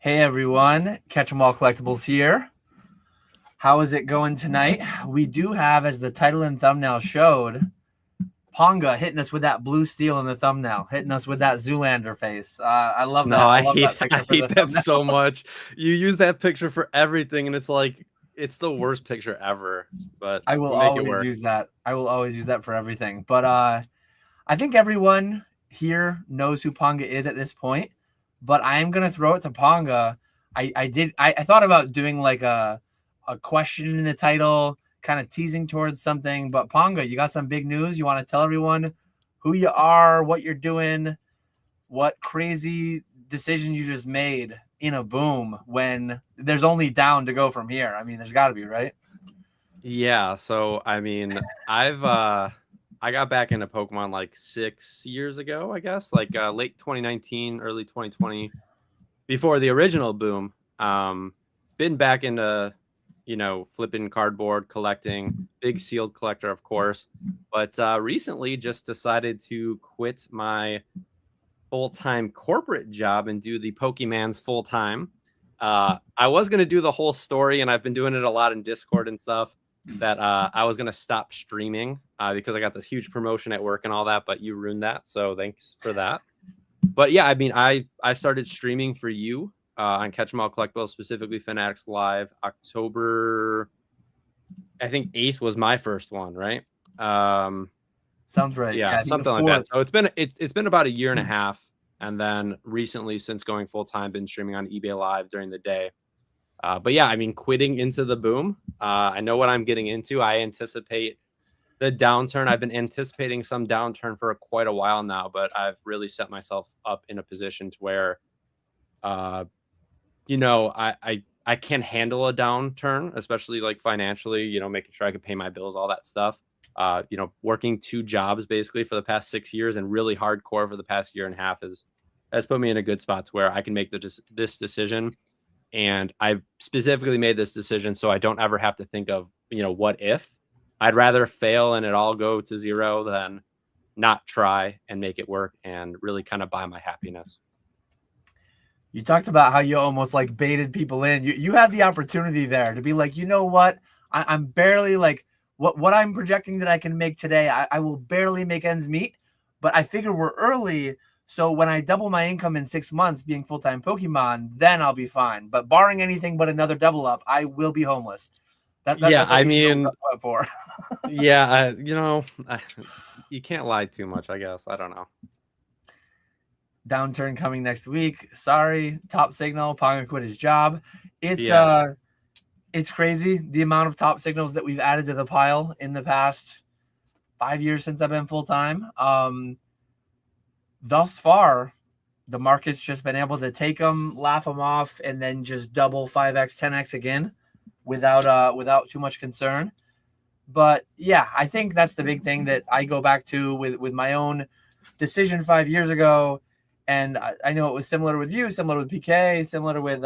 Hey everyone, Catch 'em All Collectibles here. How is it going tonight? We do have, as the title and thumbnail showed, Ponga hitting us with that blue steel in the thumbnail, hitting us with that Zoolander face. I love that. No, I love that I picture for the hate that thumbnail. so much. You use that picture for everything, and it's like it's the worst picture ever. But I will you make it always work. use that. I will always use that for everything. But I think everyone here knows who Ponga is at this point. But I am gonna throw it to Ponga. I thought about doing like a question in the title, kind of teasing towards something. But Ponga, you got some big news. You want to tell everyone who you are, what you're doing, what crazy decision you just made in a boom when there's only down to go from here. I mean, there's got to be, right? Yeah. So I mean, I got back into Pokemon like 6 years ago, I guess, like late 2019, early 2020, before the original boom. Been back into flipping cardboard, collecting, big sealed collector, of course. But recently just decided to quit my full-time corporate job and do the Pokemans full-time. I was going to do the whole story, and I've been doing it a lot in Discord and stuff, that I was going to stop streaming because I got this huge promotion at work and all that, but you ruined that. So thanks for that. But yeah, I mean, I started streaming for you on Catch 'em All Collectibles, specifically Fanatics Live, October, I think 8th was my first one, right? Sounds right. Yeah, I think the something like that. fourth. So it's been about a year and a half, and then recently, since going full time, been streaming on eBay Live during the day. But yeah, I mean, quitting into the boom. I know what I'm getting into. I anticipate the downturn. I've been anticipating some downturn for quite a while now, but I've really set myself up in a position to where, I can handle a downturn, especially like financially. Making sure I can pay my bills, all that stuff. Working 2 jobs basically for the past 6 years and really hardcore for the past year and a half has put me in a good spot to where I can make this decision. And I specifically made this decision so I don't ever have to think of, what if. I'd rather fail and it all go to zero than not try and make it work and really kind of buy my happiness. You talked about how you almost like baited people in. You had the opportunity there to be like, you know what? I'm barely like what I'm projecting that I can make today. I will barely make ends meet, but I figure we're early. So when I double my income in 6 months being full-time Pokemon, then I'll be fine. But barring anything but another double up, I will be homeless. Yeah, That's what I you should mean, up for. yeah, you can't lie too much, I guess. I don't know. Downturn coming next week. Sorry, top signal. Ponga quit his job. Yeah. It's crazy the amount of top signals that we've added to the pile in the past 5 years since I've been full time. Thus far, the market's just been able to take them, laugh them off, and then just double 5x, 10x again without too much concern. But yeah, I think that's the big thing that I go back to with my own decision 5 years ago. And I know it was similar with you, similar with PK, similar with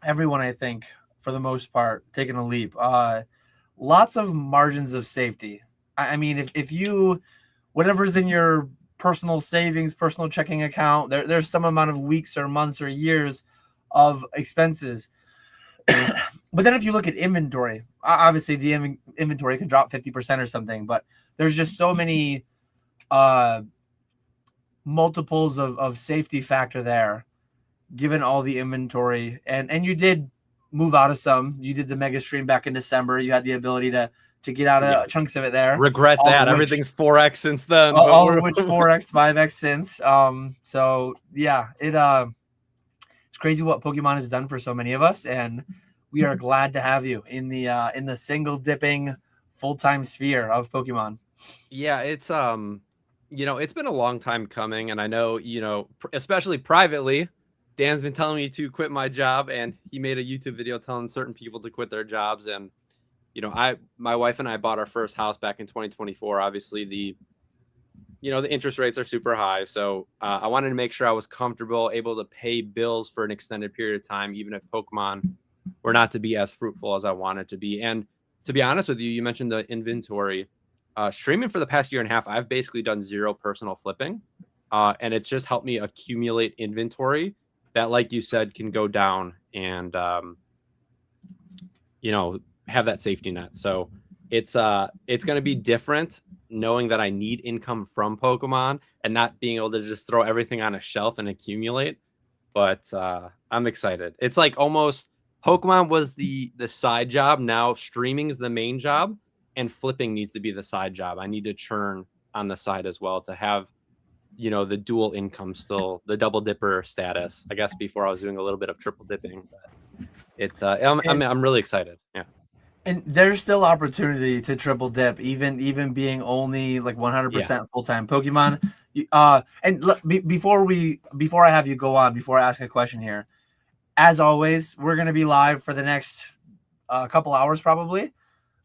everyone, I think, for the most part, taking a leap. Lots of margins of safety. I mean, if you, whatever's in your personal savings, personal checking account, there's some amount of weeks or months or years of expenses. But then if you look at inventory, obviously the inventory can drop 50% or something, but there's just so many multiples of safety factor there, given all the inventory. And you did move out of some. You did the mega stream back in December. You had the ability to get out of chunks of it there. Regret all that. Everything's 4x since then. All of which 4x, 5x since. So yeah, it's crazy what Pokemon has done for so many of us, and we are glad to have you in the single dipping full-time sphere of Pokemon. Yeah, it's it's been a long time coming, and I know, especially privately, Dan's been telling me to quit my job, and he made a YouTube video telling certain people to quit their jobs. And my wife and I bought our first house back in 2024. Obviously, the interest rates are super high, so I wanted to make sure I was comfortable, able to pay bills for an extended period of time, even if Pokemon were not to be as fruitful as I wanted to be. And to be honest with you, you mentioned the inventory. Streaming for the past year and a half, I've basically done 0 personal flipping, and it's just helped me accumulate inventory that, like you said, can go down and have that safety net. So it's going to be different knowing that I need income from Pokemon and not being able to just throw everything on a shelf and accumulate. But I'm excited. It's like almost Pokemon was the side job. Now streaming is the main job, and flipping needs to be the side job. I need to churn on the side as well to have the dual income, still the double dipper status. I guess before I was doing a little bit of triple dipping, but I'm really excited. Yeah. And there's still opportunity to triple dip, even being only like 100% full-time Pokemon. Before I have you go on, before I ask a question here, as always, we're gonna be live for the next couple hours probably.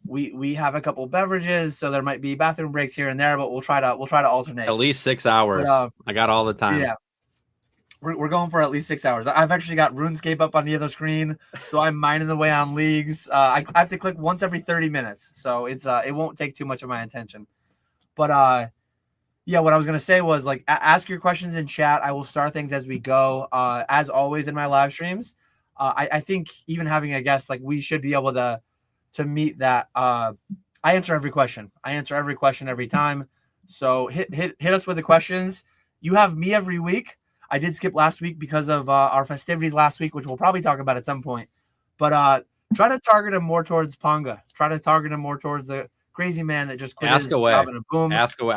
We have a couple beverages, so there might be bathroom breaks here and there, but we'll try to alternate. At least 6 hours. But, I got all the time. Yeah. We're going for at least 6 hours. I've actually got RuneScape up on the other screen, so I'm mining away on leagues. I have to click once every 30 minutes, so it won't take too much of my attention. But yeah, what I was gonna say was like ask your questions in chat. I will start things as we go. As always in my live streams, I think even having a guest, like we should be able to meet that. I answer every question. I answer every question every time. So hit us with the questions. You have me every week. I did skip last week because of our festivities last week, which we'll probably talk about at some point. But try to target him more towards Ponga. Try to target him more towards the crazy man that just quit his job in a boom. Ask away.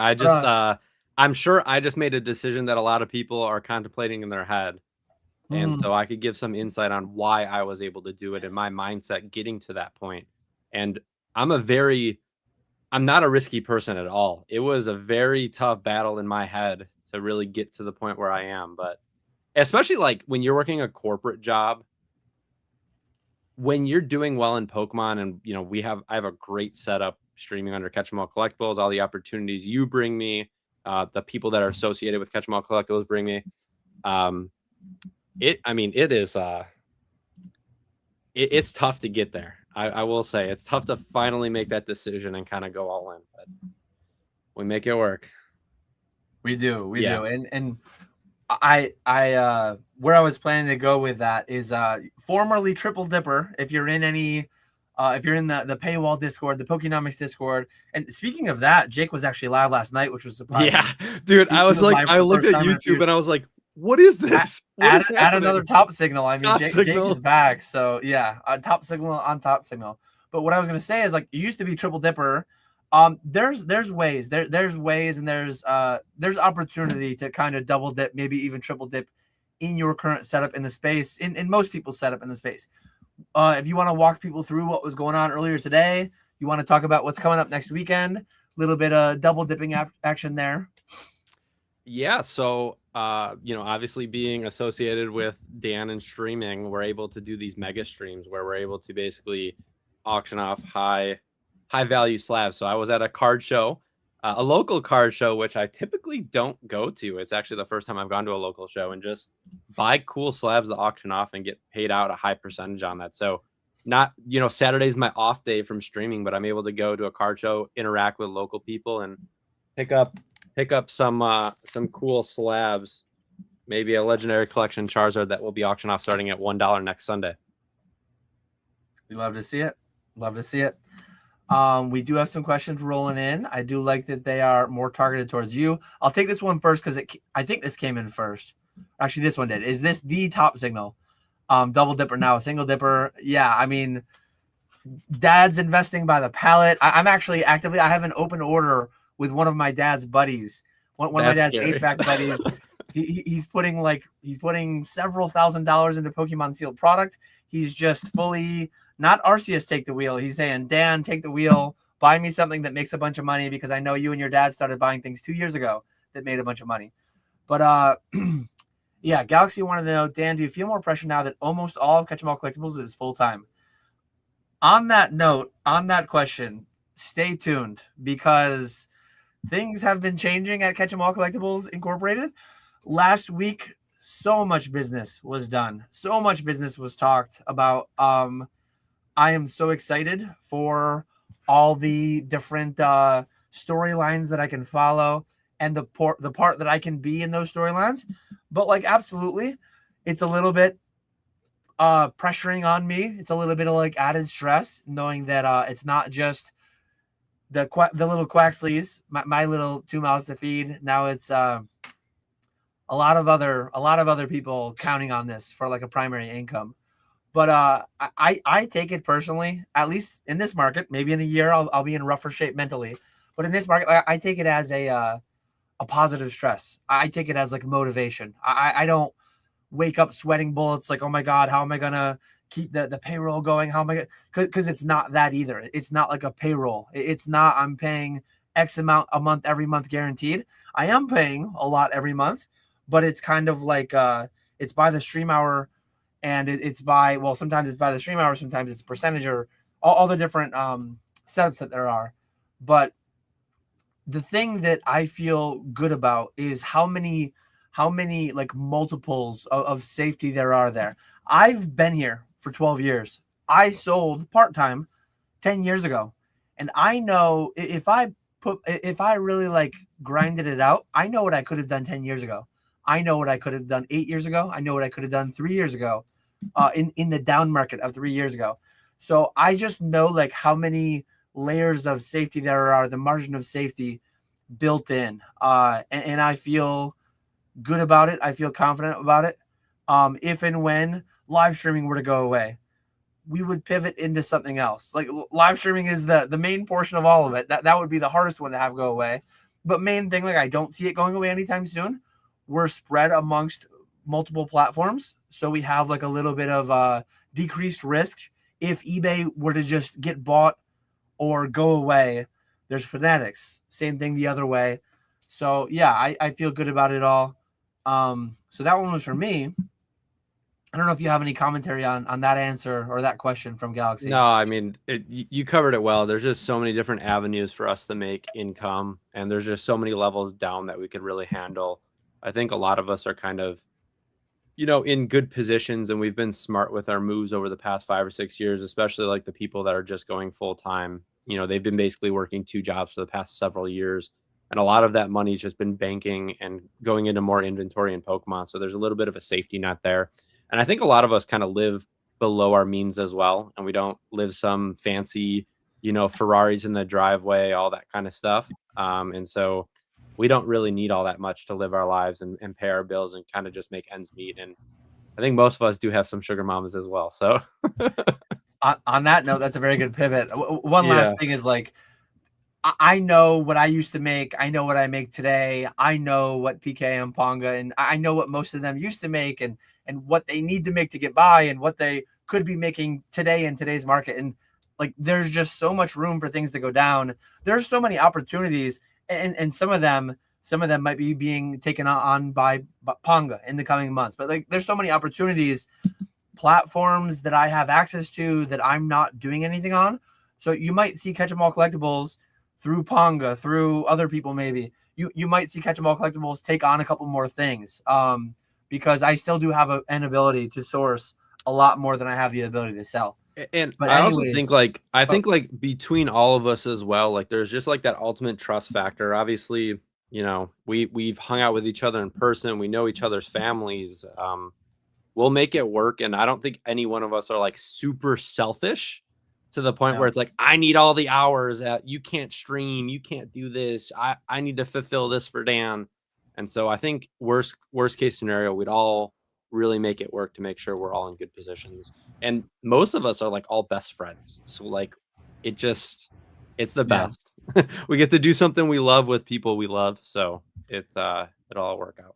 I'm sure I just made a decision that a lot of people are contemplating in their head. And so I could give some insight on why I was able to do it and my mindset getting to that point. And I'm not a risky person at all. It was a very tough battle in my head to really get to the point where I am. But especially like when you're working a corporate job, when you're doing well in Pokemon, and I have a great setup streaming under Catch 'em All Collectibles, all the opportunities you bring me, the people that are associated with Catch 'em All Collectibles bring me. It's tough to get there. I will say it's tough to finally make that decision and kind of go all in, but we make it work. We do. And I where I was planning to go with that is formerly Triple Dipper. If you're in any if you're in the paywall Discord, the Pokenomics Discord. And speaking of that, Jake was actually live last night, which was surprising. Yeah, dude, I was like, I looked at YouTube and I was like, what is this? Add another top signal. I mean, Jake is back. So yeah, top signal on top signal. But what I was gonna say is like it used to be Triple Dipper. There's ways. There's ways and there's opportunity to kind of double dip, maybe even triple dip in your current setup in the space, in most people's setup in the space. If you want to walk people through what was going on earlier today, you want to talk about what's coming up next weekend, a little bit of double dipping action there. Yeah, so obviously being associated with Dan and streaming, we're able to do these mega streams where we're able to basically auction off high value slabs. So I was at a card show, a local card show, which I typically don't go to. It's actually the first time I've gone to a local show and just buy cool slabs to auction off and get paid out a high percentage on that. So not, Saturday's my off day from streaming, but I'm able to go to a card show, interact with local people and pick up some cool slabs, maybe a legendary collection Charizard that will be auctioned off starting at $1 next Sunday. We love to see it. Love to see it. We do have some questions rolling in. I do like that they are more targeted towards you. I'll take this one first because I think this came in first. Actually, this one did. Is this the top signal? Double dipper now, a single dipper. Yeah, I mean, dad's investing by the pallet. I'm actually actively. I have an open order with one of my dad's buddies. One of my dad's scary. HVAC buddies. He's putting several $1,000s into Pokemon sealed product. He's just fully. Not Arceus take the wheel. He's saying, Dan, take the wheel. Buy me something that makes a bunch of money because I know you and your dad started buying things 2 years ago that made a bunch of money. But yeah, Galaxy wanted to know, Dan, do you feel more pressure now that almost all of Catch 'em All Collectibles is full-time? On that note, on that question, stay tuned because things have been changing at Catch 'em All Collectibles Incorporated. Last week, so much business was done. So much business was talked about. I am so excited for all the different storylines that I can follow and the part that I can be in those storylines. But like, absolutely, it's a little bit pressuring on me. It's a little bit of like added stress knowing that it's not just the little Quaxleys, my little 2 mouths to feed. Now it's a lot of other people counting on this for like a primary income. But I take it personally, at least in this market. Maybe in a year I'll be in rougher shape mentally, but in this market, I take it as a positive stress. I take it as like motivation. I don't wake up sweating bullets like, oh my god, how am I gonna keep the payroll going? How am I gonna? Because it's not that either. It's not like a payroll. It's not I'm paying X amount a month every month guaranteed. I am paying a lot every month, but it's kind of like it's by the stream hour, and it's by, well, sometimes it's by the stream hour, sometimes it's percentage, or all the different setups that there are. But the thing that I feel good about is how many like multiples of safety there are there. I've been here for 12 years. I sold part-time 10 years ago. And I know if I really like grinded it out, I know what I could have done 10 years ago. I know what I could have done 8 years ago. I know what I could have done 3 years ago, in the down market of 3 years ago. So I just know like how many layers of safety there are, the margin of safety built in. And I feel good about it. I feel confident about it. If and when live streaming were to go away, we would pivot into something else. Like live streaming is the main portion of all of it. That would be the hardest one to have go away. But main thing, like I don't see it going away anytime soon. We're spread amongst multiple platforms, so we have like a little bit of decreased risk if eBay were to just get bought or go away. There's Fanatics, same thing the other way. So yeah, I feel good about it all. So that one was for me. I don't know if you have any commentary on that answer or that question from Galaxy. No, I mean, you covered it well. There's just so many different avenues for us to make income, and there's just so many levels down that we could really handle. I think a lot of us are kind of, in good positions, and we've been smart with our moves over the past 5 or 6 years, especially like the people that are just going full time. They've been basically working 2 jobs for the past several years. And a lot of that money's just been banking and going into more inventory in Pokemon. So there's a little bit of a safety net there. And I think a lot of us kind of live below our means as well. And we don't live some fancy, Ferraris in the driveway, all that kind of stuff. And so we don't really need all that much to live our lives and pay our bills and kind of just make ends meet. And I think most of us do have some sugar mamas as well. So on that note, that's a very good pivot. One yeah, last thing is like, I know what I used to make. I know what I make today. I know what PK and Ponga, and I know what most of them used to make, and what they need to make to get by, and what they could be making today in today's market. And like, there's just so much room for things to go down. There's so many opportunities, and some of them might be being taken on by Ponga in the coming months. But like, there's so many opportunities, platforms that I have access to that I'm not doing anything on. So you might see Catch 'em All Collectibles through Ponga, through other people. Maybe you might see Catch 'em All Collectibles take on a couple more things, because I still do have an ability to source a lot more than I have the ability to sell. and But I also think anyways, like between all of us as well, like there's just like that ultimate trust factor. Obviously, we've hung out with each other in person, we know each other's families. We'll make it work, and I don't think any one of us are like super selfish to the point where no. it's like, I need all the hours that you can't stream, you can't do this. I need to fulfill this for Dan. And so I think worst case scenario, we'd all really make it work to make sure we're all in good positions. And most of us are like all best friends. So like it's the Yeah. best. We get to do something we love with people we love. So it'll all work out.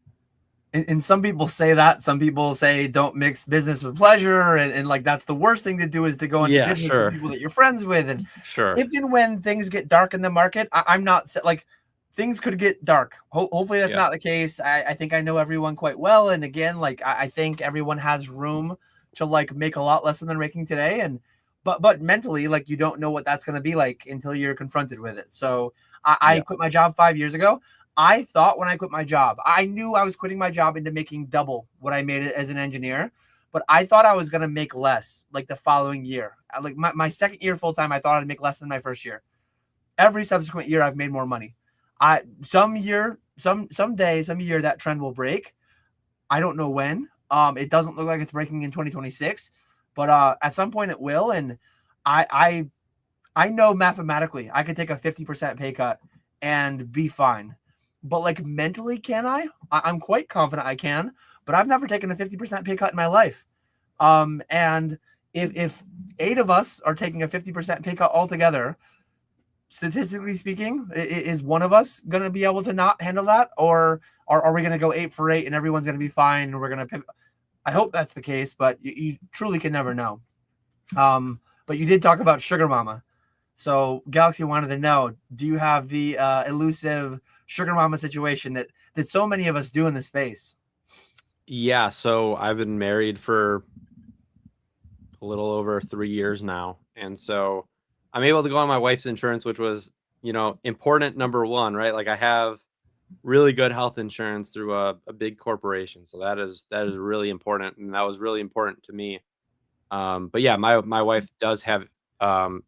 And some people say that. Some people say don't mix business with pleasure, and like that's the worst thing to do, is to go into Yeah, business with sure. people that you're friends with. And Sure. if and when things get dark in the market, I'm not like, things could get dark. Hopefully that's Yeah. not the case. I think I know everyone quite well, and again, like I think everyone has room to like make a lot less than they're making today. And but mentally, like, you don't know what that's going to be like until you're confronted with it. So I Yeah. quit my job 5 years ago. I thought when I quit my job, I knew I was quitting my job into making double what I made it as an engineer. But I thought I was going to make less like the following year. Like my second year full time, I thought I'd make less than my first year. Every subsequent year, I've made more money. Some year that trend will break. I don't know when. It doesn't look like it's breaking in 2026, but at some point it will. And I I know mathematically I could take a 50% pay cut and be fine. But like mentally, can I? I'm quite confident I can, but I've never taken a 50% pay cut in my life. And if 8 of us are taking a 50% pay cut altogether, statistically speaking, is one of us going to be able to not handle that? Or are we going to go 8 for 8 and everyone's going to be fine? And we're going to pivot? I hope that's the case, but you truly can never know. But you did talk about Sugar Mama. So Galaxy wanted to know, do you have the elusive Sugar Mama situation that so many of us do in the space? Yeah, so I've been married for a little over 3 years now, and so I'm able to go on my wife's insurance, which was, important number one, right? Like I have really good health insurance through a big corporation, so that is really important, and that was really important to me. But yeah, my wife does have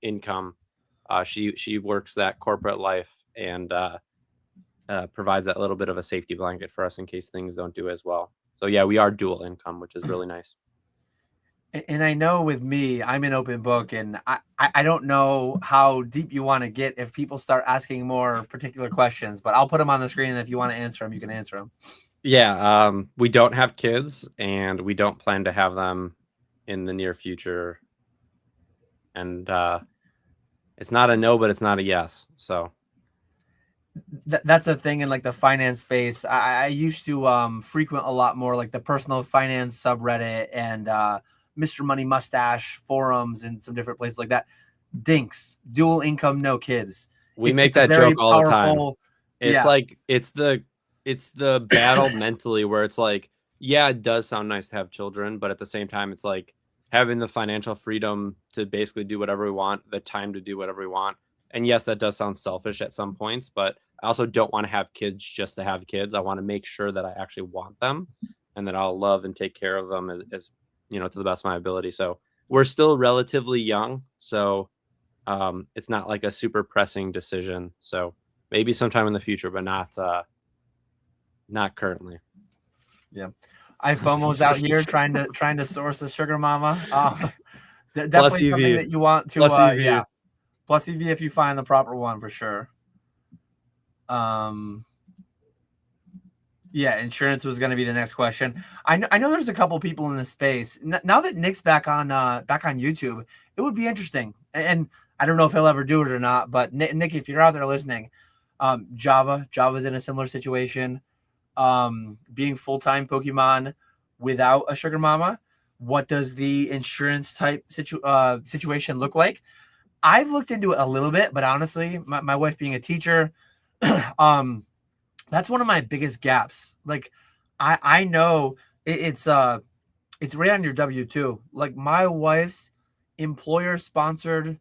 income. She works that corporate life and provides that little bit of a safety blanket for us in case things don't do as well. So yeah, we are dual income, which is really nice. And I know with me, I'm an open book, and I don't know how deep you want to get if people start asking more particular questions, but I'll put them on the screen, and if you want to answer them, you can answer them. Yeah, we don't have kids, and we don't plan to have them in the near future. And it's not a no, but it's not a yes. So That's a thing in like the finance space. I used to frequent a lot more like the personal finance subreddit and Mr. Money Mustache forums and some different places like that. Dinks, dual income, no kids. we make It's a that very joke all the time. powerful. It's Yeah, like it's the battle mentally where it's like, yeah, it does sound nice to have children, but at the same time, it's like having the financial freedom to basically do whatever we want, the time to do whatever we want. And yes, that does sound selfish at some points, but I also don't want to have kids just to have kids. I want to make sure that I actually want them and that I'll love and take care of them as to the best of my ability. So we're still relatively young, so it's not like a super pressing decision. So maybe sometime in the future, but not currently. yeah. iPhone's out here trying to source a sugar mama. Plus Definitely something EV. that you want to. Plus EV. Yeah, plus EV if you find the proper one for sure. Um, Yeah, insurance was going to be the next question. I know there's a couple people in this space. Now that Nick's back on YouTube, it would be interesting. And I don't know if he'll ever do it or not, but Nick, if you're out there listening, Java's in a similar situation. Being full-time Pokemon without a sugar mama, what does the insurance type situation look like? I've looked into it a little bit, but honestly, my wife being a teacher, that's one of my biggest gaps. Like I know it's right on your W-2. Like my wife's employer sponsored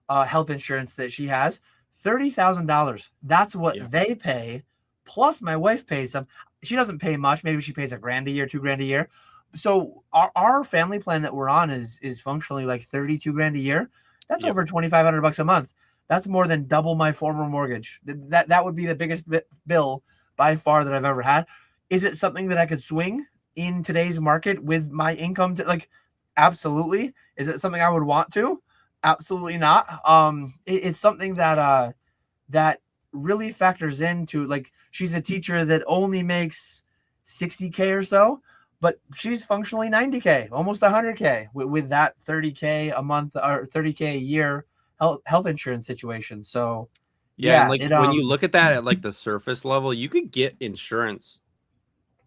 health insurance that she has, $30,000. That's what they pay. Plus my wife pays some. She doesn't pay much. Maybe she pays $1,000 a year, $2,000 a year. So our family plan that we're on is functionally like 32 grand a year. That's over $2,500 a month. That's more than double my former mortgage. That would be the biggest bill by far that I've ever had. Is it something that I could swing in today's market with my income to like? Absolutely. Is it something I would want to? Absolutely not. It's something that that really factors into like she's a teacher that only makes 60K or so, but she's functionally 90K, almost 100K with that 30K a month or 30K a year health insurance situation. So Yeah, and yeah, like when you look at that at like the surface level, you could get insurance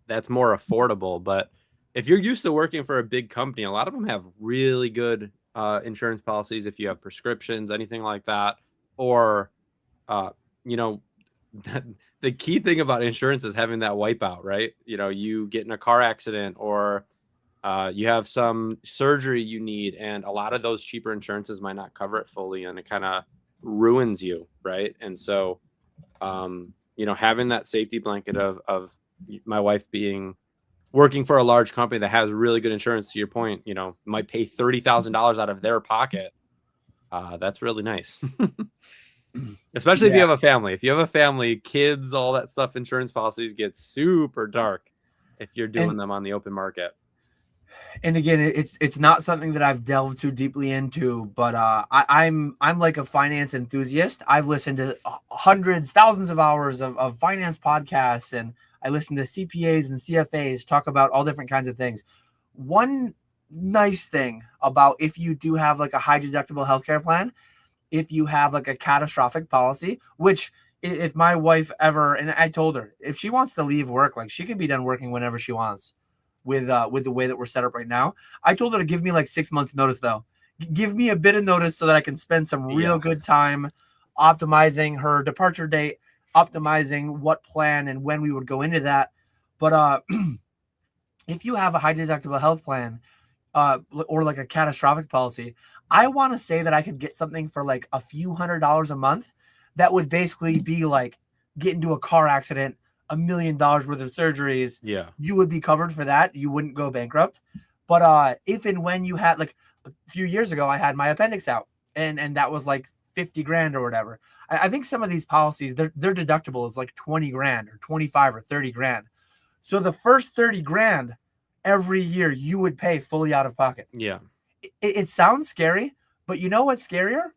that's more affordable. But if you're used to working for a big company, a lot of them have really good insurance policies if you have prescriptions, anything like that. Or, you know, the key thing about insurance is having that wipeout, right? You get in a car accident or you have some surgery you need, and a lot of those cheaper insurances might not cover it fully, and it kind of ruins you, right? And so, having that safety blanket of my wife working for a large company that has really good insurance, to your point, might pay $30,000 out of their pocket. That's really nice. Especially if you have a family. If you have a family, kids, all that stuff, insurance policies get super dark if you're doing them on the open market. And again, it's not something that I've delved too deeply into, but I'm like a finance enthusiast. I've listened to hundreds, thousands of hours of finance podcasts, and I listen to CPAs and CFAs talk about all different kinds of things. One nice thing about if you do have like a high deductible healthcare plan, if you have like a catastrophic policy, which if my wife ever, and I told her if she wants to leave work, like she can be done working whenever she wants with the way that we're set up right now. I told her to give me like 6 months notice though. Give me a bit of notice so that I can spend some real good time optimizing her departure date, optimizing what plan and when we would go into that. But if you have a high deductible health plan, or like a catastrophic policy, I want to say that I could get something for like a few $100s a month that would basically be like get into a car accident, $1 million worth of surgeries. Yeah. You would be covered for that. You wouldn't go bankrupt. But if and when you had, like a few years ago, I had my appendix out and that was like 50 grand or whatever. I think some of these policies, their deductible is like 20 grand or 25 or 30 grand. So the first 30 grand every year you would pay fully out of pocket. Yeah. It sounds scary, but you know what's scarier?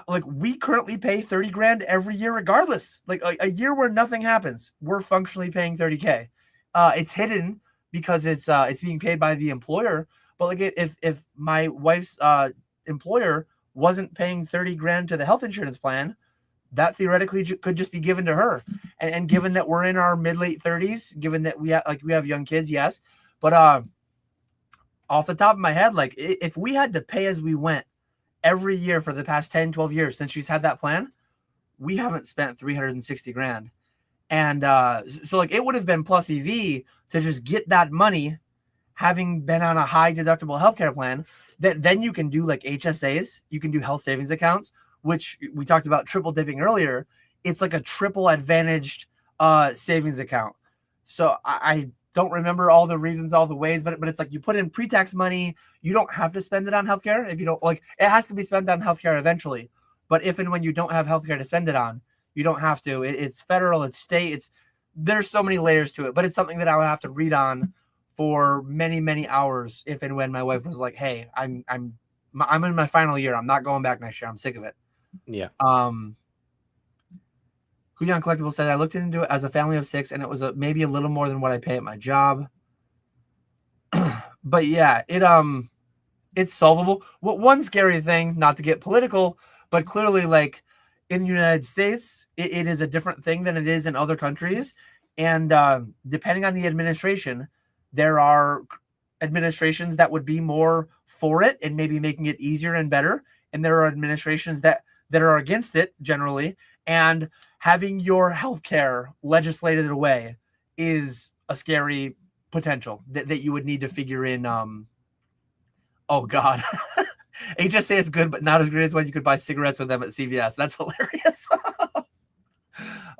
Like we currently pay 30 grand every year regardless. Like a year where nothing happens, we're functionally paying 30K. It's hidden because it's being paid by the employer. But like if my wife's employer wasn't paying 30 grand to the health insurance plan, that theoretically could just be given to her. And given that we're in our mid-late 30s, given that we have young kids, yes. But off the top of my head, like if we had to pay as we went every year for the past 10, 12 years since she's had that plan, we haven't spent 360 grand. And so like it would have been plus EV to just get that money, having been on a high deductible healthcare plan, that then you can do like HSAs, you can do health savings accounts, which we talked about triple dipping earlier. It's like a triple advantaged savings account. So I don't remember all the reasons, all the ways, but it's like you put in pre-tax money. You don't have to spend it on healthcare. If you don't, like, it has to be spent on healthcare eventually. But if and when you don't have healthcare to spend it on, you don't have to. It's federal, it's state, there's so many layers to it. But it's something that I would have to read on for many, many hours if and when my wife was like, "Hey, I'm in my final year. I'm not going back next year. I'm sick of it." Yeah. Kuyan Collectible said, I looked into it as a family of 6, and it was maybe a little more than what I pay at my job. But yeah, it's solvable. One scary thing, not to get political, but clearly, like in the United States, it is a different thing than it is in other countries. And depending on the administration, there are administrations that would be more for it and maybe making it easier and better. And there are administrations that are against it generally. And having your healthcare legislated away is a scary potential that you would need to figure in. Oh God, HSA is good, but not as great as when you could buy cigarettes with them at CVS. That's hilarious.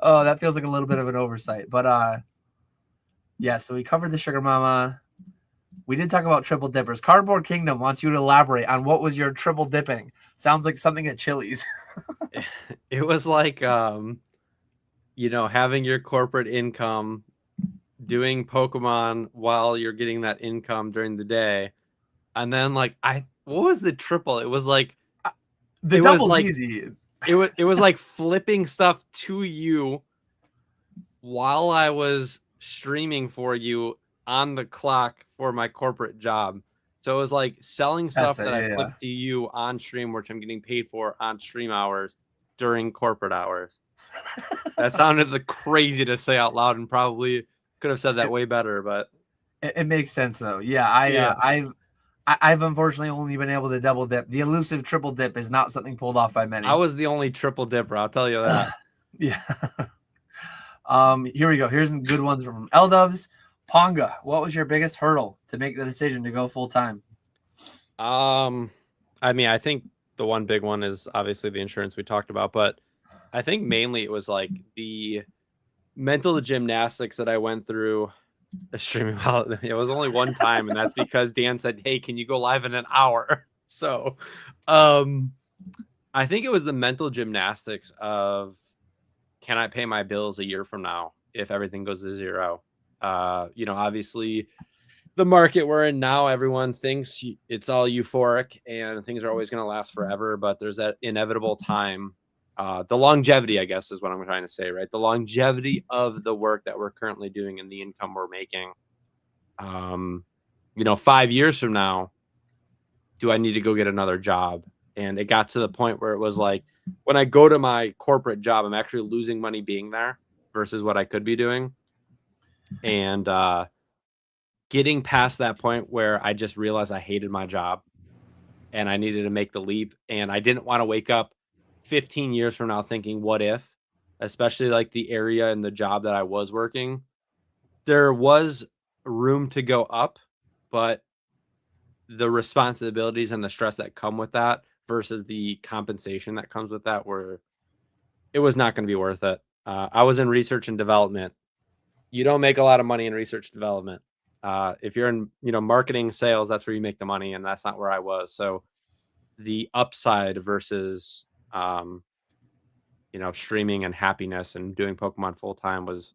Oh, that feels like a little bit of an oversight, but yeah. So we covered the sugar mama. We did talk about triple dippers. Cardboard Kingdom wants you to elaborate on what was your triple dipping. Sounds like something at Chili's. It was like, having your corporate income, doing Pokemon while you're getting that income during the day. And then what was the triple? It was like, the double's easy. It was like flipping stuff to you while I was streaming for you on the clock for my corporate job. So it was like selling stuff that I flipped to you on stream, which I'm getting paid for on stream hours during corporate hours. That sounded crazy to say out loud, and probably could have said that way better, but it makes sense though. Yeah, I've unfortunately only been able to double dip. The elusive triple dip is not something pulled off by many. I was the only triple dipper, I'll tell you that. Yeah. Here we go. Here's some good ones from L-Dubs. Ponga, what was your biggest hurdle to make the decision to go full time? I think the one big one is obviously the insurance we talked about, but I think mainly it was like the mental gymnastics that I went through streaming. It was only one time, and that's because Dan said, "Hey, can you go live in an hour?" So, I think it was the mental gymnastics of, can I pay my bills a year from now if everything goes to zero? Obviously the market we're in now, everyone thinks it's all euphoric and things are always going to last forever, but there's that inevitable time. The longevity, I guess, is what I'm trying to say, right? The longevity of the work that we're currently doing and the income we're making. 5 years from now, do I need to go get another job? And it got to the point where it was like, when I go to my corporate job, I'm actually losing money being there versus what I could be doing. And getting past that point where I just realized I hated my job and I needed to make the leap. And I didn't want to wake up 15 years from now thinking, what if? Especially like the area and the job that I was working. There was room to go up, but the responsibilities and the stress that come with that versus the compensation that comes with that it was not going to be worth it. I was in research and development. You don't make a lot of money in research and development. If you're in, marketing, sales, that's where you make the money, and that's not where I was. So the upside versus, streaming and happiness and doing Pokemon full time was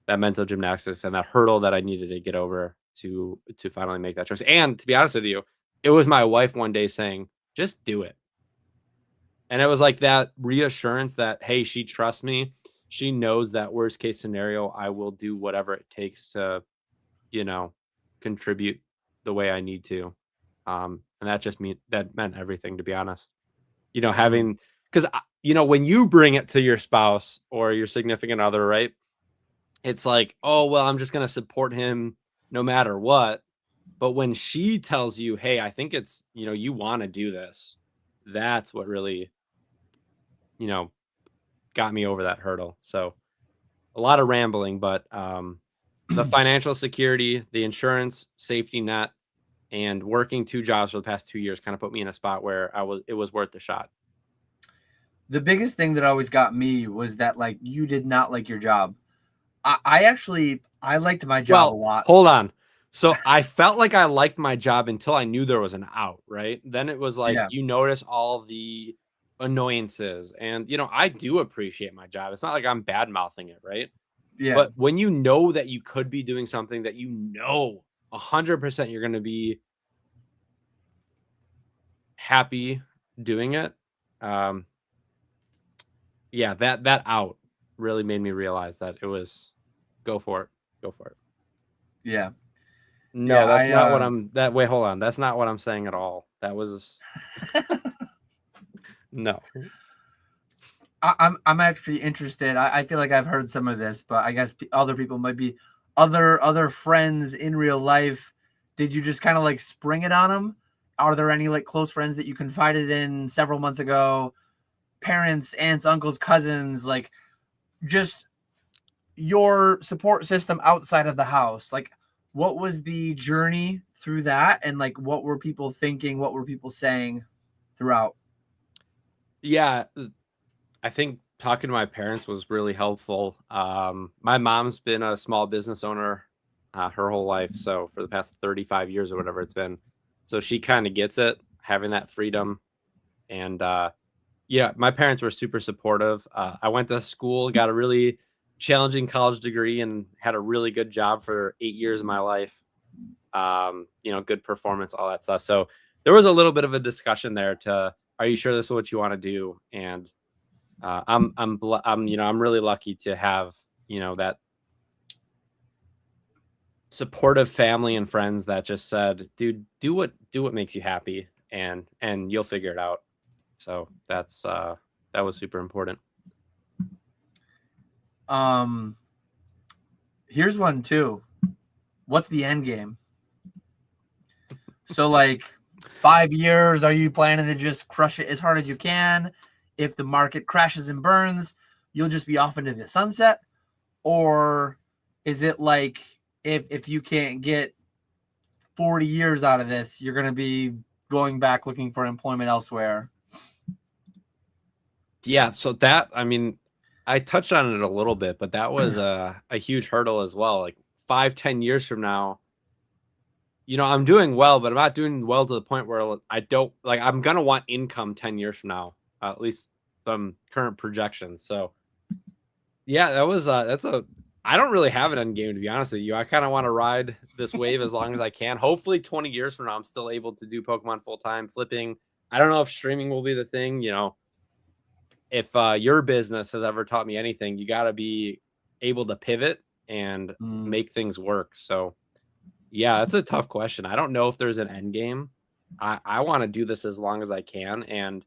that mental gymnastics and that hurdle that I needed to get over to finally make that choice. And to be honest with you, it was my wife one day saying, just do it. And it was like that reassurance that, hey, she trusts me. She knows that worst case scenario, I will do whatever it takes to, contribute the way I need to. And that meant everything, to be honest. Having, because, when you bring it to your spouse or your significant other, right? It's like, oh, well, I'm just going to support him no matter what. But when she tells you, hey, I think it's, you want to do this, that's what really, got me over that hurdle. So a lot of rambling, but the financial security, the insurance safety net, and working 2 jobs for the past 2 years kind of put me in a spot where it was worth the shot. The biggest thing that always got me was that, like, you did not like your job. I liked my job a lot. Hold on. So I felt like I liked my job until I knew there was an out, right? Then it was like, you notice all the annoyances, and I do appreciate my job. It's not like I'm bad mouthing it, right? Yeah. But when you know that you could be doing something that 100% you're going to be happy doing it, that out really made me realize that it was go for it. Yeah. No, that's not what I'm wait, hold on. That's not what I'm saying at all. That was no. I'm actually interested. I feel like I've heard some of this, but I guess other people might be other friends in real life. Did you just kind of like spring it on them? Are there any like close friends that you confided in several months ago? Parents, aunts, uncles, cousins, like just your support system outside of the house. Like, what was the journey through that? And like, what were people thinking? What were people saying throughout? Yeah, I think talking to my parents was really helpful. My mom's been a small business owner her whole life. So for the past 35 years or whatever it's been. So she kind of gets it, having that freedom. And my parents were super supportive. I went to school, got a really challenging college degree, and had a really good job for 8 years of my life. Good performance, all that stuff. So there was a little bit of a discussion there are you sure this is what you want to do? And I'm really lucky to have, that supportive family and friends that just said, dude, do what makes you happy, and you'll figure it out. So that was super important. Here's one too. What's the end game? So like 5 years, are you planning to just crush it as hard as you can? If the market crashes and burns, you'll just be off into the sunset? Or is it like if you can't get 40 years out of this, you're going to be going back looking for employment elsewhere? Yeah, so that, I mean, I touched on it a little bit, but that was a huge hurdle as well. Like 5-10 years from now, I'm doing well, but I'm not doing well to the point where I don't like, I'm going to want income 10 years from now, at least some current projections. So yeah, that's a I don't really have an end game, to be honest with you. I kind of want to ride this wave as long as I can. Hopefully 20 years from now, I'm still able to do Pokemon full time flipping. I don't know if streaming will be the thing. If your business has ever taught me anything, you got to be able to pivot and make things work. So yeah, that's a tough question. I don't know if there's an end game. I want to do this as long as I can. And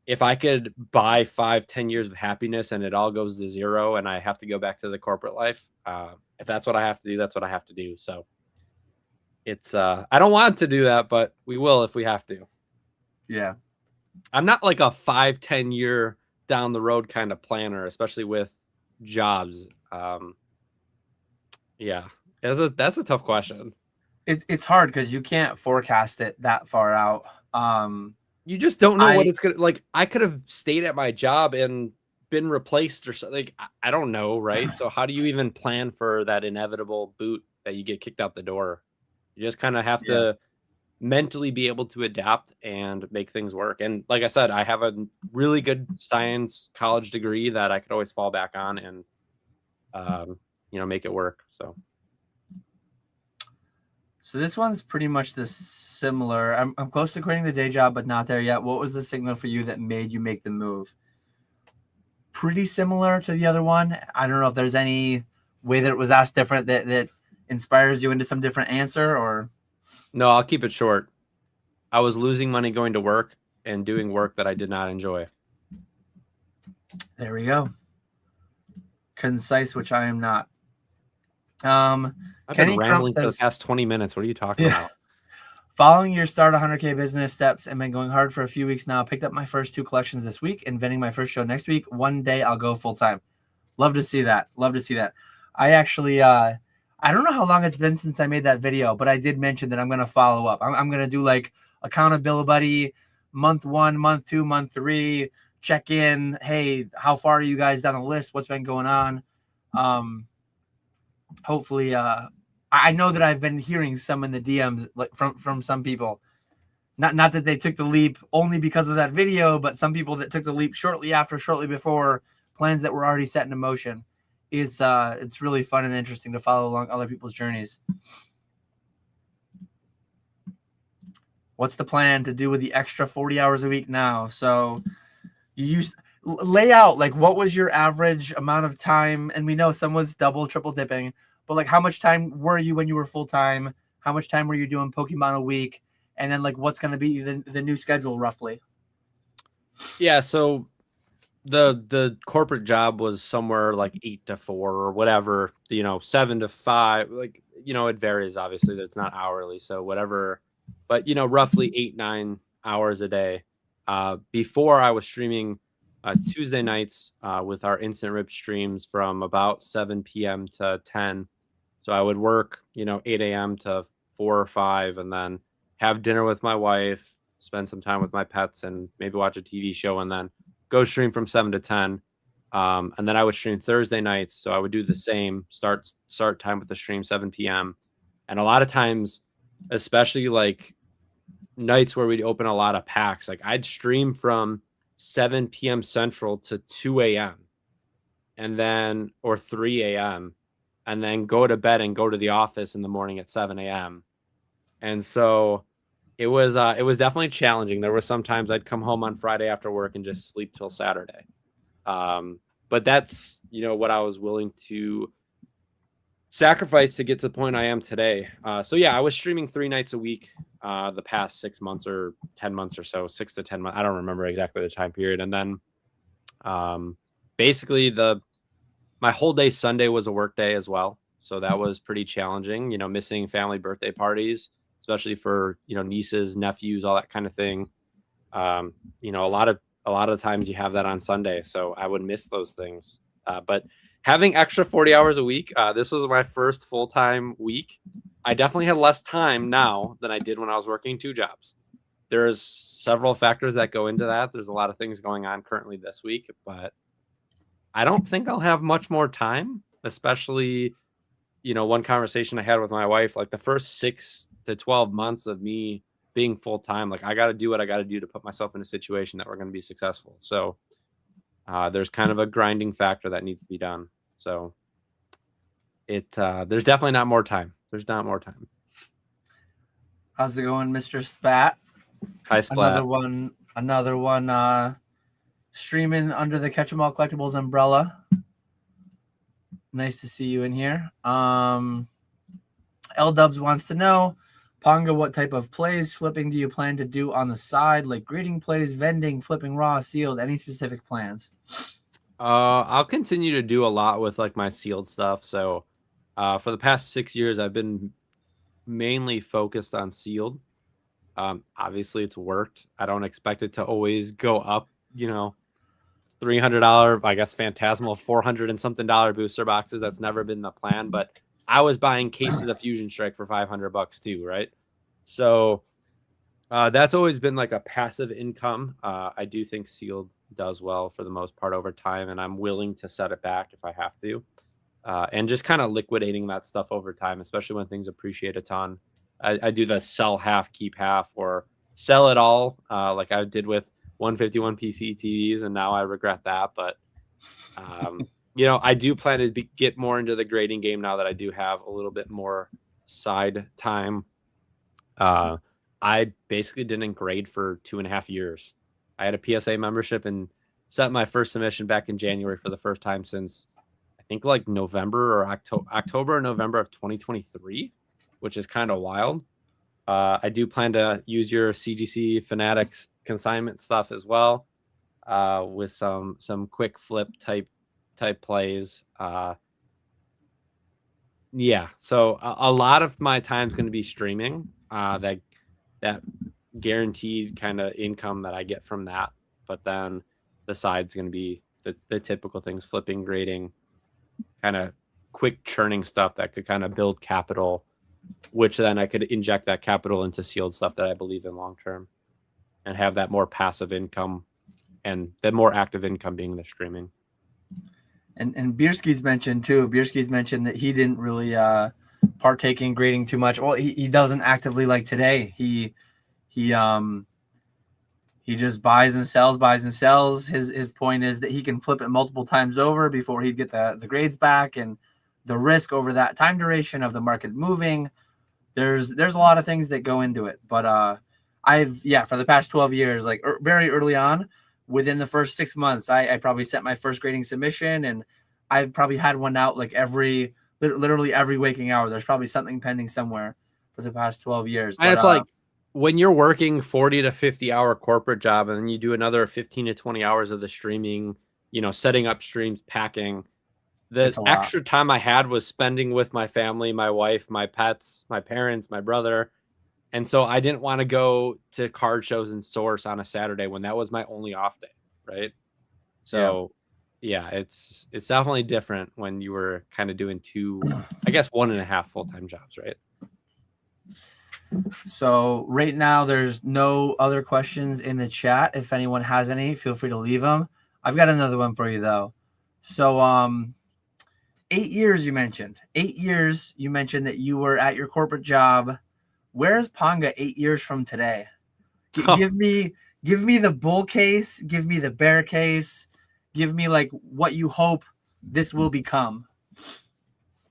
if I could buy 5-10 years of happiness and it all goes to zero and I have to go back to the corporate life, if that's what I have to do, that's what I have to do. So it's I don't want to do that, but we will if we have to. Yeah. I'm not like a 5-10 year down the road kind of planner, especially with jobs. Yeah, that's a tough question. It's hard because you can't forecast it that far out. You just don't know what it's gonna like. I could have stayed at my job and been replaced or something. Like, I don't know, right? So how do you even plan for that inevitable boot that you get kicked out the door? You just kind of have to mentally be able to adapt and make things work. And like I said, I have a really good science college degree that I could always fall back on and make it work. So this one's pretty much the similar. I'm close to quitting the day job, but not there yet. What was the signal for you that made you make the move? Pretty similar to the other one. I don't know if there's any way that it was asked different that inspires you into some different answer, or no, I'll keep it short. I was losing money going to work and doing work that I did not enjoy. There we go. Concise, which I am not. I've been rambling for the past 20 minutes. What are you talking about? Following your start 100K business steps and been going hard for a few weeks now. Picked up my first 2 collections this week and vending my first show next week. One day I'll go full time. Love to see that. Love to see that. I actually, I don't know how long it's been since I made that video, but I did mention that I'm going to follow up. I'm going to do like accountability buddy, month 1, month 2, month 3, check in. Hey, how far are you guys down the list? What's been going on? Hopefully, I know that I've been hearing some in the DMs like from some people. Not that they took the leap only because of that video, but some people that took the leap shortly after, shortly before, plans that were already set into motion. It's really fun and interesting to follow along other people's journeys. What's the plan to do with the extra 40 hours a week now? So you lay out like what was your average amount of time, and we know some was double, triple dipping, but like how much time were you when you were full time? How much time were you doing Pokemon a week? And then like what's going to be the new schedule roughly? Yeah, so the corporate job was somewhere like 8 to 4 or whatever, 7 to 5, like, it varies. Obviously it's not hourly, so whatever, but roughly 8-9 hours a day. Before I was streaming Tuesday nights with our instant rip streams from about 7 p.m. to 10. So I would work, 8 a.m. to 4 or 5, and then have dinner with my wife, spend some time with my pets, and maybe watch a TV show, and then go stream from 7 to 10. And then I would stream Thursday nights. So I would do the same, start time with the stream 7 p.m. And a lot of times, especially like nights where we'd open a lot of packs, like I'd stream from 7 p.m. Central to 2 a.m. and then, or 3 a.m. and then go to bed and go to the office in the morning at 7 a.m. And so it was definitely challenging. There were some times I'd come home on Friday after work and just sleep till Saturday. But that's, what I was willing to sacrifice to get to the point I am today. So yeah, I was streaming 3 nights a week the past 6 months or 10 months or so, 6 to 10 months. I don't remember exactly the time period. And then basically my whole day Sunday was a work day as well. So that was pretty challenging, missing family birthday parties, especially for, nieces, nephews, all that kind of thing. A lot of times you have that on Sunday. So I would miss those things. But having extra 40 hours a week, this was my first full-time week. I definitely had less time now than I did when I was working 2 jobs. There's several factors that go into that. There's a lot of things going on currently this week, but I don't think I'll have much more time, especially, one conversation I had with my wife, like the first 6 to 12 months of me being full-time, like I got to do what I got to do to put myself in a situation that we're going to be successful. So there's kind of a grinding factor that needs to be done. So there's definitely not more time. There's not more time. How's it going, Mr. Spat? Hi, Splat. Another one streaming under the Catch 'em All Collectibles umbrella. Nice to see you in here. L Dubs wants to know, Ponga, what type of plays flipping do you plan to do on the side, like greeting plays, vending, flipping raw, sealed? Any specific plans? I'll continue to do a lot with like my sealed stuff. So for the past 6 years, I've been mainly focused on sealed. Obviously it's worked. I don't expect it to always go up, $300, I guess, phantasmal $400 and something booster boxes. That's never been the plan, but I was buying cases of Fusion Strike for $500 too, right? So that's always been like a passive income. I do think sealed does well for the most part over time, and I'm willing to set it back if I have to. And just kind of liquidating that stuff over time, especially when things appreciate a ton. I do the sell half, keep half, or sell it all, like I did with 151 PC TVs, and now I regret that. But I do plan to get more into the grading game now that I do have a little bit more side time. I basically didn't grade for 2.5 years. I had a PSA membership and sent my first submission back in January for the first time since I think like November or October or November of 2023, which is kind of wild. I do plan to use your CGC Fanatics consignment stuff as well, with some quick flip type plays. Yeah, so a lot of my time is going to be streaming. That guaranteed kind of income that I get from that, but then the side's going to be the typical things: flipping, grading, kind of quick churning stuff that could kind of build capital, which then I could inject that capital into sealed stuff that I believe in long term, and have that more passive income, and the more active income being the streaming. And Bierski's mentioned too. Bierski's mentioned that he didn't really partake in grading too much. Well, he doesn't actively like today. He just buys and sells. His point is that he can flip it multiple times over before he'd get the grades back, and the risk over that time duration of the market moving. There's a lot of things that go into it. But for the past 12 years, like very early on, within the first 6 months, I probably sent my first grading submission, and I've probably had one out like literally every waking hour. There's probably something pending somewhere for the past 12 years. And it's like when you're working 40 to 50 hour corporate job, and then you do another 15 to 20 hours of the streaming, setting up streams, packing. The extra time I had was spending with my family, my wife, my pets, my parents, my brother. And so I didn't want to go to card shows and Source on a Saturday when that was my only off day, right? So yeah, it's definitely different when you were kind of doing 1.5 full-time jobs, right? So right now there's no other questions in the chat. If anyone has any, feel free to leave them. I've got another one for you though. So 8 years you mentioned. 8 years you mentioned that you were at your corporate job. Where's Ponga 8 years from today? Give me the bull case. Give me the bear case. Give me like what you hope this will become.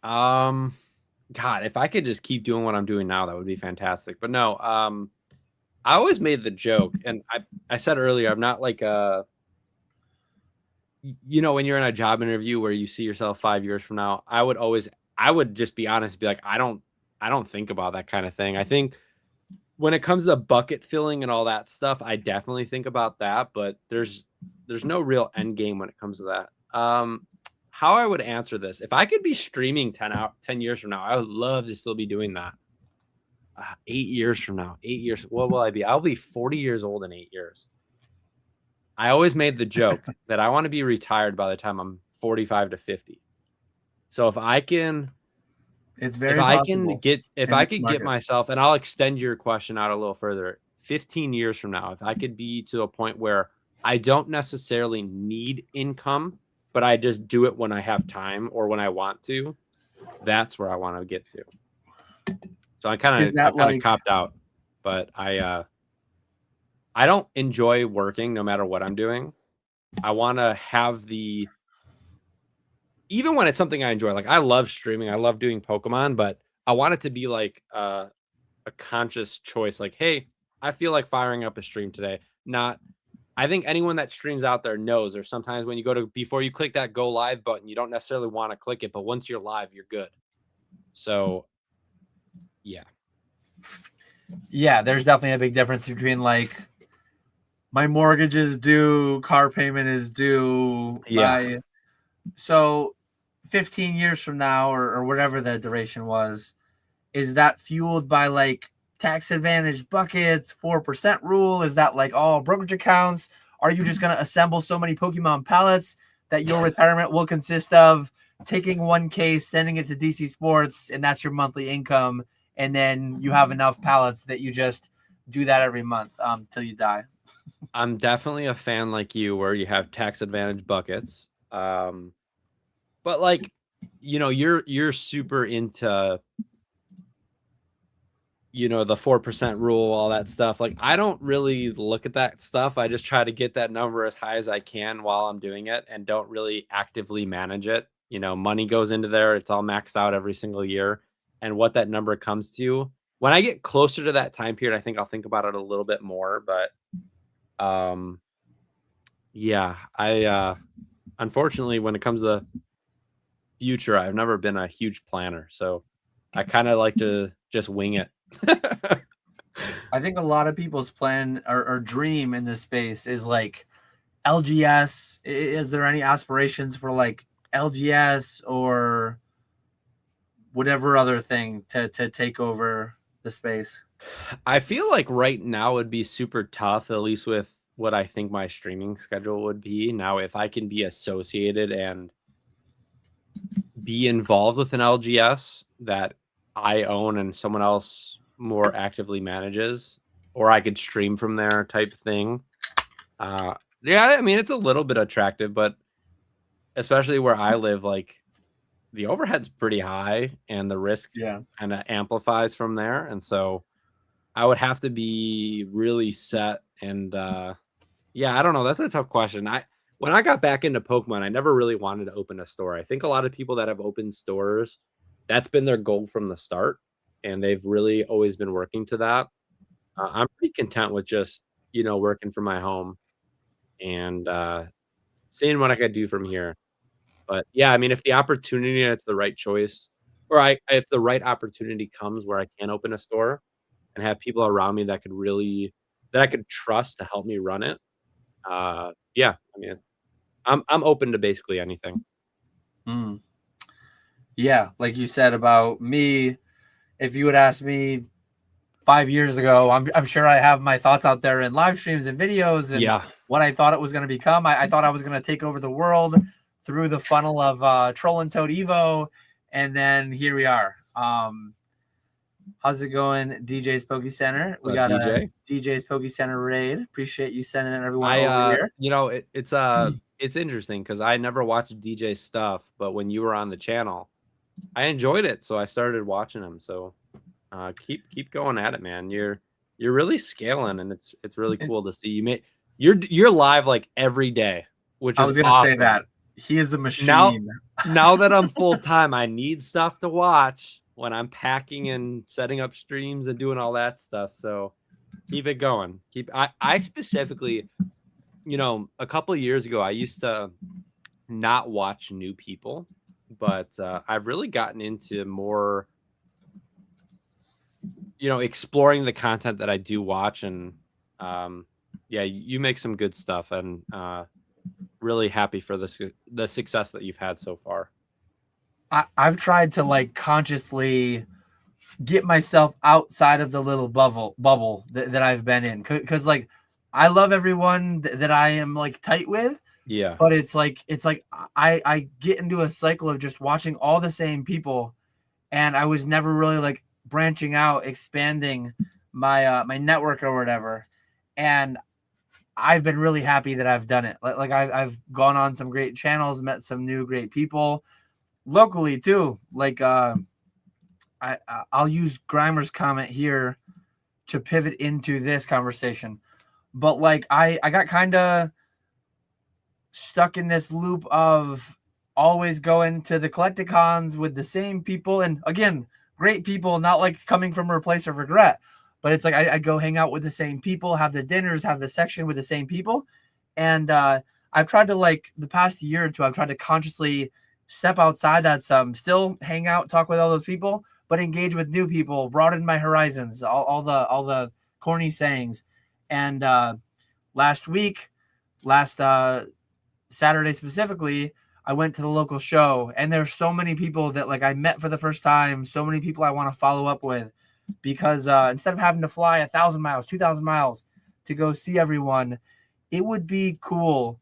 God, if I could just keep doing what I'm doing now, that would be fantastic. But no, I always made the joke, and I said earlier, I'm not like when you're in a job interview where you see yourself 5 years from now, I would just be honest and be like, I don't think about that kind of thing. I think when it comes to bucket filling and all that stuff, I definitely think about that, but there's no real end game when it comes to that. How I would answer this: if I could be streaming 10 years from now, I would love to still be doing that. 8 years from now, 8 years, what will I be? I'll be 40 years old in 8 years. I always made the joke that I want to be retired by the time I'm 45 to 50. So if I can, it's very possible. If I could get myself, and I'll extend your question out a little further, 15 years from now, if I could be to a point where I don't necessarily need income, but I just do it when I have time or when I want to, that's where I want to get to. So I kind of copped out, but I don't enjoy working no matter what I'm doing. I want to have the even when it's something I enjoy, like I love streaming, I love doing Pokemon, but I want it to be like a conscious choice. Like, hey, I feel like firing up a stream today. Not, I think anyone that streams out there knows. Or sometimes when you go to before you click that go live button, you don't necessarily want to click it, but once you're live, you're good. So, yeah, Yeah, there's definitely a big difference between like my mortgage is due, car payment is due, yeah. so 15 years from now or whatever the duration was, is that fueled by like tax advantage buckets, 4% rule? Is that like all brokerage accounts? Are you just going to assemble so many Pokemon pallets that your retirement will consist of taking one case, sending it to DC Sports, and that's your monthly income? And then you have enough pallets that you just do that every month till you die. I'm definitely a fan like you where you have tax advantage buckets. But like, you're super into, the 4% rule, all that stuff. Like, I don't really look at that stuff. I just try to get that number as high as I can while I'm doing it and don't really actively manage it. Money goes into there. It's all maxed out every single year. And what that number comes to, when I get closer to that time period, I think I'll think about it a little bit more. But yeah, I unfortunately, when it comes to future, I've never been a huge planner. So I kind of like to just wing it. I think a lot of people's plan or dream in this space is like LGS. Is there any aspirations for like LGS or whatever other thing to take over the space? I feel like right now would be super tough, at least with what I think my streaming schedule would be. Now, if I can be associated and be involved with an LGS that I own and someone else more actively manages, or I could stream from there type thing. Yeah, I mean, it's a little bit attractive, but especially where I live, like the overhead's pretty high and the risk Yeah. kind of amplifies from there. And so I would have to be really set and yeah, I don't know. That's a tough question. When I got back into Pokemon, I never really wanted to open a store. I think a lot of people that have opened stores, that's been their goal from the start, and they've really always been working to that. I'm pretty content with just working from my home and seeing what I could do from here. But yeah, I mean, if the opportunity and it's the right choice, or if the right opportunity comes where I can open a store and have people around me that I could trust to help me run it. Yeah, I mean, I'm open to basically anything. Mm. Yeah, like you said about me, if you would ask me 5 years ago, I'm sure I have my thoughts out there in live streams and videos and Yeah. what I thought it was going to become. I thought I was going to take over the world through the funnel of Troll and Toad Evo, and then here we are. How's it going, DJ's Poke Center? We got DJ. a DJ's Poke Center raid. Appreciate you sending everyone over here. It's interesting because I never watched DJ stuff, but when you were on the channel, I enjoyed it, so I started watching him. So keep going at it, man. You're really scaling, and it's really cool to see you. You're live like every day, which I is was gonna awesome. say that he is a machine. Now that I'm full time, I need stuff to watch when I'm packing and setting up streams and doing all that stuff. So keep it going. I specifically, a couple of years ago, I used to not watch new people, but I've really gotten into more, exploring the content that I do watch. And yeah, you make some good stuff, and really happy for the success that you've had so far. I've tried to like consciously get myself outside of the little bubble that I've been in, because like I love everyone that I am like tight with, Yeah. but it's like I get into a cycle of just watching all the same people, and I was never really like branching out, expanding my my network or whatever. And I've been really happy that I've done it. Like I've gone on some great channels, met some new great people locally too. Like I'll use Grimer's comment here to pivot into this conversation. But like I got kind of stuck in this loop of always going to the collecticons with the same people, and again, great people, not like coming from a place of regret, but it's like I go hang out with the same people, have the dinners, have the section with the same people. And I've tried to, like, the past year or two, I've tried to consciously step outside that some, still hang out, talk with all those people, but engage with new people, broaden my horizons, all the corny sayings. And last week, last Saturday specifically, I went to the local show, and there's so many people that, like, I met for the first time, so many people I want to follow up with, because instead of having to fly 1,000 miles, 2,000 miles to go see everyone, it would be cool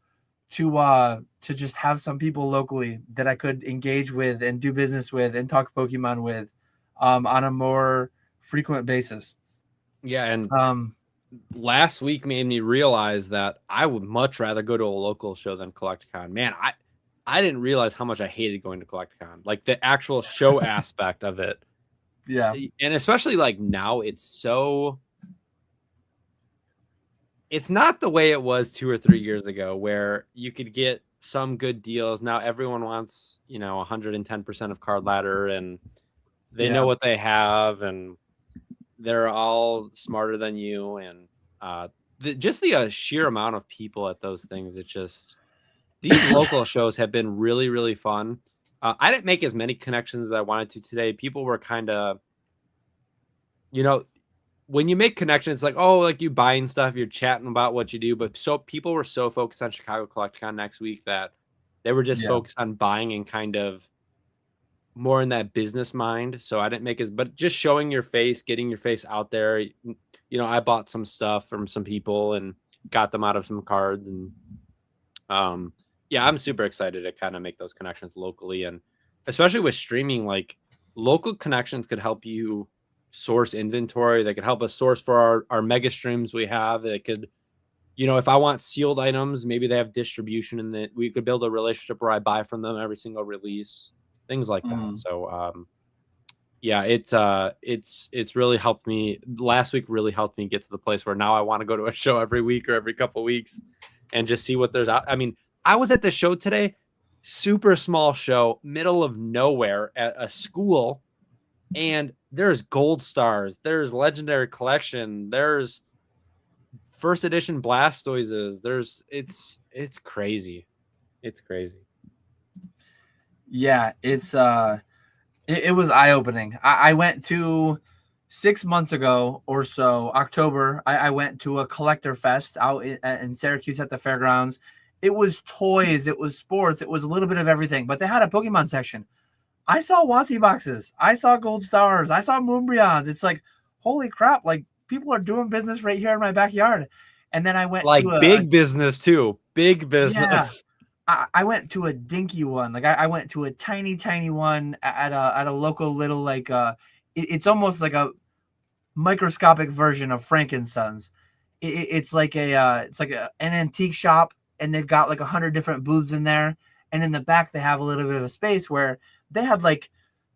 to just have some people locally that I could engage with and do business with and talk Pokemon with on a more frequent basis. Yeah, and last week made me realize that I would much rather go to a local show than Collecticon. Man, I didn't realize how much I hated going to Collecticon, like the actual show aspect of it. Yeah. And especially like now, it's not the way it was 2 or 3 years ago where you could get some good deals. Now everyone wants, 110% of Card Ladder, and they know what they have, and they're all smarter than you. And just the sheer amount of people at those things, it's just, these local shows have been really, really fun. I didn't make as many connections as I wanted to today. People were kind of, when you make connections, like, oh, like you buying stuff, you're chatting about what you do. But so people were so focused on Chicago Collecticon next week that they were just focused on buying and kind of more in that business mind. So I didn't make it, but just showing your face, getting your face out there. I bought some stuff from some people and got them out of some cards. And I'm super excited to kind of make those connections locally. And especially with streaming, like, local connections could help you source inventory. They could help us source for our mega streams we have. They could, if I want sealed items, maybe they have distribution, and that we could build a relationship where I buy from them every single release, things like that. So it's really helped me. Last week really helped me get to the place where now I want to go to a show every week or every couple weeks and just see what there's out. I mean, I was at the show today, super small show, middle of nowhere at a school, and there's gold stars, there's legendary collection, there's first edition Blastoises, it's crazy. It's crazy. Yeah, it's it was eye-opening. I went to 6 months ago or so, October, I went to a collector fest out in Syracuse at the fairgrounds. It was toys, it was sports, it was a little bit of everything, but they had a Pokemon section. I saw WotC boxes, I saw gold stars, I saw Moonbreons. It's like, holy crap, like, people are doing business right here in my backyard. And then I went to big business too. Big business. Yeah. I went to a dinky one. Like, I went to a tiny one at a local little, like, it's almost like a microscopic version of Frankenstein's. It's like an antique shop, and they've got like 100 different booths in there. And in the back, they have a little bit of a space where they had like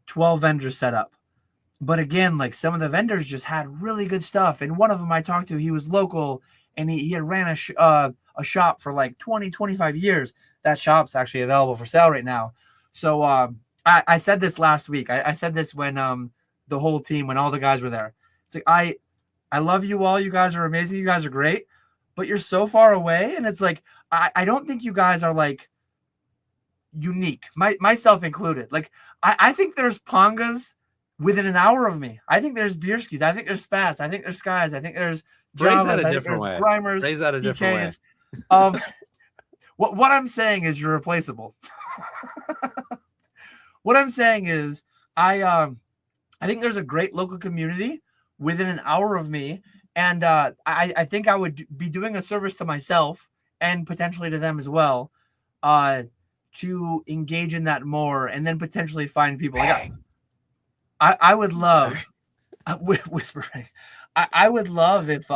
12 vendors set up. But again, like, some of the vendors just had really good stuff. And one of them I talked to, he was local, and he had ran a shop for like 20-25 years. That shop's actually available for sale right now. So I said this last week. I said this when the whole team, when all the guys were there. It's like, I love you all. You guys are amazing. You guys are great. But you're so far away. And it's like, I don't think you guys are like unique, myself included. Like, I think there's Pongas within an hour of me. I think there's Beerskis. I think there's Spats. I think there's Skies. I think there's Phrase that a different way. Grimers, Phrase that a different way. What I'm saying is you're replaceable. What I'm saying is I think there's a great local community within an hour of me, and I think I would be doing a service to myself and potentially to them as well, to engage in that more, and then potentially find people. Like, I would love whispering. I would love if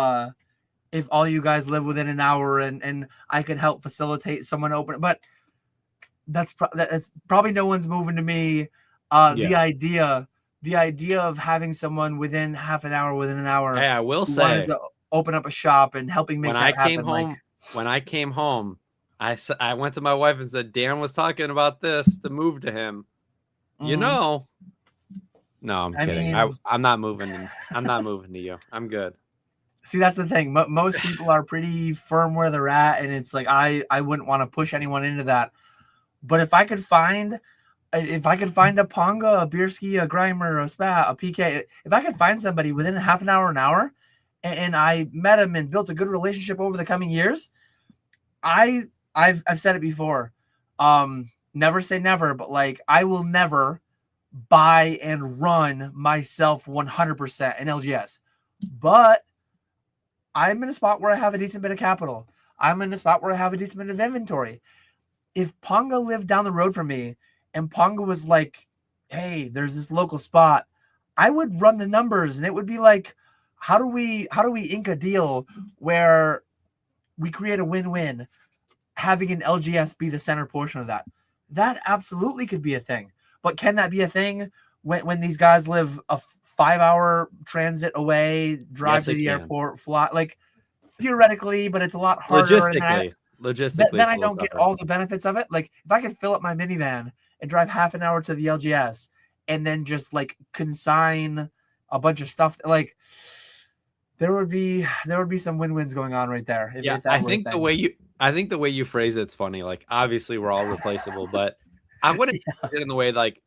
all you guys live within an hour, and I could help facilitate someone open. But that's probably no one's moving to me. The idea of having someone within half an hour, within an hour. Hey, I will say, to open up a shop and helping make that happen. When I came home, I went to my wife and said, Dan was talking about this to move to him. You Mhm. know, no, I'm I kidding. mean, I'm not moving. I'm not moving to you. I'm good. see, that's the thing. Most people are pretty firm where they're at, and it's like I wouldn't want to push anyone into that. But if I could find a Ponga, a Bierski, a Grimer, a Spat, a PK, if I could find somebody within half an hour, and I met him and built a good relationship over the coming years, I I've said it before. Never say never, but like I will never buy and run myself 100% in LGS. But I'm in a spot where I have a decent bit of capital. I'm in a spot where I have a decent bit of inventory. If Ponga lived down the road from me and Ponga was like, hey, there's this local spot, I would run the numbers and it would be like, how do we ink a deal where we create a win-win, having an LGS be the center portion of that? That absolutely could be a thing. But can that be a thing when these guys live a 5-hour transit away, drive Yes, to it the can. airport, fly? Like theoretically, but it's a lot harder. And Logistically, then it's I a little don't get tougher. all the benefits of it. Like if I could fill up my minivan and drive half an hour to the LGS and then just like consign a bunch of stuff, like there would be some win-wins going on right there Yeah, if that were a thing. I think the way you phrase it's funny. Like obviously we're all replaceable, but I wouldn't put it in the way like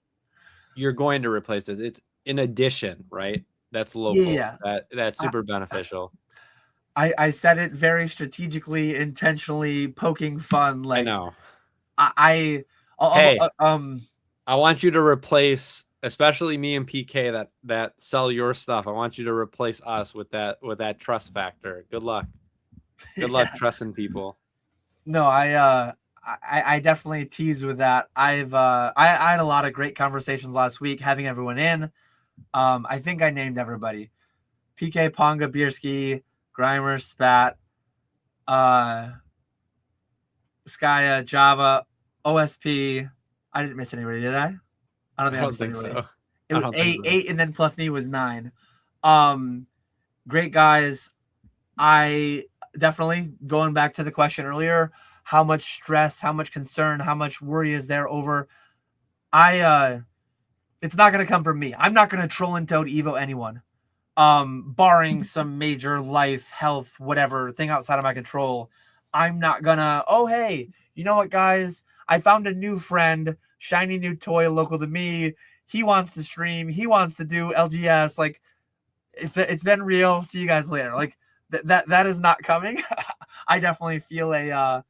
you're going to replace it. It's in addition, right? That's Yeah, local. yeah. That's I, super beneficial. I said it very strategically, intentionally, poking fun. I Like know. I, Hey, um, I want you to replace, especially me and PK that sell your stuff. I want you to replace us with that trust factor. Good luck. Good luck yeah. trusting people. No, I definitely tease with that. I had a lot of great conversations last week, having everyone in. I think I named everybody: PK, Ponga, Bierski, Grimer, Spat, uh, Skya, Java, OSP. I didn't miss anybody, did I? I don't I think I don't missed think anybody. so. It I was don't think eight, so. eight, and then plus me was 9. Um, Great guys. I definitely, going back to the question earlier, how much stress, how much concern, how much worry is there over? I It's not gonna come from me. I'm not gonna troll and toad Evo anyone. Barring some major life, health, whatever thing outside of my control. I'm not gonna, oh hey, you know what, guys? I found a new friend, shiny new toy local to me. He wants to stream, he wants to do LGS. Like it's been real. See you guys later. Like that is not coming. I definitely feel a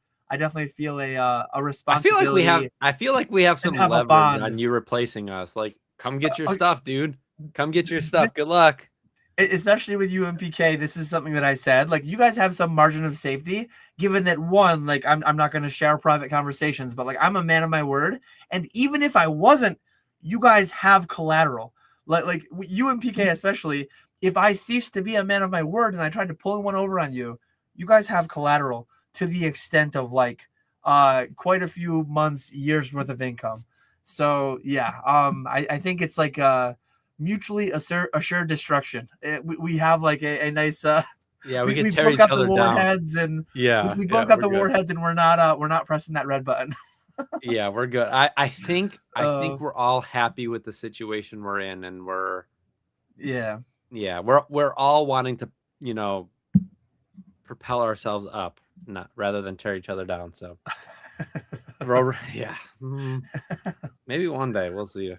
responsibility I feel like we have and some have a leverage bond. on you replacing us. Like, come get your Uh, stuff, dude. Come get your stuff. Good luck. Especially with UMPK, this is something that I said. Like, you guys have some margin of safety, given that one, like, I'm not going to share private conversations, but like, I'm a man of my word. And even if I wasn't, you guys have collateral. Like UMPK, especially, if I cease to be a man of my word and I tried to pull one over on you, you guys have collateral to the extent of like, quite a few months, years worth of income. So yeah, I think it's like, mutually assured destruction. We have like a nice Yeah, we could we tear both each got the other down. warheads and Yeah, we yeah, both got we're the good. warheads and we're not pressing that red button. Yeah, we're good. I uh think we're all happy with the situation we're in, and yeah. we're all wanting to, you know, propel ourselves up, not rather than tear each other down. So, yeah, maybe one day we'll see.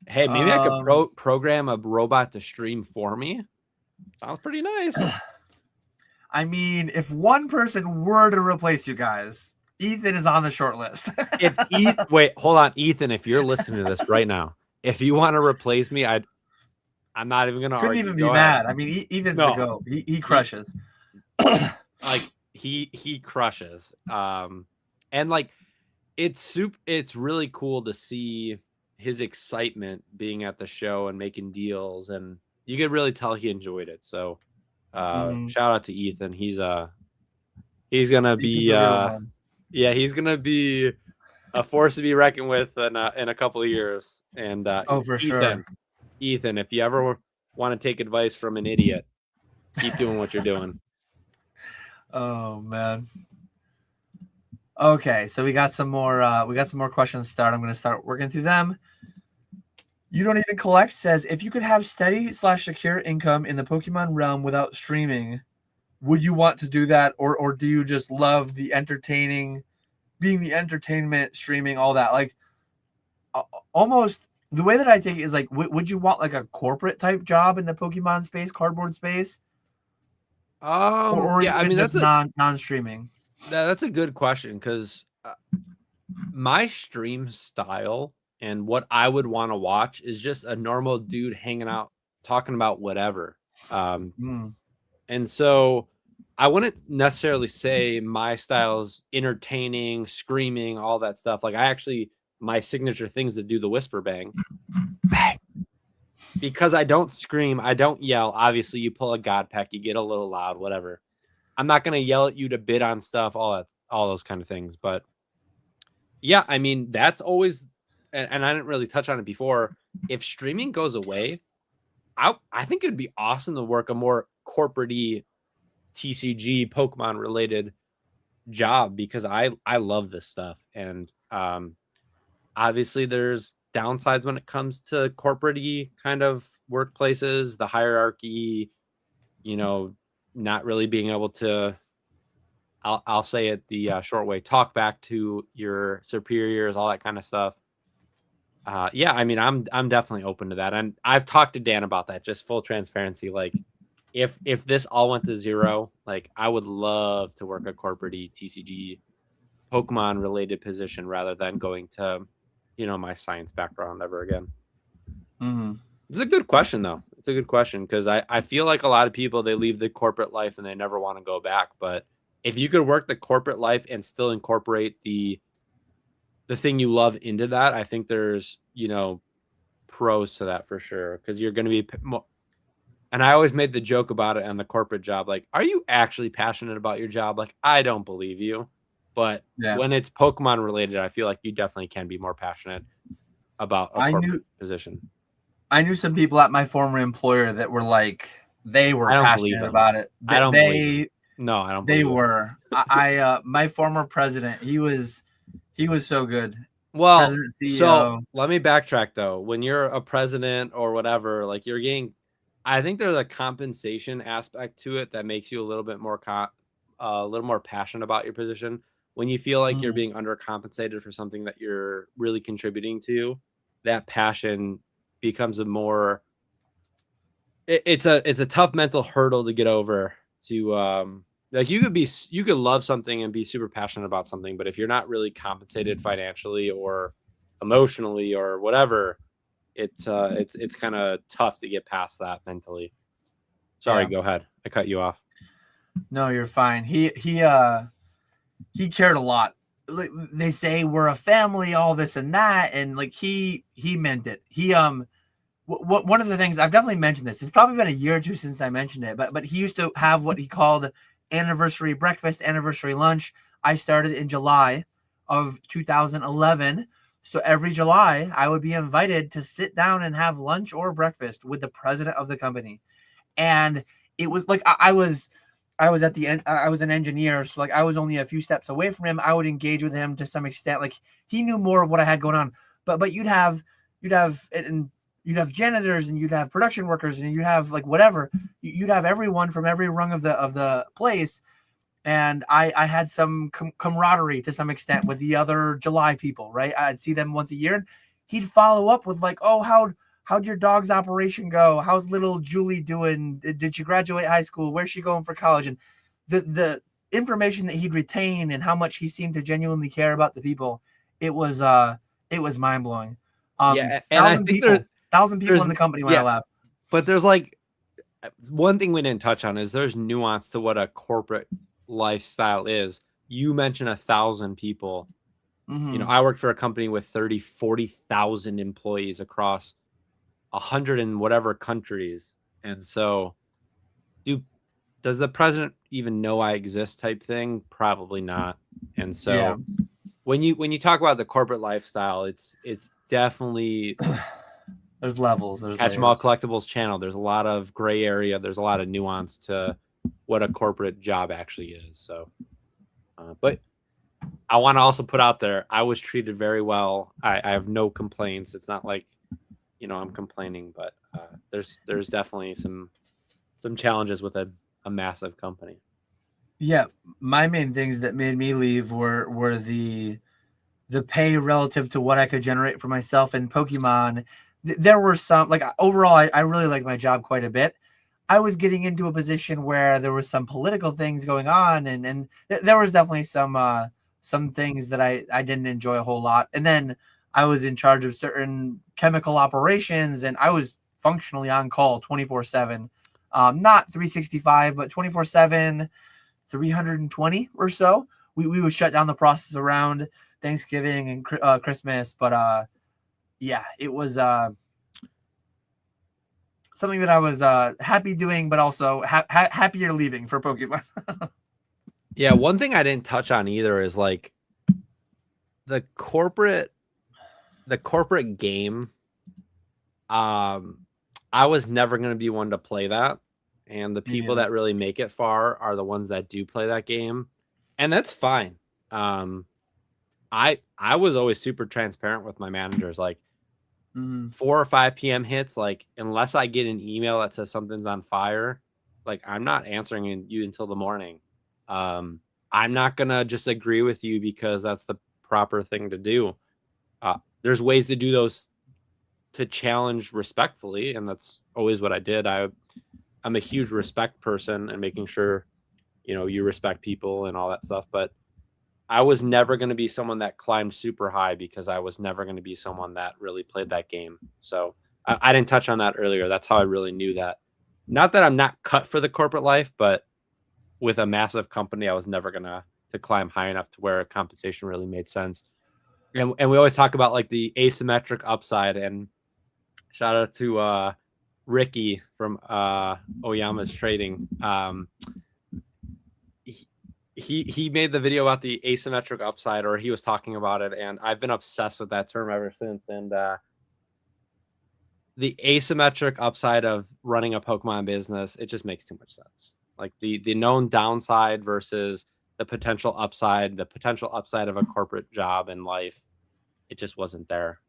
Hey, maybe I could um program a robot to stream for me. Sounds pretty nice. I mean, if one person were to replace you guys, Ethan is on the short list. Wait, hold on, Ethan, if you're listening to this right now, if you want to replace me, I'm not even gonna Couldn't argue. even be Go ahead. mad. I mean, Ethan's the No, goat. He he crushes. like he crushes. And like it's really cool to see his excitement being at the show and making deals, and you could really tell he enjoyed it. So Mhm. shout out to Ethan. He's gonna Ethan's be a real one. yeah, he's gonna be a force to be reckoned with in a couple of years. And Oh, for sure. Ethan, if you ever want to take advice from an idiot, keep doing what you're doing. Oh man. Okay, so we got some more. We got some more questions to start. I'm going to start working through them. You don't even collect says if you could have steady/secure income in the Pokemon realm without streaming, would you want to do that, or do you just love the entertaining, being the entertainment, streaming, all that? Like almost the way that I take it is like, would you want like a corporate type job in the Pokemon space, cardboard space, or Yeah, I even mean just non streaming? that's a good question because my stream style and what I would want to watch is just a normal dude hanging out, talking about whatever. Mm. And so I wouldn't necessarily say my style's entertaining, screaming, all that stuff. Like my signature things to do the whisper bang. Bang. Because I don't scream, I don't yell. Obviously, you pull a God Pack, you get a little loud, whatever. I'm not gonna yell at you to bid on stuff, all those kind of things. But yeah, I mean, that's always, and I didn't really touch on it before. If streaming goes away, I think it'd be awesome to work a more corporate-y TCG Pokemon related job because I love this stuff. And obviously there's downsides when it comes to corporate-y kind of workplaces, the hierarchy, not really being able to, I'll say it the short way, talk back to your superiors, all that kind of stuff. Yeah, I mean, I'm definitely open to that. And I've talked to Dan about that, just full transparency. Like if this all went to zero, like I would love to work a corporate TCG Pokemon related position rather than going to, my science background ever again. Mm-hmm. It's a good question though. It's a good question because I feel like a lot of people, they leave the corporate life and they never want to go back. But if you could work the corporate life and still incorporate the thing you love into that, I think there's, pros to that for sure. Cause you're going to be more, and I always made the joke about it on the corporate job. Like, are you actually passionate about your job? Like, I don't believe you, but Yeah, when it's Pokemon related, I feel like you definitely can be more passionate about a corporate position. I knew some people at my former employer that were like, they were I don't believe passionate them. about it. I don't believe them. No, I don't They believe it. were. My former president, he was so good. Well, President, so CEO. let me backtrack though. When you're a president or whatever, like you're getting, I think there's a compensation aspect to it that makes you a little bit more a little more passionate about your position. When you feel like you're being undercompensated for something that you're really contributing to, that passion becomes a more, it's a tough mental hurdle to get over. To like you could love something and be super passionate about something, but if you're not really compensated financially or emotionally or whatever, it's kind of tough to get past that mentally. Sorry, Yeah. go ahead. I cut you off. No, you're fine. He cared a lot. Like, they say we're a family, all this and that, and like he meant it. He one of the things I've definitely mentioned this. It's probably been a year or two since I mentioned it, but he used to have what he called anniversary breakfast, anniversary lunch. I started in July of 2011. So every July, I would be invited to sit down and have lunch or breakfast with the president of the company. And it was like I was at the end. I was an engineer, so like I was only a few steps away from him. I would engage with him to some extent. Like he knew more of what I had going on. But you'd have and you'd have janitors and you'd have production workers and you'd have like whatever. You'd have everyone from every rung of the place. And I had some camaraderie to some extent with the other July people, right? I'd see them once a year, and he'd follow up with like, "Oh, how'd your dog's operation go? How's little Julie doing? Did she graduate high school? Where's she going for college?" And the information that he'd retain and how much he seemed to genuinely care about the people, it was mind blowing. Yeah, and I think thousand people in the company when I left. But there's like one thing we didn't touch on is there's nuance to what a corporate lifestyle is. You mentioned 1,000 people. Mm-hmm. I worked for a company with 40,000 employees across 100 and whatever countries. And so does the president even know I exist type thing? Probably not. And so when you talk about the corporate lifestyle, it's definitely there's levels. There's Catch 'em all collectibles channel. There's a lot of gray area. There's a lot of nuance to what a corporate job actually is. So, but I want to also put out there, I was treated very well. I have no complaints. It's not like, I'm complaining, but there's definitely some challenges with a massive company. Yeah, my main things that made me leave were the pay relative to what I could generate for myself in Pokemon. There were some, like, overall, I really liked my job quite a bit. I was getting into a position where there was some political things going on, and there was definitely some things that I didn't enjoy a whole lot. And then I was in charge of certain chemical operations, and I was functionally on call 24/7, not 365, but 24/7, 320 or so. We would shut down the process around Thanksgiving and Christmas, but yeah, it was something that I was happy doing, but also happier leaving for Pokemon. Yeah, one thing I didn't touch on either is like the corporate game. I was never going to be one to play that, and the people that really make it far are the ones that do play that game, and that's fine. I was always super transparent with my managers, like 4 or 5 p.m. hits, like unless I get an email that says something's on fire, like I'm not answering you until the morning. I'm not gonna just agree with you because that's the proper thing to do. There's ways to do those to challenge respectfully, and that's always what I did. I'm a huge respect person and making sure you respect people and all that stuff, but I was never going to be someone that climbed super high because I was never going to be someone that really played that game. So I didn't touch on that earlier. That's how I really knew that. Not that I'm not cut for the corporate life, but with a massive company, I was never going to climb high enough to where compensation really made sense. And we always talk about like the asymmetric upside, and shout out to Ricky from Oyama's Trading. He made the video about the asymmetric upside, or he was talking about it, and I've been obsessed with that term ever since. And the asymmetric upside of running a Pokemon business, it just makes too much sense. Like the known downside versus the potential upside of a corporate job and life, it just wasn't there.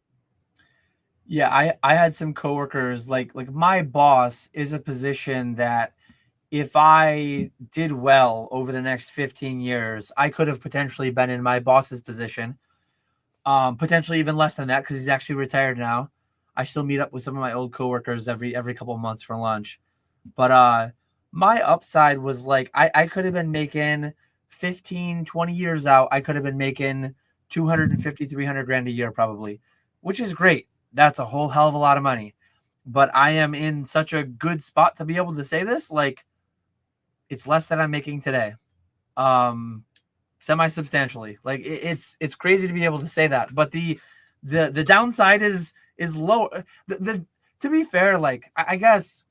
Yeah, I had some coworkers, like my boss is a position that if I did well over the next 15 years, I could have potentially been in my boss's position. Potentially even less than that because he's actually retired now. I still meet up with some of my old coworkers every couple of months for lunch. But my upside was like I could have been making 15, 20 years out. I could have been making 250, 300 grand a year probably, which is great. That's a whole hell of a lot of money. But I am in such a good spot to be able to say this. Like, it's less than I'm making today, semi-substantially. Like it's crazy to be able to say that. But the downside is low. To be fair, like I guess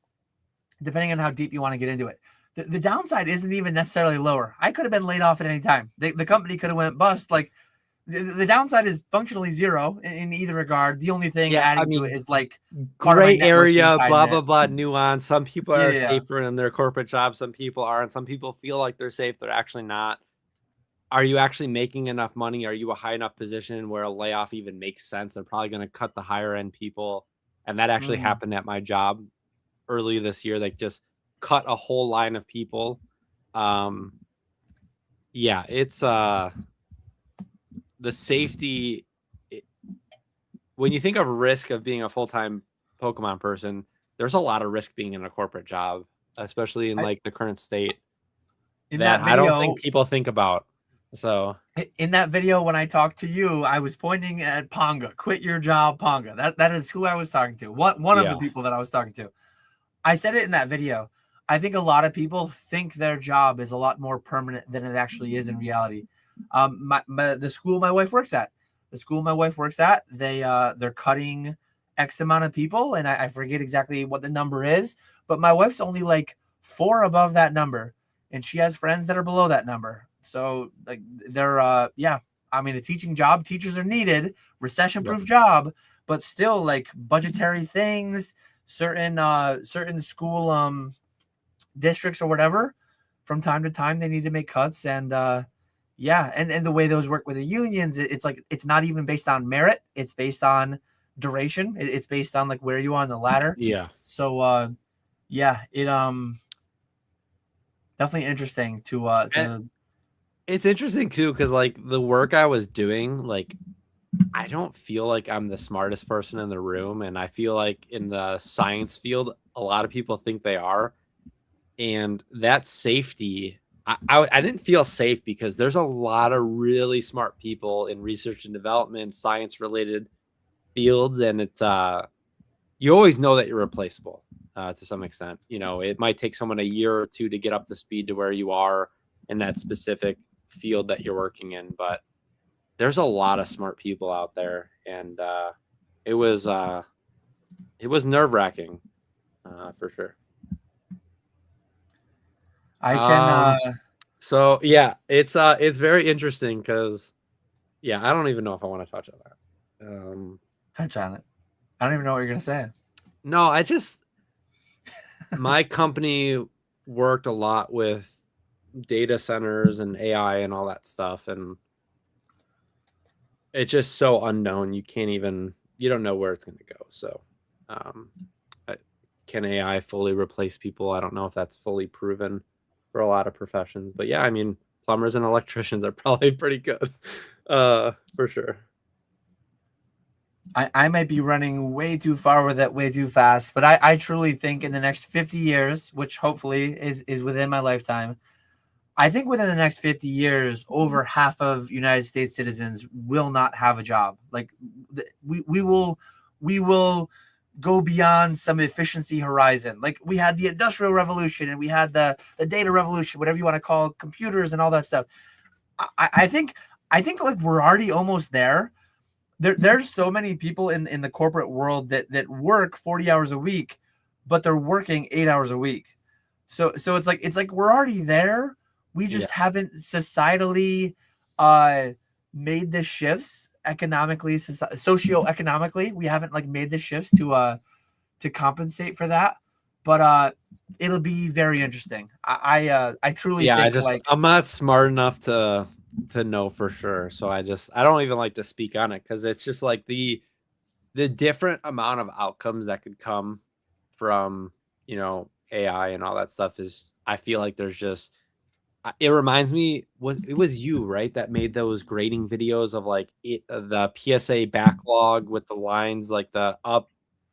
depending on how deep you want to get into it, the downside isn't even necessarily lower. I could have been laid off at any time. The company could have went bust. Like the downside is functionally zero in either regard. The only thing adding to it is like gray area, blah blah blah, nuance. Some people are safer in their corporate jobs, some people aren't. Some people feel like they're safe, they're actually not. Are you actually making enough money? Are you a high enough position where a layoff even makes sense? They're probably going to cut the higher end people, and that actually happened at my job early this year. They just cut a whole line of people. Yeah, it's the safety. When you think of risk of being a full-time Pokemon person, there's a lot of risk being in a corporate job, especially in like the current state that video, I don't think people think about. So in that video, when I talked to you, I was pointing at Ponga. Quit your job, Ponga. That is who I was talking to. One of the people that I was talking to. I said it in that video. I think a lot of people think their job is a lot more permanent than it actually is in reality. The school my wife works at, they're cutting X amount of people, and I forget exactly what the number is, but my wife's only like 4 above that number, and she has friends that are below that number. So like they're a teaching job. Teachers are needed, recession-proof job, but still like budgetary things, certain school districts or whatever, from time to time they need to make cuts, and Yeah, and the way those work with the unions, it's like it's not even based on merit. It's based on duration. It's based on like where you are on the ladder. Yeah. So yeah, it definitely interesting And to it's interesting too, because like the work I was doing, like I don't feel like I'm the smartest person in the room. And I feel like in the science field, a lot of people think they are. And that safety, I didn't feel safe because there's a lot of really smart people in research and development, science related fields. And it's, you always know that you're replaceable to some extent. You know, it might take someone a year or two to get up to speed to where you are in that specific field that you're working in. But there's a lot of smart people out there, and it was nerve wracking for sure. I can So yeah, it's very interesting because yeah, I don't even know if I want to touch on that. touch on it. I don't even know what you're gonna say. No, I just my company worked a lot with data centers and AI and all that stuff, and it's just so unknown. You don't know where it's going to go. So, um, can AI fully replace people? I don't know if that's fully proven for a lot of professions, but yeah, I mean, plumbers and electricians are probably pretty good, for sure. I might be running way too far with it way too fast, but I truly think in the next 50 years, which hopefully is within my lifetime, I think within the next 50 years, over half of United States citizens will not have a job. Like we will go beyond some efficiency horizon. Like we had the industrial revolution and we had the data revolution, whatever you want to call computers and all that stuff. I think like we're already almost there. There's so many people in the corporate world that work 40 hours a week, but they're working 8 hours a week. So it's like we're already there. We Yeah. just haven't societally made the shifts economically, socioeconomically. We haven't like made the shifts to compensate for that. But it'll be very interesting. I truly Yeah, think like I'm not smart enough to know for sure. So I don't even like to speak on it because it's just like the different amount of outcomes that could come from, AI and all that stuff is I feel like there's just it reminds me it was you, right, that made those grading videos of like the PSA backlog with the lines like the up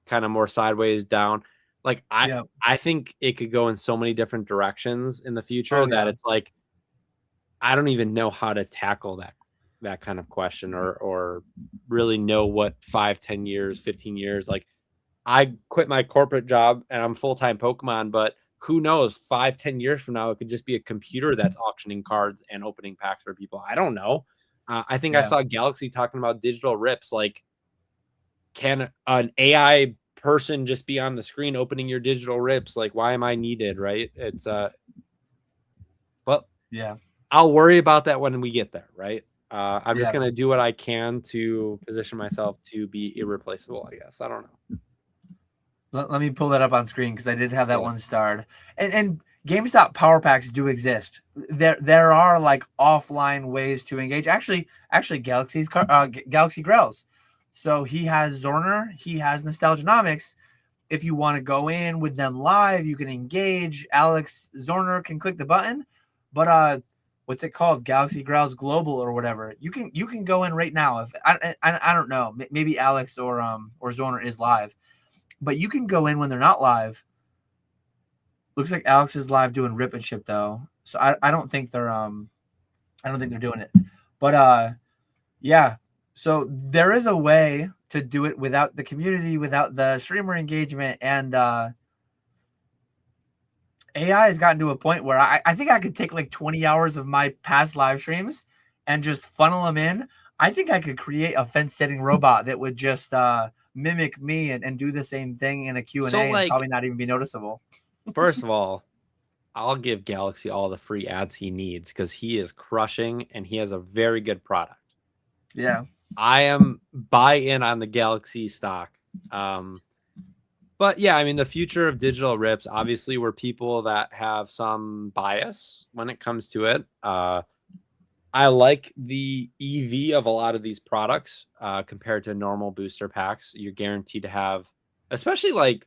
kind of more sideways down. Like yeah. I think it could go in so many different directions in the future Oh that yeah. it's like I don't even know how to tackle that kind of question or really know what 5, 10 years, 15 years. Like I quit my corporate job and I'm full-time Pokemon, but who knows, 5, 10 years from now, it could just be a computer that's auctioning cards and opening packs for people. I don't know. I think I Yeah. saw Galaxy talking about digital rips. Like, can an AI person just be on the screen opening your digital rips? Like, why am I needed? Right? It's well, Yeah. I'll worry about that when we get there. Right? I'm just Yeah. gonna do what I can to position myself to be irreplaceable. I guess I don't know. Let me pull that up on screen because I did have that Yeah. one starred. And GameStop power packs do exist. There are like offline ways to engage. Actually, Galaxy Grells. So he has Zorner, he has Nostalgianomics. If you want to go in with them live, you can engage. Alex Zorner can click the button, but what's it called? Galaxy Growls Global or whatever. You can go in right now. If I don't know, maybe Alex or Zorner is live, but you can go in when they're not live. Looks like Alex is live doing rip and ship though, so I don't think they're doing it. But yeah, so there is a way to do it without the community, without the streamer engagement, and AI has gotten to a point where I think I could take like 20 hours of my past live streams and just funnel them in. I think I could create a fence setting robot that would just mimic me and do the same thing in a Q&A So and like, probably not even be noticeable. first of all, I'll give Galaxy all the free ads he needs because he is crushing and he has a very good product. Yeah. I am buy in on the Galaxy stock. But yeah, I mean, the future of digital rips, obviously, we're people that have some bias when it comes to it. I like the EV of a lot of these products compared to normal booster packs. You're guaranteed to have, especially like,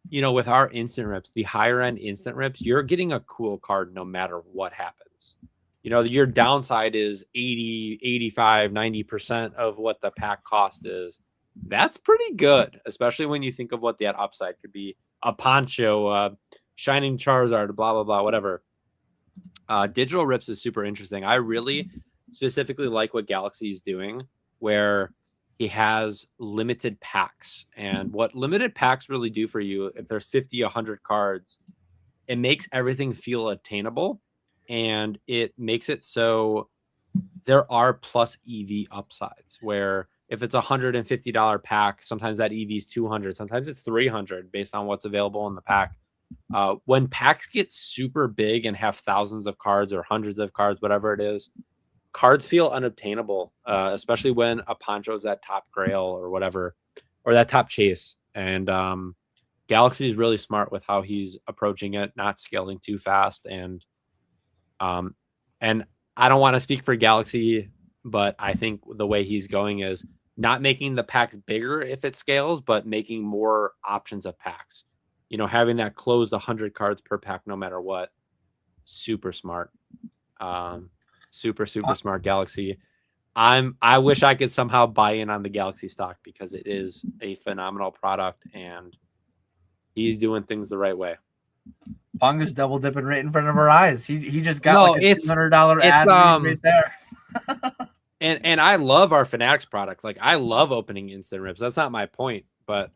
with our instant rips, the higher end instant rips, you're getting a cool card no matter what happens. Your downside is 80, 85, 90% of what the pack cost is. That's pretty good, especially when you think of what that upside could be. A poncho, shining Charizard, blah, blah, blah, whatever. Digital rips is super interesting. I really specifically like what Galaxy is doing, where he has limited packs. And what limited packs really do for you, if there's 50, 100 cards, it makes everything feel attainable, and it makes it so there are plus EV upsides, where if it's $150 pack, sometimes that EV is 200, sometimes it's 300 based on what's available in the pack. When packs get super big and have thousands of cards or hundreds of cards, whatever it is, cards feel unobtainable, especially when a Poncho is that top grail or whatever, or that top chase. And Galaxy is really smart with how he's approaching it, not scaling too fast. And I don't want to speak for Galaxy, but I think the way he's going is not making the packs bigger if it scales, but making more options of packs. Having that closed 100 cards per pack, no matter what. Super smart. Super smart Galaxy. I wish I could somehow buy in on the Galaxy stock because it is a phenomenal product and he's doing things the right way. Ponga's double dipping right in front of our eyes. He just got like a $200 ad right there. and I love our Fanatics product. Like, I love opening instant rips. That's not my point, but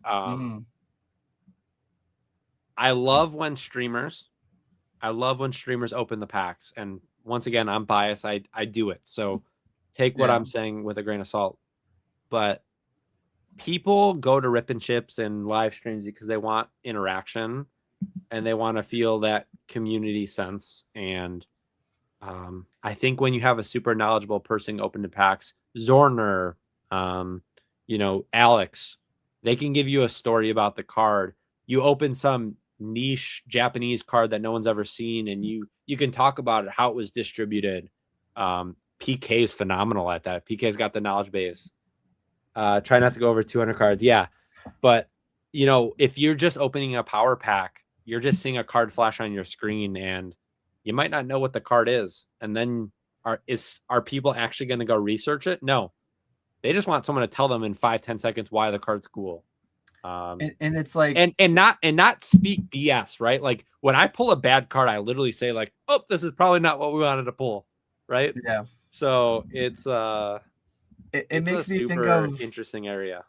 I love when streamers open the packs. And once again, I'm biased. I do it. So take what I'm saying with a grain of salt. But people go to Rip and Chips and live streams because they want interaction and they want to feel that community sense. And I think when you have a super knowledgeable person open the packs, Zorner, Alex, they can give you a story about the card. You open some niche Japanese card that no one's ever seen, and you can talk about it, how it was distributed. PK is phenomenal at that. PK's got the knowledge base. Try not to go over 200 cards. Yeah. But, if you're just opening a power pack, you're just seeing a card flash on your screen and you might not know what the card is. And then are people actually going to go research it? No. They just want someone to tell them in 5-10 seconds why the card's cool. And it's like, and not speak BS, right? Like, when I pull a bad card, I literally say like, oh, this is probably not what we wanted to pull. Right. Yeah. So it's it makes me think of interesting area.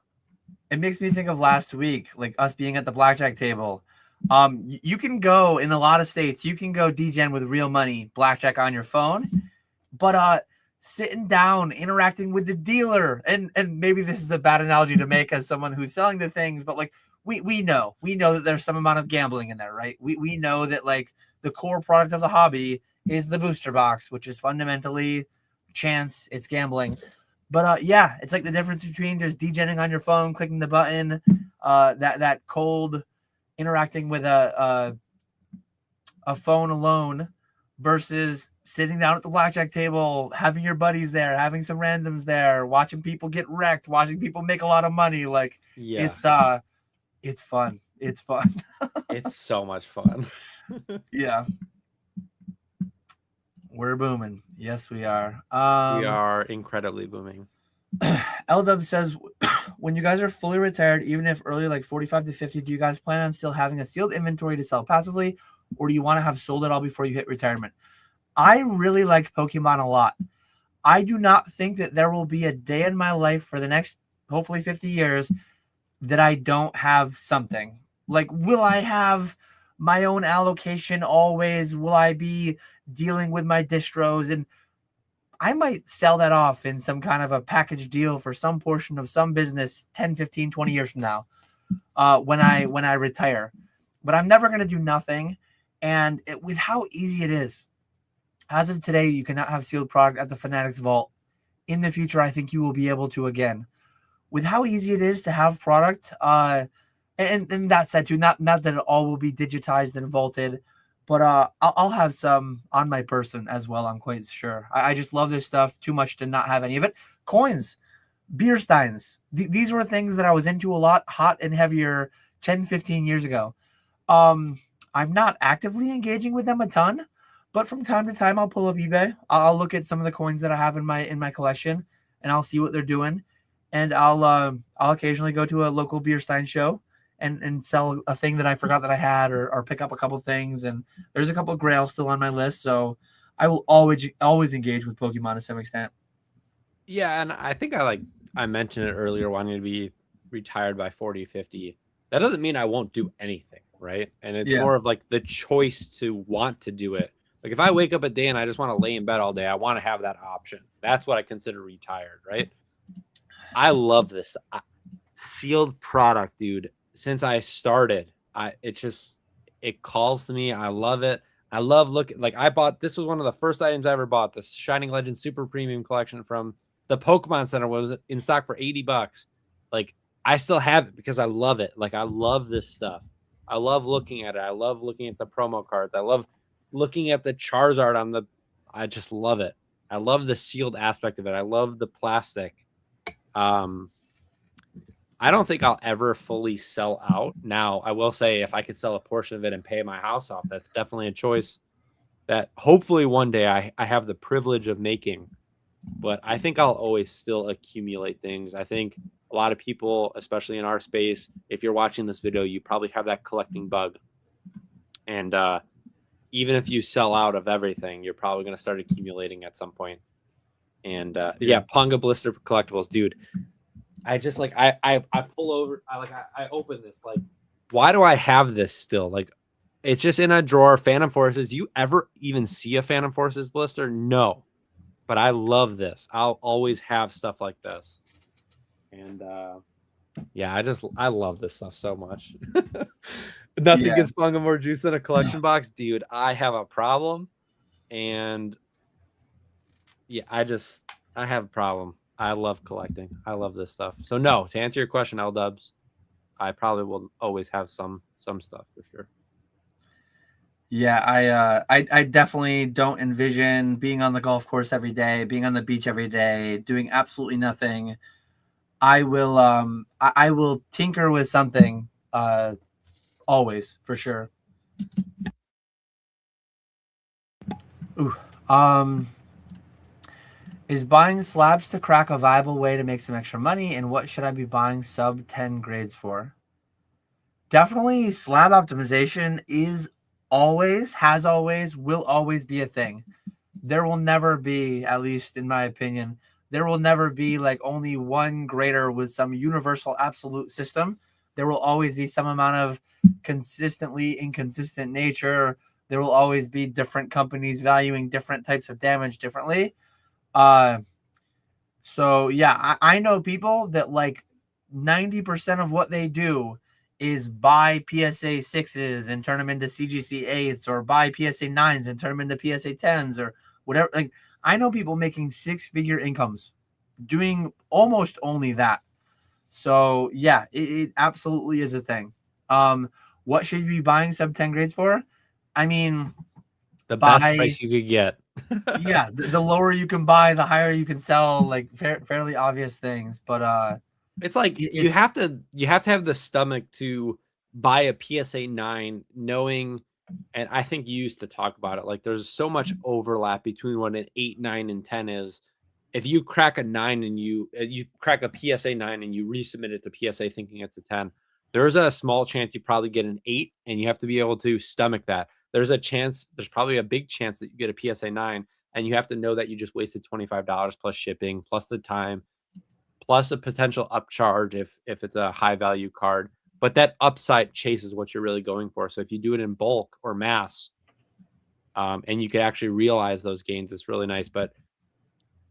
It makes me think of last week, like us being at the blackjack table. You can go in a lot of states, you can go degen with real money, blackjack on your phone, but sitting down, interacting with the dealer, and maybe this is a bad analogy to make as someone who's selling the things, but like we know that there's some amount of gambling in there, right? We know that like the core product of the hobby is the booster box, which is fundamentally chance, it's gambling. But it's like the difference between just degenning on your phone, clicking the button, that cold interacting with a phone alone versus sitting down at the blackjack table, having your buddies there, having some randoms there, watching people get wrecked, watching people make a lot of money. Like, it's fun. It's fun. It's so much fun. Yeah. We're booming. Yes, we are. We are incredibly booming. LW says, when you guys are fully retired, even if early, like 45 to 50, do you guys plan on still having a sealed inventory to sell passively, or do you want to have sold it all before you hit retirement? I really like Pokemon a lot. I do not think that there will be a day in my life for the next, hopefully 50 years, that I don't have something. Like, will I have my own allocation always? Will I be dealing with my distros? And I might sell that off in some kind of a package deal for some portion of some business 10, 15, 20 years from now, when I retire. But I'm never going to do nothing. And with how easy it is, as of today, you cannot have sealed product at the Fanatics Vault. In the future, I think you will be able to again. With how easy it is to have product, and that said too, not that it all will be digitized and vaulted, But I'll have some on my person as well. I'm quite sure. I just love this stuff too much to not have any of it. Coins, beer steins. These were things that I was into a lot, hot and heavier 10, 15 years ago. Um, I'm not actively engaging with them a ton, but from time to time I'll pull up eBay. I'll look at some of the coins that I have in my collection, and I'll see what they're doing. And I'll occasionally go to a local beer stein show and sell a thing that I forgot that I had, or pick up a couple things. And there's a couple of grails still on my list, so I will always engage with Pokemon to some extent. Yeah, and I think I mentioned it earlier, wanting to be retired by 40, 50. That doesn't mean I won't do anything, right? And it's Yeah. more of like the choice to want to do it. Like if I wake up a day and I just want to lay in bed all day, I want to have that option. That's what I consider retired, right? I love this sealed product, dude. Since I started, it calls to me. I love it. I love looking like this was one of the first items I ever bought. The Shining Legend Super Premium Collection from the Pokemon Center was in stock for $80. Like I still have it because I love it. Like I love this stuff. I love looking at it. I love looking at the promo cards. I love looking at the Charizard on the. I just love it. I love the sealed aspect of it. I love the plastic. I don't think I'll ever fully sell out. Now, I will say if I could sell a portion of it and pay my house off, that's definitely a choice that hopefully one day I have the privilege of making. But I think I'll always still accumulate things. I think a lot of people, especially in our space, if you're watching this video, you probably have that collecting bug. And even if you sell out of everything, you're probably going to start accumulating at some point. And yeah, Ponga Blister Collectibles, dude. I just like I pull over. I open this. Like, why do I have this still? Like, it's just in a drawer. Phantom Forces. You ever even see a Phantom Forces blister? No, but I love this. I'll always have stuff like this. And yeah, I love this stuff so much. Nothing gets Ponga more juice than a collection box, dude. I have a problem, and yeah, I have a problem. I love collecting. I love this stuff. So no, to answer your question, L Dubs, I probably will always have some stuff for sure. Yeah, I definitely don't envision being on the golf course every day, being on the beach every day, doing absolutely nothing. I will tinker with something always, for sure. Ooh. Is buying slabs to crack a viable way to make some extra money, and what should I be buying sub 10 grades for? Definitely slab optimization has always, will always be a thing. There will never be, at least in my opinion, there will never be like only one grader with some universal absolute system. There will always be some amount of consistently inconsistent nature. There will always be different companies valuing different types of damage differently. Uh, so yeah, I know people that like 90% of what they do is buy PSA 6s and turn them into CGC 8s, or buy PSA 9s and turn them into PSA 10s, or whatever. Like I know people making 6-figure incomes doing almost only that. So yeah, it absolutely is a thing. What should you be buying sub 10 grades for? I mean, the best price you could get. Yeah, the lower you can buy, the higher you can sell, like fairly obvious things. But it's like you have to have the stomach to buy a PSA 9 knowing, and I think you used to talk about it, like there's so much overlap between what an 8, 9, and 10 is. If you crack a 9 and you crack a PSA 9 and you resubmit it to PSA thinking it's a 10, there's a small chance you probably get an 8, and you have to be able to stomach that. There's probably a big chance that you get a PSA 9, and you have to know that you just wasted $25 plus shipping, plus the time, plus a potential upcharge if it's a high value card. But that upside chases what you're really going for. So if you do it in bulk or mass, and you could actually realize those gains, it's really nice. But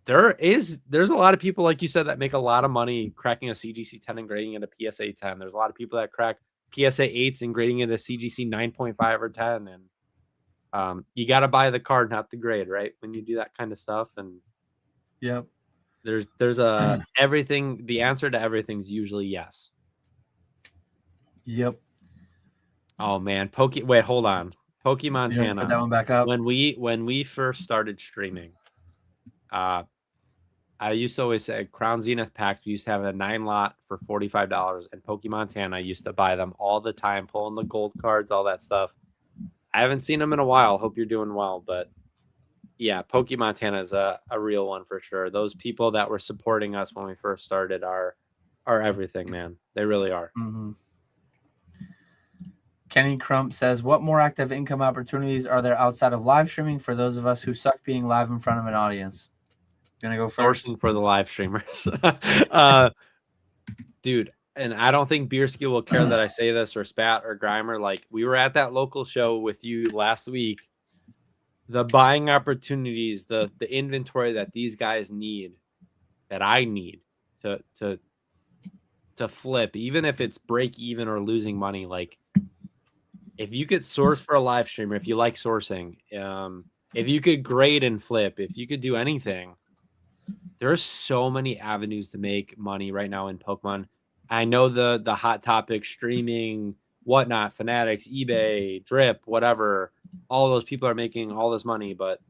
there's a lot of people, like you said, that make a lot of money cracking a CGC 10 and grading it a PSA 10. There's a lot of people that crack PSA 8s and grading it a CGC 9.5 or 10. And you got to buy the card, not the grade, right? When you do that kind of stuff. And yep. There's a everything. The answer to everything is usually yes. Yep. Oh man, wait, hold on. Pokemon You don't put that Tana. one back up. When we first started streaming, I used to always say Crown Zenith packs. We used to have a 9-lot for $45, and Pokemon Tana. I used to buy them all the time, pulling the gold cards, all that stuff. I haven't seen them in a while. Hope you're doing well, but yeah, Pokemon Tana is a real one for sure. Those people that were supporting us when we first started are everything, man. They really are. Mm-hmm. Kenny Crump says, what more active income opportunities are there outside of live streaming for those of us who suck being live in front of an audience? Gonna go first? Sourcing for the live streamers. Dude, and I don't think Beerski will care that I say this, or Spat or Grimer. Like, we were at that local show with you last week. The buying opportunities, the inventory that these guys need, that I need to flip, even if it's break even or losing money. Like, if you could source for a live streamer, if you like sourcing, if you could grade and flip, if you could do anything, there are so many avenues to make money right now in Pokemon. I know the hot topic, streaming, whatnot, Fanatics, eBay, Drip, whatever. All those people are making all this money, but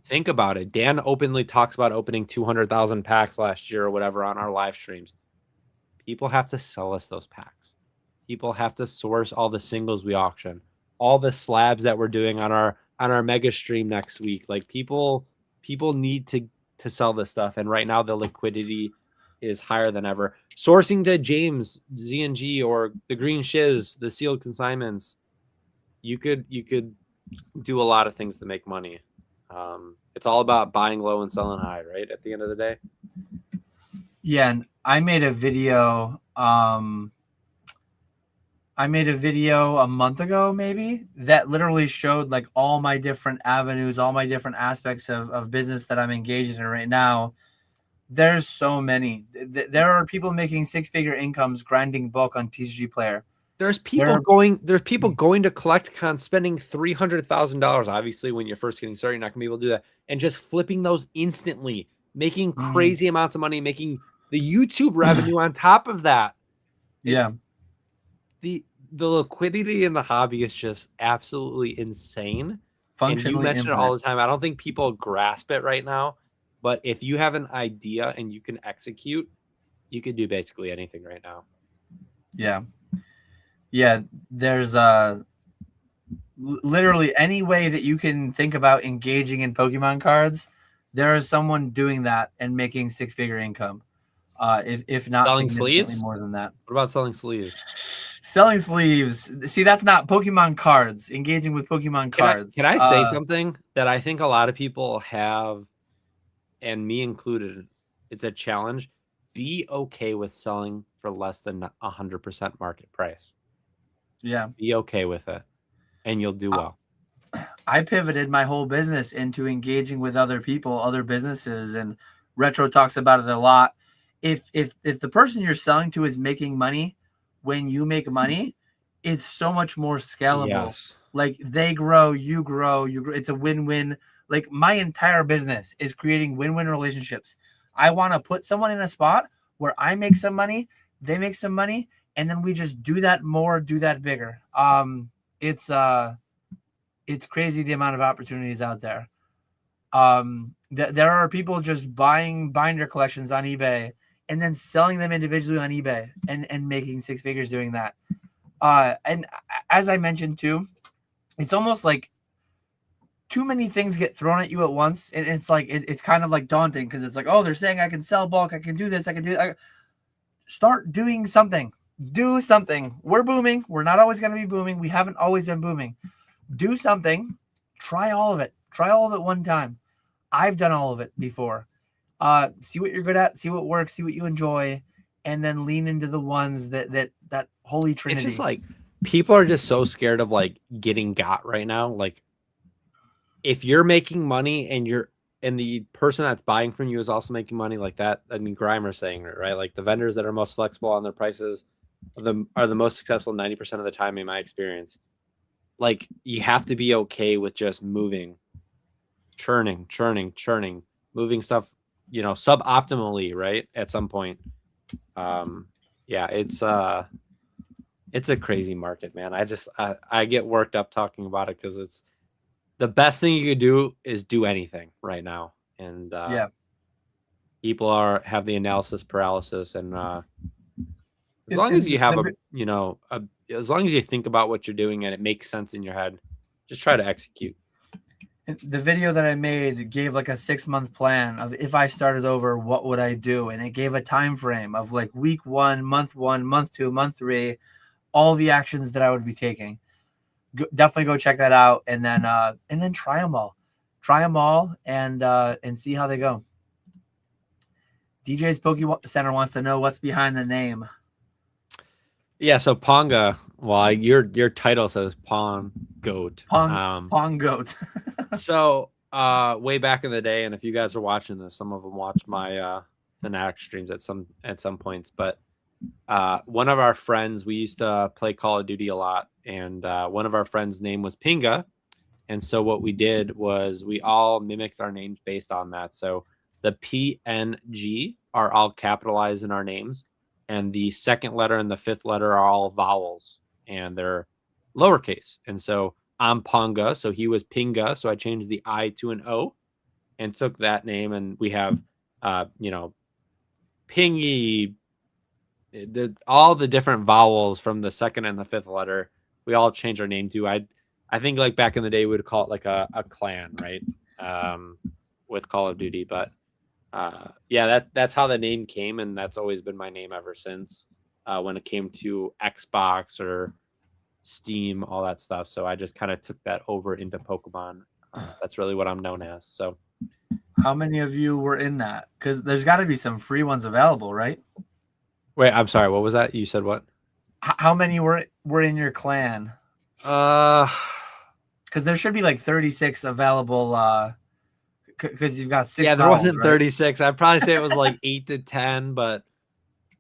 think about it. Dan openly talks about opening 200,000 packs last year or whatever on our live streams. People have to sell us those packs. People have to source all the singles we auction, all the slabs that we're doing on our mega stream next week. Like, people need to sell this stuff, and right now the liquidity is higher than ever. Sourcing to James, ZNG, or the Green Shiz, the sealed consignments, you could do a lot of things to make money. It's all about buying low and selling high, right? At the end of the day. Yeah, and I made a video. I made a video a month ago, maybe, that literally showed like all my different avenues, all my different aspects of business that I'm engaged in right now. There's so many. There are people making 6-figure incomes grinding bulk on TCG Player. There's people going to CollectCon spending $300,000. Obviously, when you're first getting started, you're not gonna be able to do that, and just flipping those instantly, making crazy amounts of money, making the YouTube revenue on top of that. Yeah. The liquidity in the hobby is just absolutely insane. And you mention it all the time. I don't think people grasp it right now, but if you have an idea and you can execute, you could do basically anything right now. Yeah. Yeah, there's literally any way that you can think about engaging in Pokemon cards, there is someone doing that and making 6-figure income. If not selling significantly sleeves? More than that. What about selling sleeves? Selling sleeves. See, that's not Pokemon cards. Engaging with Pokemon cards. Can I say something that I think a lot of people have, and me included? It's a challenge. Be okay with selling for less than 100% market price. Yeah. Be okay with it, and you'll do well. I pivoted my whole business into engaging with other people, other businesses, and Retro talks about it a lot. If the person you're selling to is making money when you make money, it's so much more scalable. Yes. Like, they grow, you grow, it's a win-win. Like, my entire business is creating win-win relationships. I want to put someone in a spot where I make some money, they make some money, and then we just do that more, do that bigger. It's crazy the amount of opportunities out there. There are people just buying binder collections on eBay and then selling them individually on eBay and making 6 figures doing that. And as I mentioned too, it's almost like too many things get thrown at you at once, and it's like it's kind of like daunting, because it's like, oh, they're saying I can sell bulk, I can do this, I can do that. Start doing something. Do something. We're booming. We're not always going to be booming. We haven't always been booming. Do something. Try all of it. Try all of it one time. I've done all of it before. See what you're good at. See what works. See what you enjoy, and then lean into the ones that holy trinity. It's just like, people are just so scared of like getting got right now. Like, if you're making money and the person that's buying from you is also making money like that, I mean, Grimer's saying it, right? Like, the vendors that are most flexible on their prices are the most successful 90% of the time, in my experience. Like, you have to be okay with just moving, churning, moving stuff, suboptimally, right? At some point. Yeah, it's a crazy market, man. I get worked up talking about it because it's the best thing you could do is do anything right now, and Yeah. people have the analysis paralysis, and as In, long as in you have the, as long as you think about what you're doing and it makes sense in your head, just try to execute. the video that I made gave like a 6-month plan of if I started over, what would I do? And it gave a time frame of like week 1, month 2, month 3, all the actions that I would be taking. Definitely go check that out, and then try them all. Try them all and see how they go. DJ's Poke Center wants to know what's behind the name. Yeah, so Ponga, well, your title says PON-GoAt. PON-GoAt. So way back in the day, and if you guys are watching this, some of them watch my Fnatic streams at some points, but one of our friends, we used to play Call of Duty a lot, and one of our friends' name was Pinga, and so what we did was we all mimicked our names based on that. So the PNG are all capitalized in our names, and the second letter and the fifth letter are all vowels, and they're lowercase. And so I'm Ponga, so he was Pinga, so I changed the I to an O and took that name, and we have Pingy, all the different vowels from the second and the fifth letter. We all changed our name to. I think like back in the day we would call it like a clan, right? With Call of Duty, but yeah, that's how the name came, and that's always been my name ever since. When it came to Xbox or Steam, all that stuff, so I just kind of took that over into Pokemon. That's really what I'm known as. So, how many of you were in that? Because there's got to be some free ones available, right? wait, I'm sorry. What was that? You said what? How many were in your clan? Because there should be like 36 available. Because you've got 6. Yeah, there vowels, wasn't right? 36. I'd probably say it was like 8 to 10, but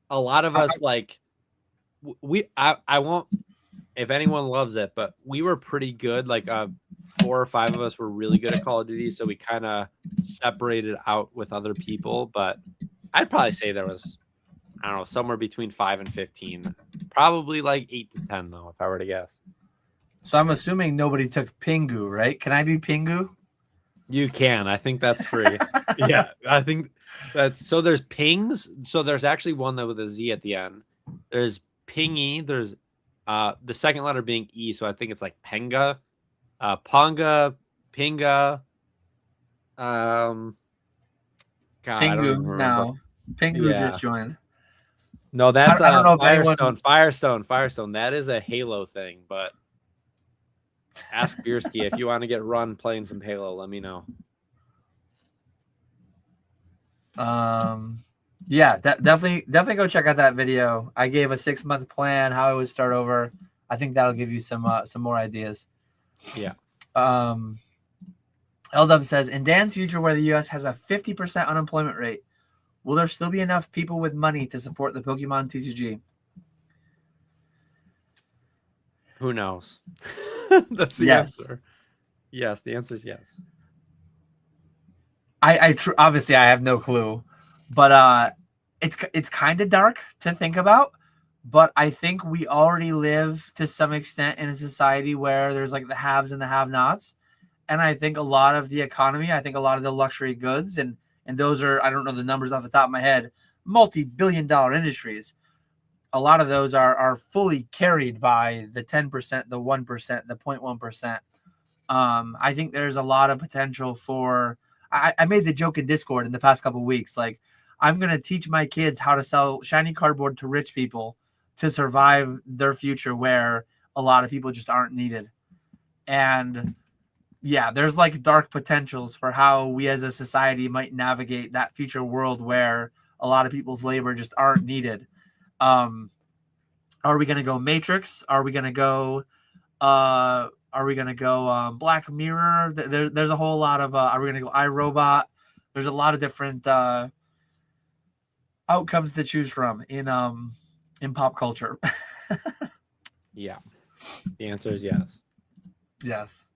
a lot of us like I won't, if anyone loves it, but we were pretty good. Like 4 or 5 of us were really good at Call of Duty, so we kind of separated out with other people. But I'd probably say there was, I don't know, somewhere between 5 and 15. Probably like 8 to 10 though, if I were to guess. So I'm assuming nobody took Pingu, right? Can I be Pingu? You can. I think that's free. Yeah, I think that's so. There's pings. So there's actually one that with a Z at the end. There's pingy. There's the second letter being E, so I think it's like Penga, Ponga, Pinga. God, I don't even Pingu remember. now. Pingu Yeah. just joined. No, that's I don't know if Firestone. anyone... Firestone. That is a Halo thing, but ask Bierski if you want to get run playing some Halo. Let me know. Yeah, definitely go check out that video. I gave a 6-month plan, how I would start over. I think that'll give you some more ideas. Yeah. LW says, in Dan's future, where the U.S. has a 50% unemployment rate, will there still be enough people with money to support the Pokemon TCG? Who knows? That's the answer. Yes, the answer is yes. Obviously I have no clue, but it's kind of dark to think about. But I think we already live to some extent in a society where there's like the haves and the have-nots, and I think a lot of the economy, I think a lot of the luxury goods, and those are, I don't know the numbers off the top of my head, multi-billion-dollar industries. A lot of those are fully carried by the 10%, the 1%, the 0.1%. I think there's a lot of potential for. I made the joke in Discord in the past couple of weeks, like I'm gonna teach my kids how to sell shiny cardboard to rich people to survive their future, where a lot of people just aren't needed. And yeah, there's like dark potentials for how we as a society might navigate that future world where a lot of people's labor just aren't needed. Are we gonna go Matrix? Are we gonna go Black Mirror? There's a whole lot of are we gonna go iRobot? There's a lot of different outcomes to choose from in pop culture. Yeah, the answer is yes. Yes.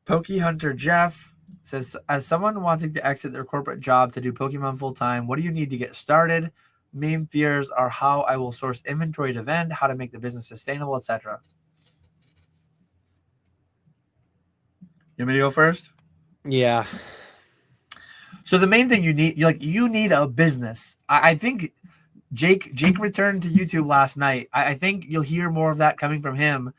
Pokey Hunter Jeff says, as someone wanting to exit their corporate job to do Pokemon full time, what do you need to get started? Main fears are how I will source inventory to vend, how to make the business sustainable, etc. You want me to go first? Yeah. So the main thing you need a business. I think Jake returned to YouTube last night. I think you'll hear more of that coming from him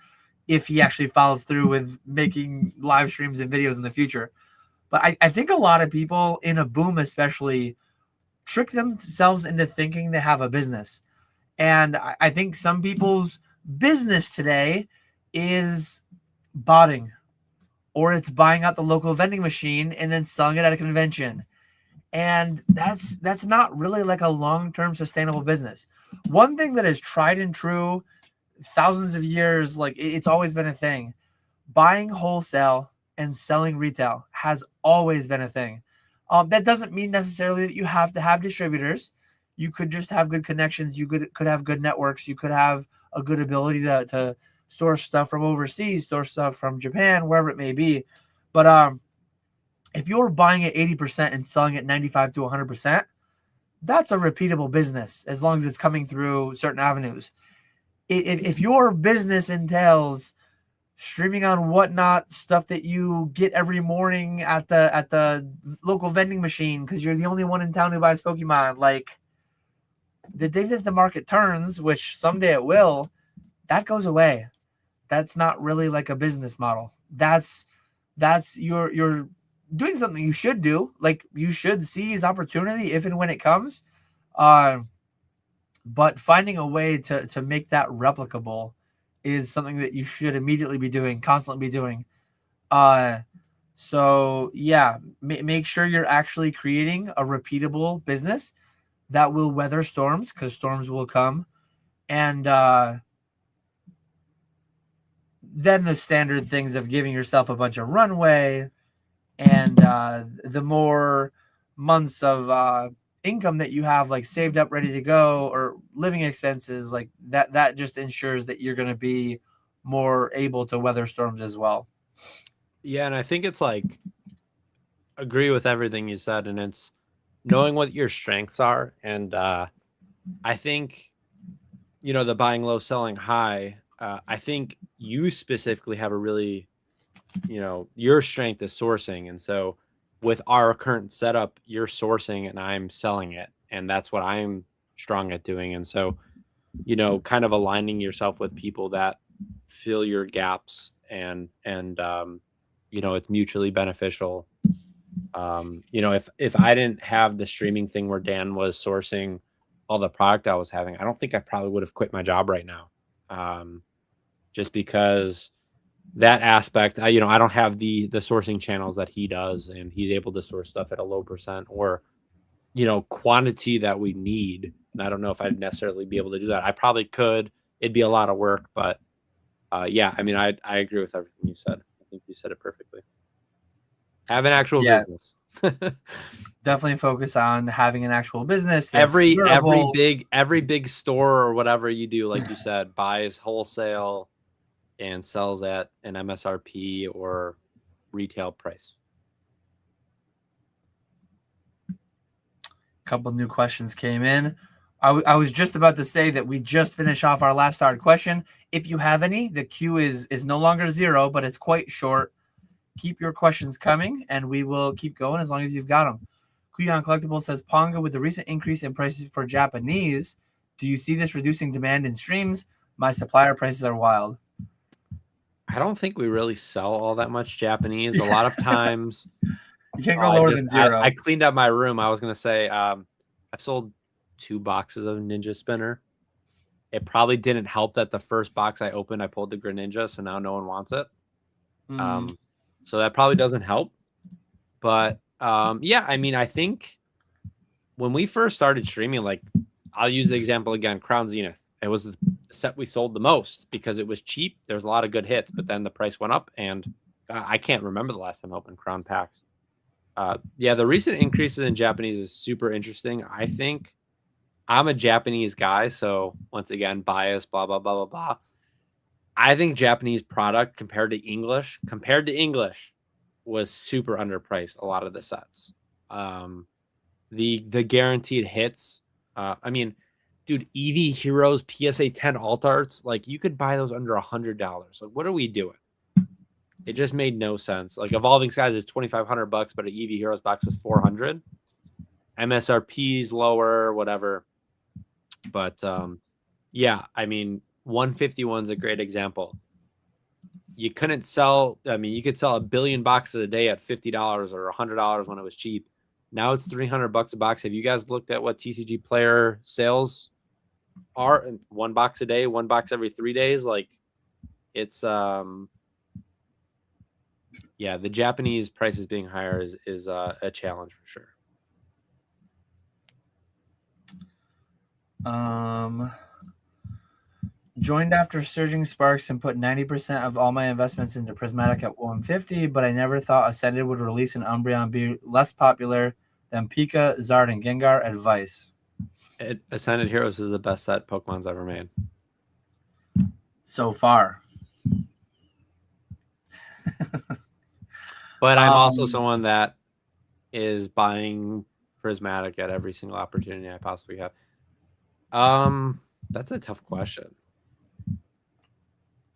if he actually follows through with making live streams and videos in the future. But I think a lot of people in a boom especially trick themselves into thinking they have a business. And I think some people's business today is botting, or it's buying out the local vending machine and then selling it at a convention. And that's not really like a long-term sustainable business. One thing that is tried and true thousands of years, like it's always been a thing. Buying wholesale and selling retail has always been a thing. That doesn't mean necessarily that you have to have distributors. You could just have good connections. You could have good networks. You could have a good ability to source stuff from overseas, source stuff from Japan, wherever it may be. But if you're buying at 80% and selling at 95 to 100%, that's a repeatable business as long as it's coming through certain avenues. If your business entails streaming on Whatnot, stuff that you get every morning at the local vending machine because you're the only one in town who buys Pokemon, like the day that the market turns, which someday it will, that goes away. That's not really like a business model. That's you're doing something you should do. Like you should seize opportunity if and when it comes. But finding a way to make that replicable is something that you should immediately be doing, constantly be doing. So yeah, make sure you're actually creating a repeatable business that will weather storms, because storms will come. And then the standard things of giving yourself a bunch of runway and the more months of income that you have like saved up ready to go, or living expenses like that just ensures that you're going to be more able to weather storms as well. Yeah, and I think it's like agree with everything you said, and it's knowing what your strengths are. And I think the buying low, selling high. I think you specifically have a really your strength is sourcing, and so with our current setup, you're sourcing and I'm selling it, and that's what I'm strong at doing. And so kind of aligning yourself with people that fill your gaps, and it's mutually beneficial. If I didn't have the streaming thing where Dan was sourcing all the product I was having, I don't think I probably would have quit my job right now. Just because that aspect, I don't have the sourcing channels that he does, and he's able to source stuff at a low percent or quantity that we need. And I don't know if I'd necessarily be able to do that. I probably could. It'd be a lot of work, but yeah, I mean, I agree with everything you said. I think you said it perfectly. Have an actual business. Definitely focus on having an actual business. Every big store or whatever you do, like you said, buys wholesale and sells at an MSRP or retail price. A couple new questions came in. I was just about to say that we just finished off our last hard question. If you have any, the queue is no longer 0, but it's quite short. Keep your questions coming, and we will keep going as long as you've got them. Kuyan Collectible says, Ponga, with the recent increase in prices for Japanese, do you see this reducing demand in streams? My supplier prices are wild. I don't think we really sell all that much Japanese. A lot of times you can't go lower than 0. I cleaned up my room. I was going to say I've sold 2 boxes of Ninja Spinner. It probably didn't help that the first box I opened, I pulled the Greninja, so now no one wants it. So that probably doesn't help. But yeah, I mean, I think when we first started streaming, like I'll use the example again, Crown Zenith. It was the set we sold the most because it was cheap. There's a lot of good hits, but then the price went up, and I can't remember the last time I opened Crown packs. Yeah, the recent increases in Japanese is super interesting. I think I'm a Japanese guy, so once again, bias, blah, blah, blah, blah, blah. I think Japanese product compared to English was super underpriced. A lot of the sets, the guaranteed hits. I mean, dude, EV Heroes PSA 10 alt arts, like you could buy those under $100. Like, what are we doing? It just made no sense. Like Evolving Skies is $2,500, but an EV Heroes box was $400. MSRP is lower, whatever. But yeah, I mean, 151 is a great example. You couldn't sell. I mean, you could sell a billion boxes a day at $50 or $100 when it was cheap. Now it's $300 a box. Have you guys looked at what TCG player sales are? One box a day, one box every 3 days. Like it's yeah, the Japanese prices being higher is a challenge for sure. Joined after surging sparks and put 90% of all my investments into Prismatic at 150, but I never thought Ascended would release an Umbreon be less popular than Pika, Zard, and Gengar. Advice. Ascended Heroes is the best set Pokemon's ever made. So far. But I'm also someone that is buying Prismatic at every single opportunity I possibly have. That's a tough question.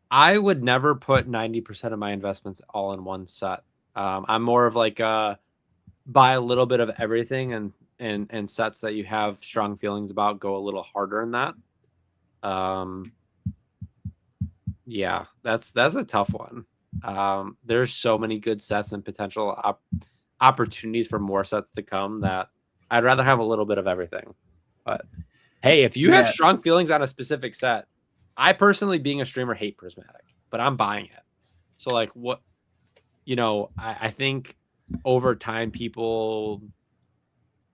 I would never put 90% of my investments all in one set. I'm more of like buy a little bit of everything, and sets that you have strong feelings about go a little harder in that. Yeah, that's a tough one. There's so many good sets and potential opportunities for more sets to come that I'd rather have a little bit of everything. But hey, if you have strong feelings on a specific set, I personally, being a streamer, hate Prismatic, but I'm buying it. So like what, I think over time people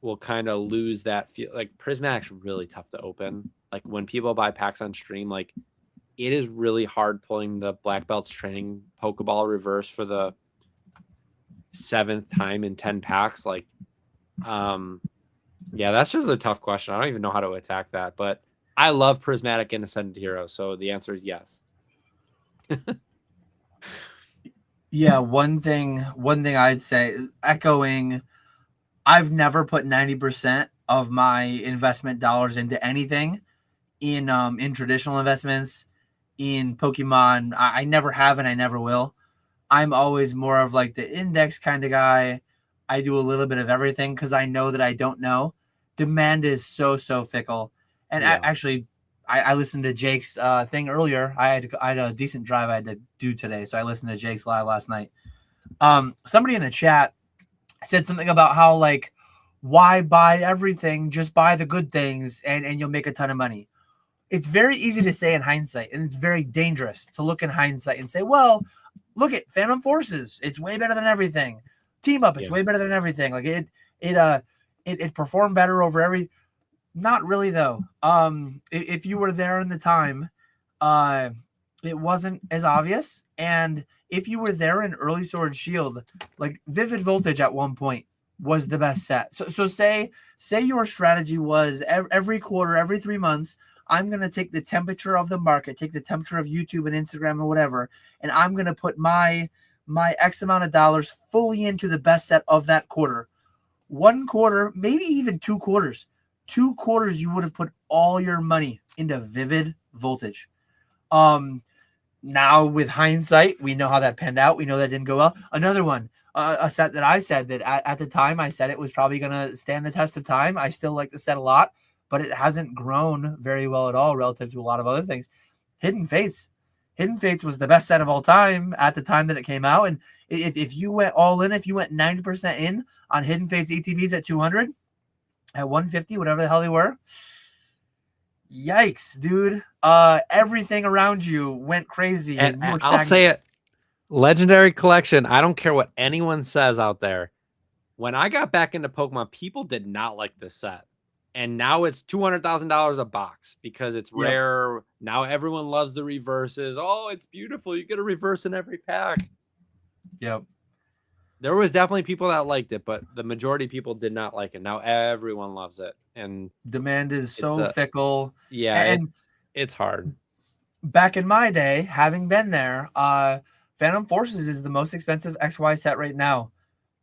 will kind of lose that feel. Like Prismatic's really tough to open. Like when people buy packs on stream, like it is really hard pulling the Black Belts training Pokeball reverse for the 7th time in 10 packs. Like, yeah, that's just a tough question. I don't even know how to attack that, but I love Prismatic and Ascended Hero, so the answer is yes. Yeah, one thing I'd say, echoing, I've never put 90% of my investment dollars into anything in traditional investments, in Pokemon. I never have and I never will. I'm always more of like the index kind of guy. I do a little bit of everything because I know that I don't know. Demand is so fickle. And actually, I listened to Jake's thing earlier. I had a decent drive I had to do today, so I listened to Jake's live last night. Somebody in the chat said something about how, like, why buy everything? Just buy the good things and you'll make a ton of money. It's very easy to say in hindsight, and it's very dangerous to look in hindsight and say, well, look at Phantom Forces. It's way better than everything. Team Up, it's way better than everything. Like it performed better over every. Not really though. If you were there in the time, it wasn't as obvious. And if you were there in early Sword Shield, like Vivid Voltage at one point was the best set. So say your strategy was every quarter, every 3 months, I'm going to take the temperature of the market, take the temperature of YouTube and Instagram or whatever, and I'm going to put my X amount of dollars fully into the best set of that quarter. 1 quarter, maybe even 2 quarters. 2 quarters, you would have put all your money into Vivid Voltage. Now with hindsight, we know how that panned out. We know that didn't go well. Another one, a set that I said that at the time, I said it was probably going to stand the test of time. I still like the set a lot, but it hasn't grown very well at all relative to a lot of other things. Hidden Fates. Hidden Fates was the best set of all time at the time that it came out. And if you went all in, if you went 90% in on Hidden Fates ETBs at 200, at 150, whatever the hell they were, yikes, dude. Everything around you went crazy. And I'll say it. Legendary Collection. I don't care what anyone says out there. When I got back into Pokemon, people did not like this set. And now it's $200,000 a box because it's rare. Now everyone loves the reverses. Oh, it's beautiful. You get a reverse in every pack. Yep. There was definitely people that liked it, but the majority of people did not like it. Now everyone loves it. And demand is so fickle. Yeah, and it's hard. Back in my day, having been there, Phantom Forces is the most expensive XY set right now.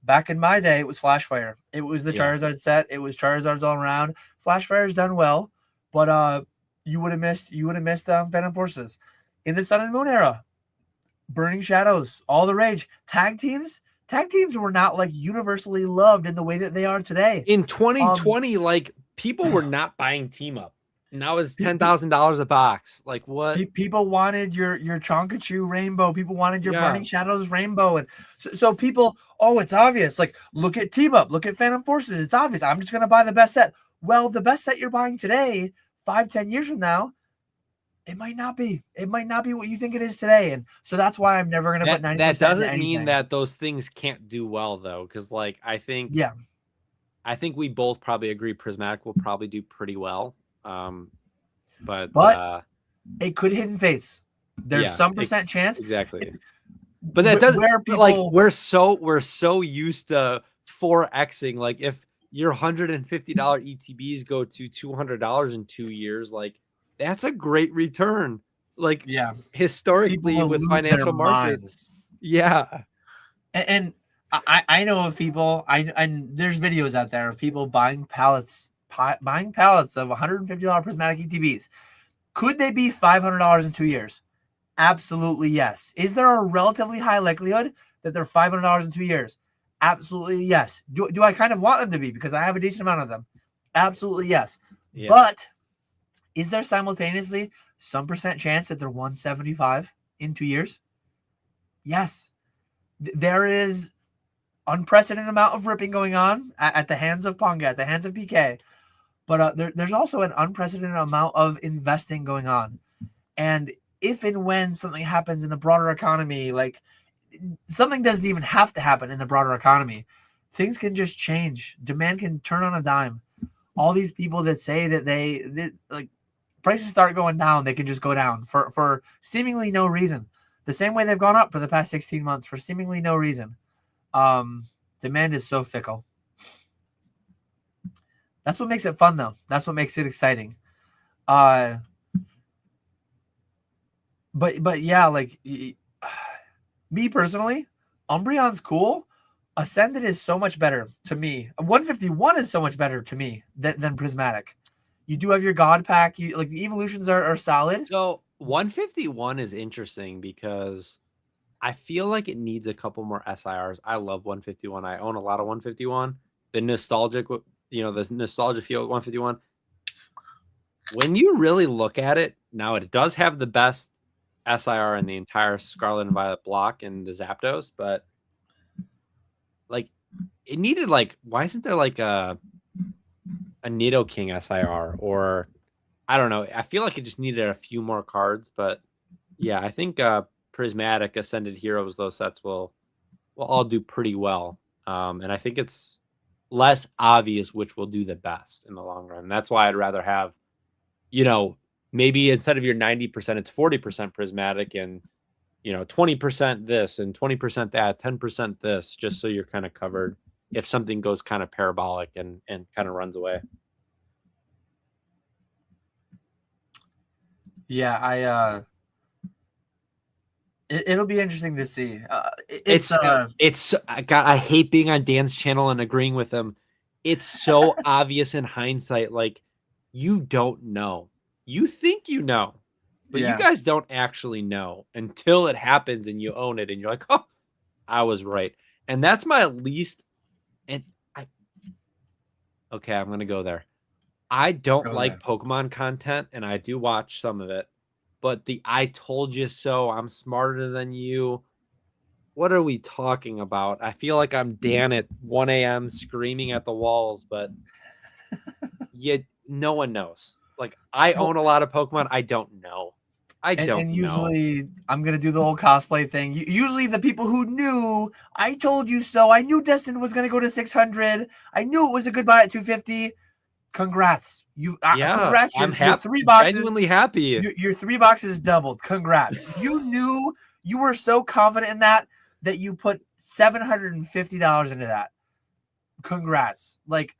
Back in my day, it was Flashfire. It was the Charizard set. It was Charizards all around. Flashfire's done well, but you would have missed Phantom Forces. In the Sun and Moon era, Burning Shadows, all the rage. Tag teams were not like universally loved in the way that they are today. In 2020, like people were not buying Team Up. Now it's $10,000 a box. Like what? People wanted your Chonkachu rainbow. People wanted your Burning Shadows rainbow, and so people. Oh, it's obvious. Like look at Team Up, look at Phantom Forces. It's obvious. I'm just gonna buy the best set. Well, the best set you're buying today, 5-10 years from now, it might not be. It might not be what you think it is today, and so that's why I'm never gonna put 90%. That doesn't mean that those things can't do well though, because like I think we both probably agree Prismatic will probably do pretty well. But it could hidden fates. There's some percent chance. Exactly. But that doesn't like we're so used to 4xing. Like if your $150 ETBs go to $200 in 2 years, like that's a great return. Like historically with financial markets. Yeah. And I know of people, and there's videos out there of people buying pallets of $150 prismatic ETBs. Could they be $500 in 2 years? Absolutely yes. Is there a relatively high likelihood that they're $500 in 2 years? Absolutely yes. Do I kind of want them to be because I have a decent amount of them? Absolutely yes. Yeah. But is there simultaneously some percent chance that they're 175 in 2 years? Yes. There is unprecedented amount of ripping going on at the hands of Ponga, at the hands of PK. But there's also an unprecedented amount of investing going on. And if and when something happens in the broader economy, like something doesn't even have to happen in the broader economy, things can just change. Demand can turn on a dime. All these people that say that like prices start going down, they can just go down for seemingly no reason. The same way they've gone up for the past 16 months for seemingly no reason. Demand is so fickle. That's what makes it fun, though. That's what makes it exciting. But yeah, like me personally, Umbreon's cool. Ascended is so much better to me. 151 is so much better to me than Prismatic. You do have your God pack. You like the evolutions are solid. So 151 is interesting because I feel like it needs a couple more SIRs. I love 151. I own a lot of 151. The nostalgic, the nostalgia feel of 151. When you really look at it, now it does have the best SIR in the entire Scarlet and Violet block and the Zapdos, but like it needed why isn't there like a Nidoking SIR or I don't know. I feel like it just needed a few more cards, but yeah, I think Prismatic, Ascended Heroes, those sets will all do pretty well. And I think it's less obvious which will do the best in the long run. And that's why I'd rather have, maybe instead of your 90%, it's 40% Prismatic and, 20% this and 20% that, 10% this, just so you're kind of covered if something goes kind of parabolic and kind of runs away. Yeah, it'll be interesting to see. I hate being on Dan's channel and agreeing with him. It's so obvious in hindsight. Like you don't know. You think you know, but you guys don't actually know until it happens and you own it and you're like, oh, I was right. And that's my least. And okay, I'm gonna go there. I don't like Pokemon content, and I do watch some of it, but the I told you so, I'm smarter than you. What are we talking about? I feel like I'm Dan at 1 a.m. screaming at the walls, but yet no one knows. Like, I own a lot of Pokemon. I don't know. And usually I'm going to do the whole cosplay thing. Usually the people who knew, I told you so. I knew Destin was going to go to 600. I knew it was a good buy at 250. Congrats. Congrats. I'm happy. 3 boxes. Genuinely happy. Your 3 boxes doubled. Congrats. You knew, you were so confident in that you put $750 into that. Congrats. Like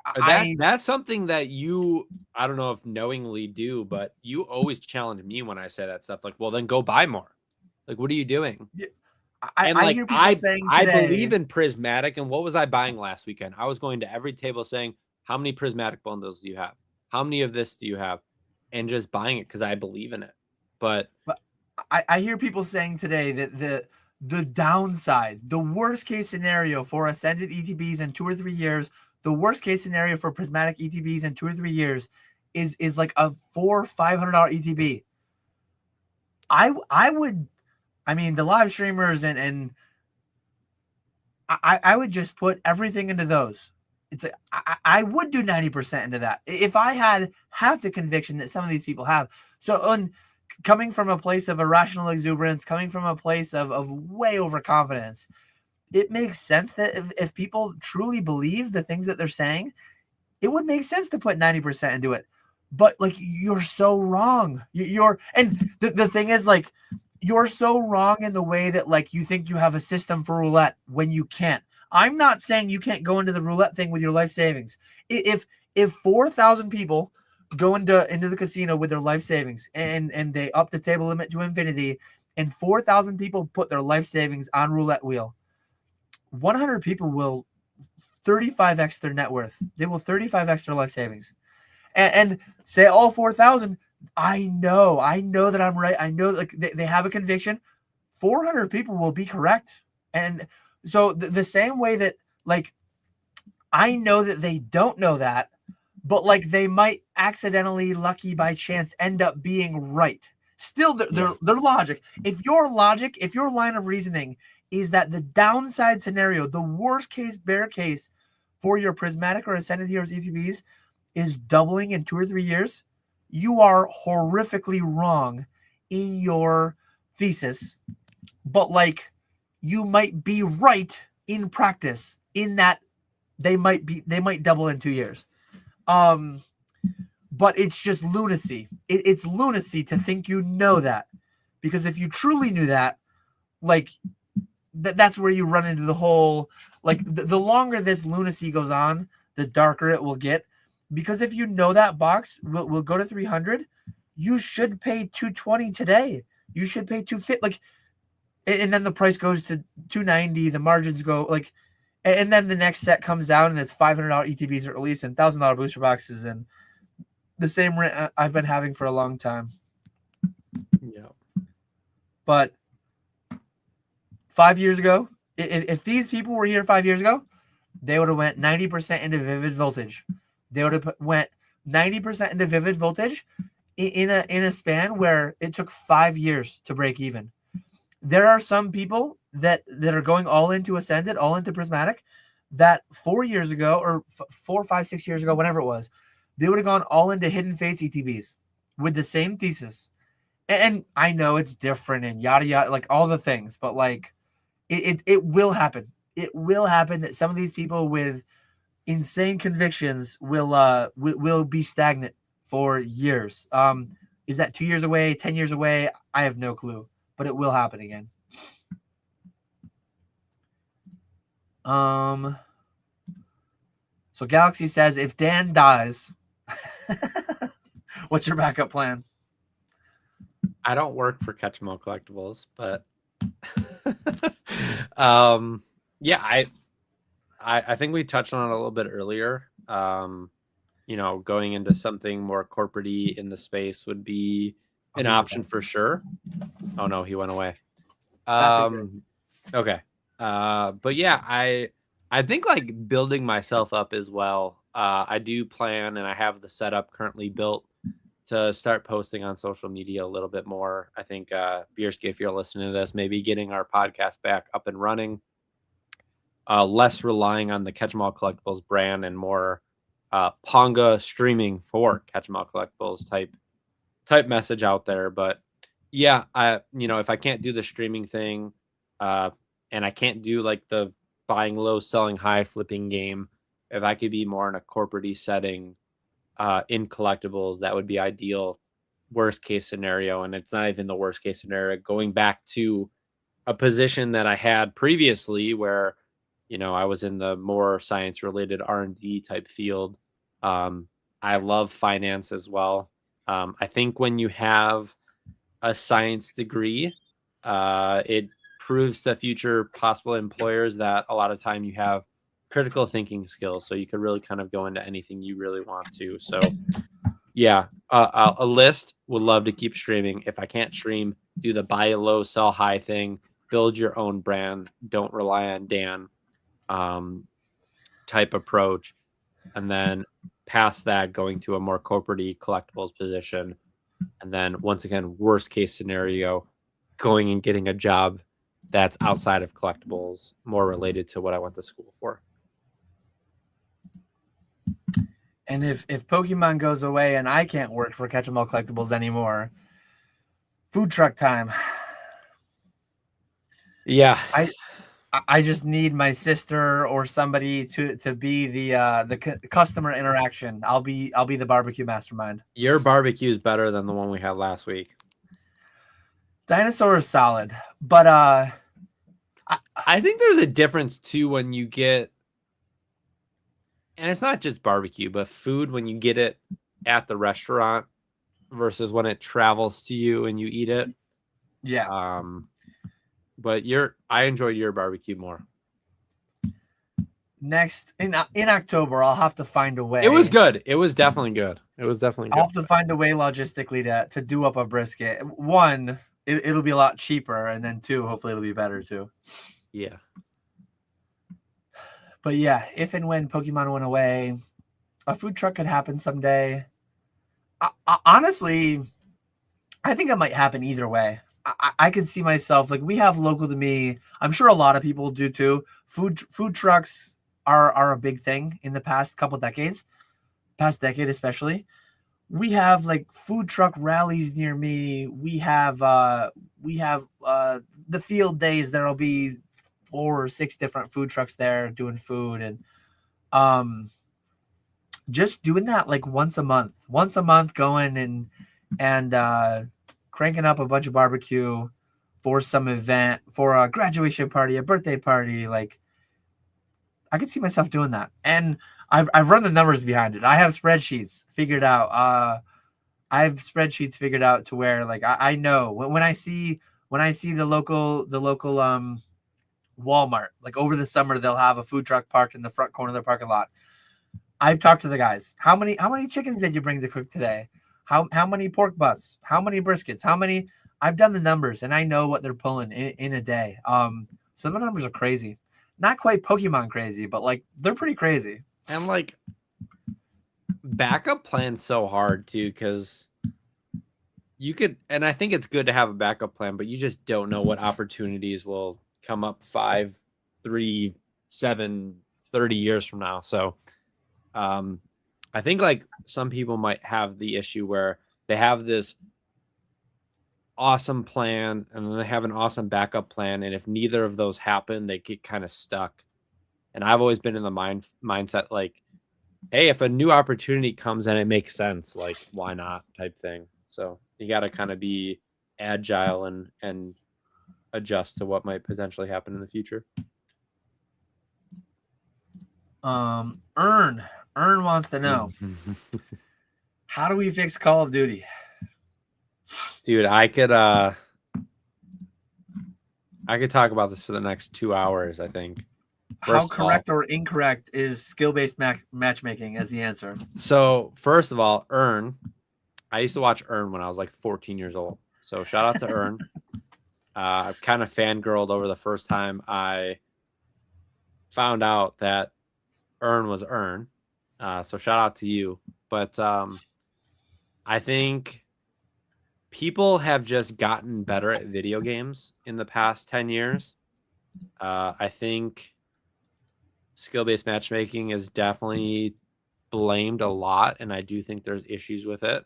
that's something that you, I don't know if knowingly do, but you always challenge me when I say that stuff. Like, well, then go buy more. Like, what are you doing? And I like hear people saying I today. believe in prismatic. And what was I buying last weekend? I was going to every table saying, how many prismatic bundles do you have? How many of this do you have? And just buying it because I believe in it. But But I hear people saying today that the downside, the worst case scenario for ascended ETBs in 2 or 3 years, the worst case scenario for prismatic ETBs in 2 or 3 years is like a $400-500 ETB. I would, I mean, the live streamers and I would just put everything into those. It's like I would do 90% into that if I had half the conviction that some of these people have. So coming from a place of irrational exuberance, coming from a place of way overconfidence, it makes sense that if people truly believe the things that they're saying, it would make sense to put 90% into it. But like, you're so wrong. And the thing is, like, you're so wrong in the way that, like, you think you have a system for roulette when you can't. I'm not saying you can't go into the roulette thing with your life savings. If 4,000 people go into the casino with their life savings and they up the table limit to infinity, and 4,000 people put their life savings on roulette wheel, 100 people will 35x their net worth. They will 35x their life savings. And say all 4,000, I know that I'm right. I know, like, they have a conviction. 400 people will be correct. And so the same way that, like, I know that they don't know that, but like, they might accidentally, lucky by chance, end up being right. Still, their logic. If your line of reasoning is that the downside scenario, the worst case bear case for your prismatic or ascended heroes ETBs is doubling in 2 or 3 years, you are horrifically wrong in your thesis. But like, you might be right in practice in that they might double in 2 years. But it's just lunacy. It's lunacy to think you know that, because if you truly knew that, like, that's where you run into the whole, like, the longer this lunacy goes on, the darker it will get. Because if you know that box will go to 300, you should pay 220 today. You should pay 250, like, and then the price goes to 290. The margins go, like, and then the next set comes out and it's $500 ETBs are released and $1,000 booster boxes, and the same rent I've been having for a long time. yeah. But 5 years ago, if these people were here 5 years ago, they would have went 90% into vivid voltage. They would have went 90% into vivid voltage in a span where it took 5 years to break even. There are some people that are going all into ascended, all into prismatic, that 4 years ago, or 4, 5, 6 years ago, whenever it was, they would have gone all into hidden fates ETBs with the same thesis. And I know it's different and yada yada, like all the things, but like, it will happen. It will happen that some of these people with insane convictions will be stagnant for years. Is that 2 years away, 10 years away? I have no clue, but it will happen again. So Galaxy says, if Dan dies, what's your backup plan? I don't work for Catch 'em All Collectibles, but yeah, I think we touched on it a little bit earlier. Going into something more corporate-y in the space would be an option for sure. Oh no, he went away. Okay. But yeah, I think like building myself up as well. I do plan, and I have the setup currently built to start posting on social media a little bit more. I think Bierski, if you're listening to this, maybe getting our podcast back up and running, less relying on the Catch 'em All Collectibles brand and more Ponga streaming for Catch 'em All Collectibles type message out there. But yeah, if I can't do the streaming thing, and I can't do like the buying low, selling high, flipping game, if I could be more in a corporate-y setting in collectibles, that would be ideal. Worst case scenario, and it's not even the worst case scenario. Going back to a position that I had previously, where I was in the more science-related R&D type field. I love finance as well. I think when you have a science degree, it proves to future possible employers that a lot of time you have critical thinking skills, so you could really kind of go into anything you really want to. So yeah, a list, would love to keep streaming. If I can't stream, do the buy low, sell high thing, build your own brand, don't rely on Dan type approach. And then past that, going to a more corporate-y collectibles position. And then once again, worst case scenario, going and getting a job that's outside of collectibles, more related to what I went to school for. And if Pokemon goes away and I can't work for Catch 'em All Collectibles anymore, food truck time. Yeah, I just need my sister or somebody to be the customer interaction. I'll be the barbecue mastermind. your barbecue is better than the one we had last week. Dinosaur is solid, but I think there's a difference too when you get, and it's not just barbecue, but food when you get it at the restaurant versus when it travels to you and you eat it. yeah. But I enjoyed your barbecue more. Next in October, I'll have to find a way. It was good. It was definitely good. It was definitely good. I'll have to find a way logistically to do up a brisket. One, it'll be a lot cheaper, and then two, hopefully it'll be better too. Yeah. But yeah, if and when Pokemon went away, a food truck could happen someday. Honestly, I think it might happen either way. I could see myself, like, we have local to me. I'm sure a lot of people do too. Food trucks are a big thing in the past couple decades, past decade especially. We have like food truck rallies near me. We have the field days. There'll be 4 or 6 different food trucks there doing food, and just doing that like once a month going and cranking up a bunch of barbecue for some event, for a graduation party, a birthday party. Like, I could see myself doing that. And I've run the numbers behind it. I have spreadsheets figured out. I have spreadsheets figured out to where, like, I know when I see the local Walmart, like over the summer, they'll have a food truck parked in the front corner of their parking lot. I've talked to the guys. How many chickens did you bring to cook today? How many pork butts? How many briskets? How many? I've done the numbers, and I know what they're pulling in a day. Some of the numbers are crazy. Not quite Pokemon crazy, but like they're pretty crazy. And like backup plan's so hard too, because you could, and I think it's good to have a backup plan, but you just don't know what opportunities will come up 5, 3, 7, 30 years from now. So I think like some people might have the issue where they have this awesome plan and then they have an awesome backup plan. And if neither of those happen, they get kind of stuck. And I've always been in the mindset like, hey, if a new opportunity comes and it makes sense, like why not type thing. So you got to kind of be agile and adjust to what might potentially happen in the future. Earn wants to know, how do we fix Call of Duty? Dude, I could talk about this for the next 2 hours, I think. How correct or incorrect is skill-based matchmaking as the answer? So, first of all, I used to watch Earn when I was like 14 years old. So, shout out to Earn. I kind of fangirled over the first time I found out that Earn was Earn. So, shout out to you. But I think people have just gotten better at video games in the past 10 years. I think skill-based matchmaking is definitely blamed a lot, and I do think there's issues with it.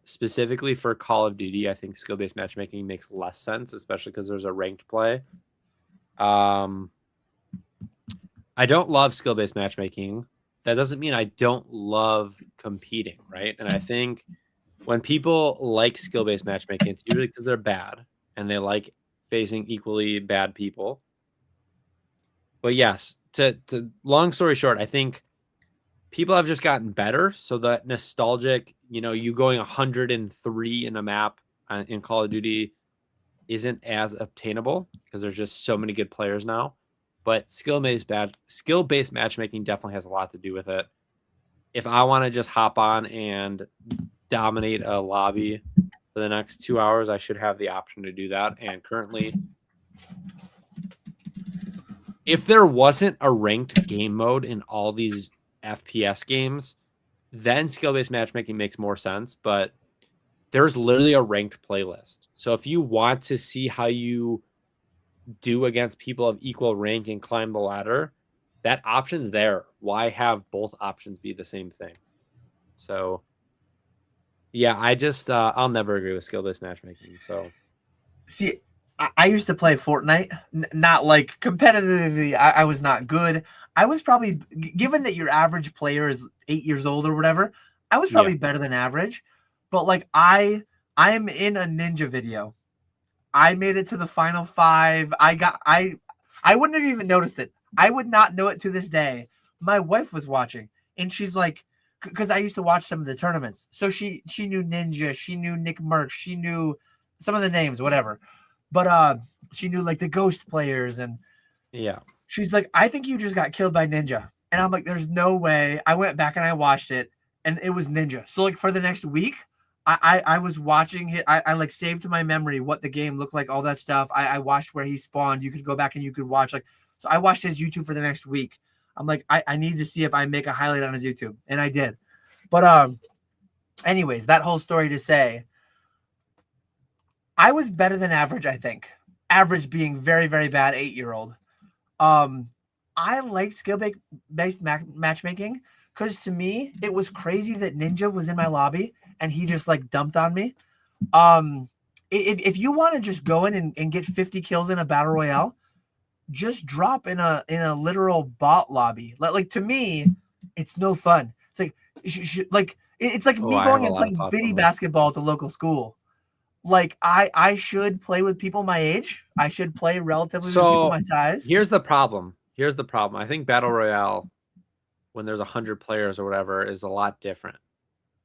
Specifically for Call of Duty, I think skill-based matchmaking makes less sense, especially because there's a ranked play. I don't love skill-based matchmaking. That doesn't mean I don't love competing, right? And I think when people like skill-based matchmaking, it's usually because they're bad and they like facing equally bad people. But yes, to long story short, I think people have just gotten better. So that nostalgic, you going 103 in a map in Call of Duty isn't as obtainable because there's just so many good players now. But skill-based matchmaking definitely has a lot to do with it. If I want to just hop on and dominate a lobby for the next 2 hours, I should have the option to do that. And currently, if there wasn't a ranked game mode in all these FPS games, then skill-based matchmaking makes more sense. But there's literally a ranked playlist. So if you want to see how you do against people of equal rank and climb the ladder, that option's there. Why have both options be the same thing? So yeah, I just I'll never agree with skill-based matchmaking. So See, I used to play Fortnite, not like competitively. I was not good. I was probably, given that your average player is 8 years old or whatever, I was probably better than average. But like I'm in a ninja video. I made it to the final 5. I wouldn't have even noticed it. I would not know it to this day. My wife was watching, and she's like, because I used to watch some of the tournaments, so she knew Ninja, she knew Nick Merckx, she knew some of the names, whatever. But she knew like the Ghost players, and yeah, she's like, I think you just got killed by Ninja, and I'm like, there's no way. I went back and I watched it, and it was Ninja. So like for the next week, I was watching it. I like saved to my memory what the game looked like, all that stuff. I watched where he spawned. You could go back and you could watch like. So I watched his YouTube for the next week. I'm like, I need to see if I make a highlight on his YouTube, and I did. But anyways, that whole story to say, I was better than average. I think average being very very bad 8-year-old. I liked skill-based matchmaking because to me it was crazy that Ninja was in my lobby and he just like dumped on me. If you want to just go in and get 50 kills in a battle royale, just drop in a literal bot lobby. Like to me, it's no fun. It's like it's like me going and playing bitty basketball at the local school. Like I should play with people my age. I should play relatively with people my size. Here's the problem. I think battle royale, when there's 100 players or whatever, is a lot different.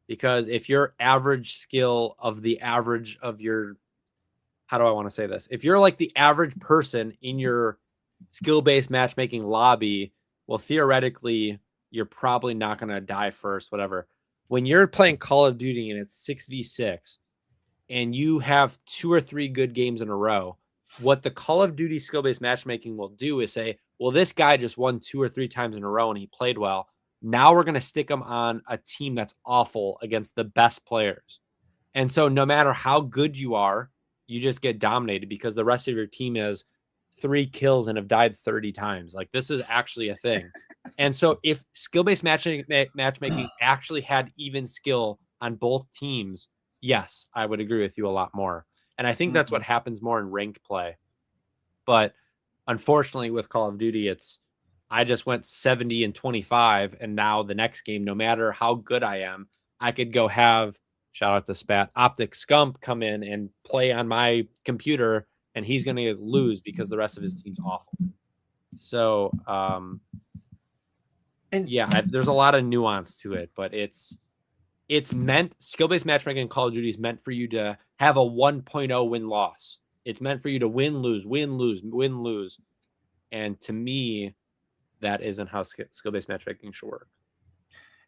Because if your average skill of the average of your, how do I want to say this? If you're like the average person in your skill-based matchmaking lobby, well, theoretically, you're probably not going to die first, whatever. When you're playing Call of Duty and it's 6v6 and you have 2 or 3 good games in a row, what the Call of Duty skill-based matchmaking will do is say, well, this guy just won 2 or 3 times in a row and he played well. Now we're going to stick him on a team that's awful against the best players. And so no matter how good you are, you just get dominated because the rest of your team has 3 kills and have died 30 times. Like this is actually a thing. And so if skill-based matchmaking actually had even skill on both teams, yes, I would agree with you a lot more. And I think that's what happens more in ranked play. But unfortunately with Call of Duty, I just went 70 and 25. And now the next game, no matter how good I am, I could go have, shout out to Spat, Optic Scump come in and play on my computer and he's going to lose because the rest of his team's awful. So, there's a lot of nuance to it, but it's meant, skill-based matchmaking in Call of Duty is meant for you to have a 1.0 win-loss. It's meant for you to win, lose, win, lose, win, lose. And to me, that isn't how skill-based matchmaking should work.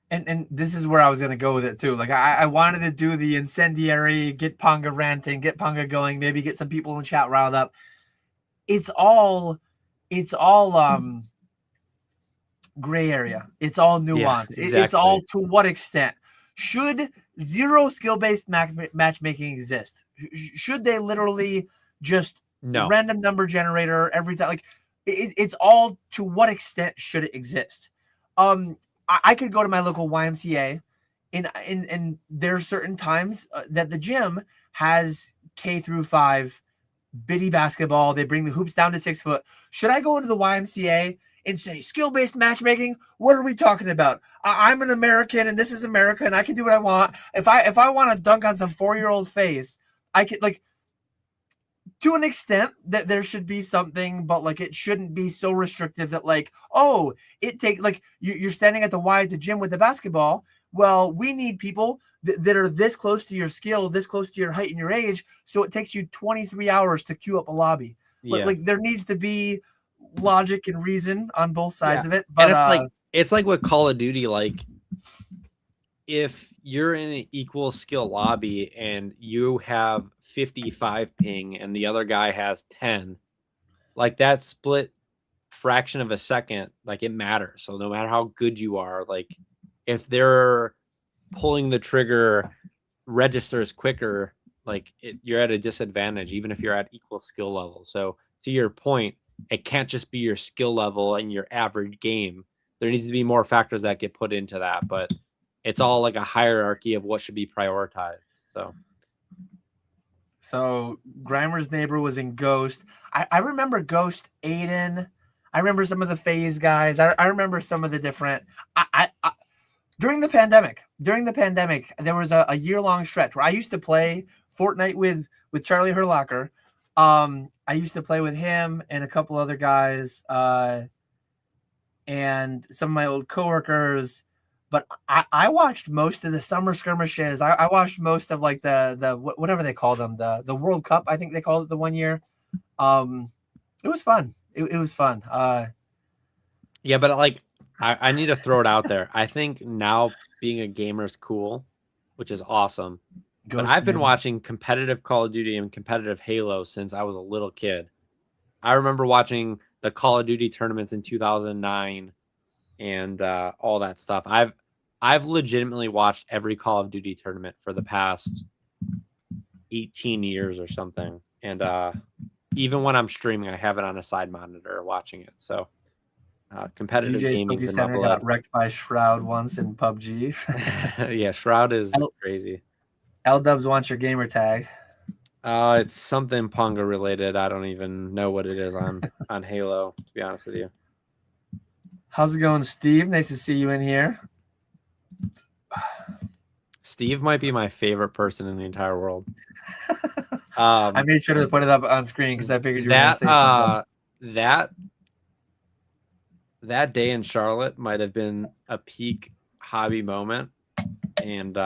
And this is where I was going to go with it too. Like I wanted to do the incendiary, get Ponga ranting, get Ponga going, maybe get some people in the chat riled up. It's all gray area. It's all nuance. Yeah, exactly. It's all to what extent. Should zero skill-based matchmaking exist? Should they literally just random number generator every time? Like it's all to what extent should it exist? I could go to my local YMCA, and there's certain times that the gym has K-5 bitty basketball. They bring the hoops down to 6 foot. Should I go into the YMCA and say skill-based matchmaking? What are we talking about? I'm an American, and this is America, and I can do what I want. If I want to dunk on some 4-year-old's face, I can, like, to an extent that there should be something, but like it shouldn't be so restrictive that like, oh, it takes like you're standing at the Y at the gym with the basketball. well, we need people that are this close to your skill, this close to your height and your age, so it takes you 23 hours to queue up a lobby. Yeah. Like there needs to be logic and reason on both sides of it. And But it's like with Call of Duty, like if you're in an equal skill lobby and you have 55 ping and the other guy has 10, like that split fraction of a second, like it matters. So no matter how good you are, like if they're pulling the trigger registers quicker, like you're at a disadvantage, even if you're at equal skill level. So to your point, it can't just be your skill level and your average game. There needs to be more factors that get put into that, but it's all like a hierarchy of what should be prioritized. So Grimer's neighbor was in Ghost. I remember Ghost, Aiden. I remember some of the FaZe guys. I remember some of the different. During the pandemic, there was a year-long stretch where I used to play Fortnite with Charlie Herlocker. I used to play with him and a couple other guys, and some of my old coworkers. But I watched most of the summer skirmishes. I watched most of like the whatever they call them, the World Cup. I think they called it the one year. It was fun. It was fun. Yeah, but like I need to throw it out there. I think now being a gamer is cool, which is awesome. But I've been watching competitive Call of Duty and competitive Halo since I was a little kid. I remember watching the Call of Duty tournaments in 2009 and all that stuff. I've legitimately watched every Call of Duty tournament for the past 18 years or something. And even when I'm streaming, I have it on a side monitor watching it. So competitive DJ gaming Spooky Center got wrecked by Shroud once in PUBG. Yeah, Shroud is crazy. L-Dubs wants your gamer tag. It's something Ponga related. I don't even know what it is on Halo, to be honest with you. How's it going, Steve? Nice to see you in here. Steve might be my favorite person in the entire world. I made sure to put it up on screen because I figured you were going to say something. That day in Charlotte might have been a peak hobby moment, and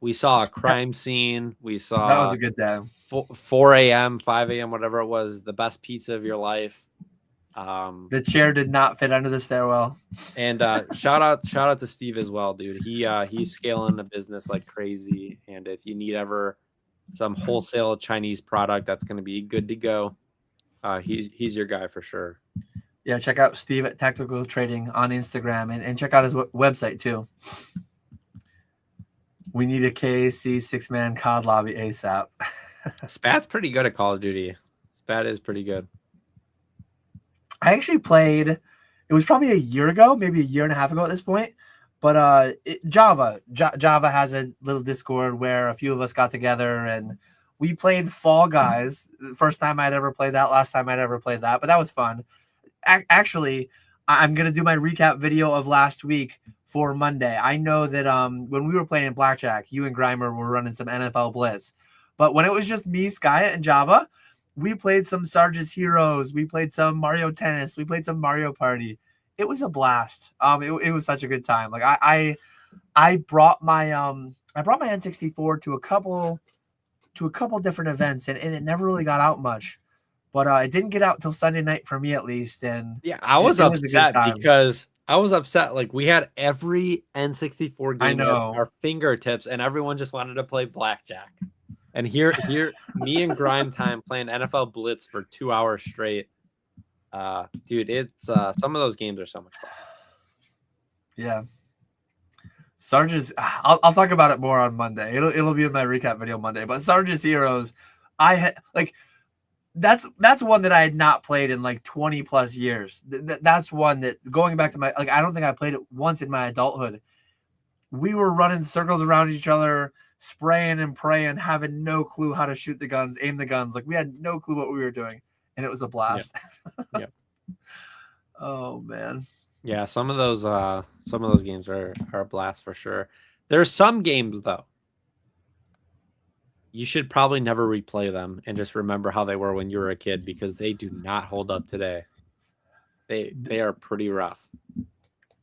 we saw a crime scene. We saw that was a good day. 4 a.m., 5 a.m., whatever it was, the best pizza of your life. The chair did not fit under the stairwell. And shout out to Steve as well, dude. He's scaling the business like crazy. And if you need ever some wholesale Chinese product that's going to be good to go, he's your guy for sure. Yeah, check out Steve at Tactical Trading on Instagram and check out his website too. We need a KAC 6-man COD lobby ASAP. Spat's pretty good at Call of Duty. Spat is pretty good. I actually played, it was probably a year ago, maybe a year and a half ago at this point. But Java has a little Discord where a few of us got together and we played Fall Guys. First time I'd ever played that, last time I'd ever played that, but that was fun. Actually, I'm going to do my recap video of last week for Monday. I know that when we were playing Blackjack, you and Grimer were running some NFL Blitz. But when it was just me, Skya, and Java, we played some Sarge's Heroes. We played some Mario Tennis. We played some Mario Party. It was a blast. It was such a good time. Like I brought my N64 to a couple different events, and it never really got out much. But it didn't get out till Sunday night for me, at least. And yeah, I was upset because I was upset. Like we had every N64 game at our fingertips, and everyone just wanted to play Blackjack. And here, me and Grime Time playing NFL Blitz for 2 hours straight. Dude, it's some of those games are so much fun. Yeah. Sarge's, I'll talk about it more on Monday. It'll be in my recap video Monday. But Sarge's Heroes, that's one that I had not played in like 20 plus years. That's one that going back to I don't think I played it once in my adulthood. We were running circles around each other, spraying and praying, having no clue how to shoot the guns, aim the guns. Like we had no clue what we were doing, and it was a blast. Yeah. Oh man. Yeah, some of those games are a blast for sure. There's some games though, you should probably never replay them and just remember how they were when you were a kid, because they do not hold up today. They are pretty rough.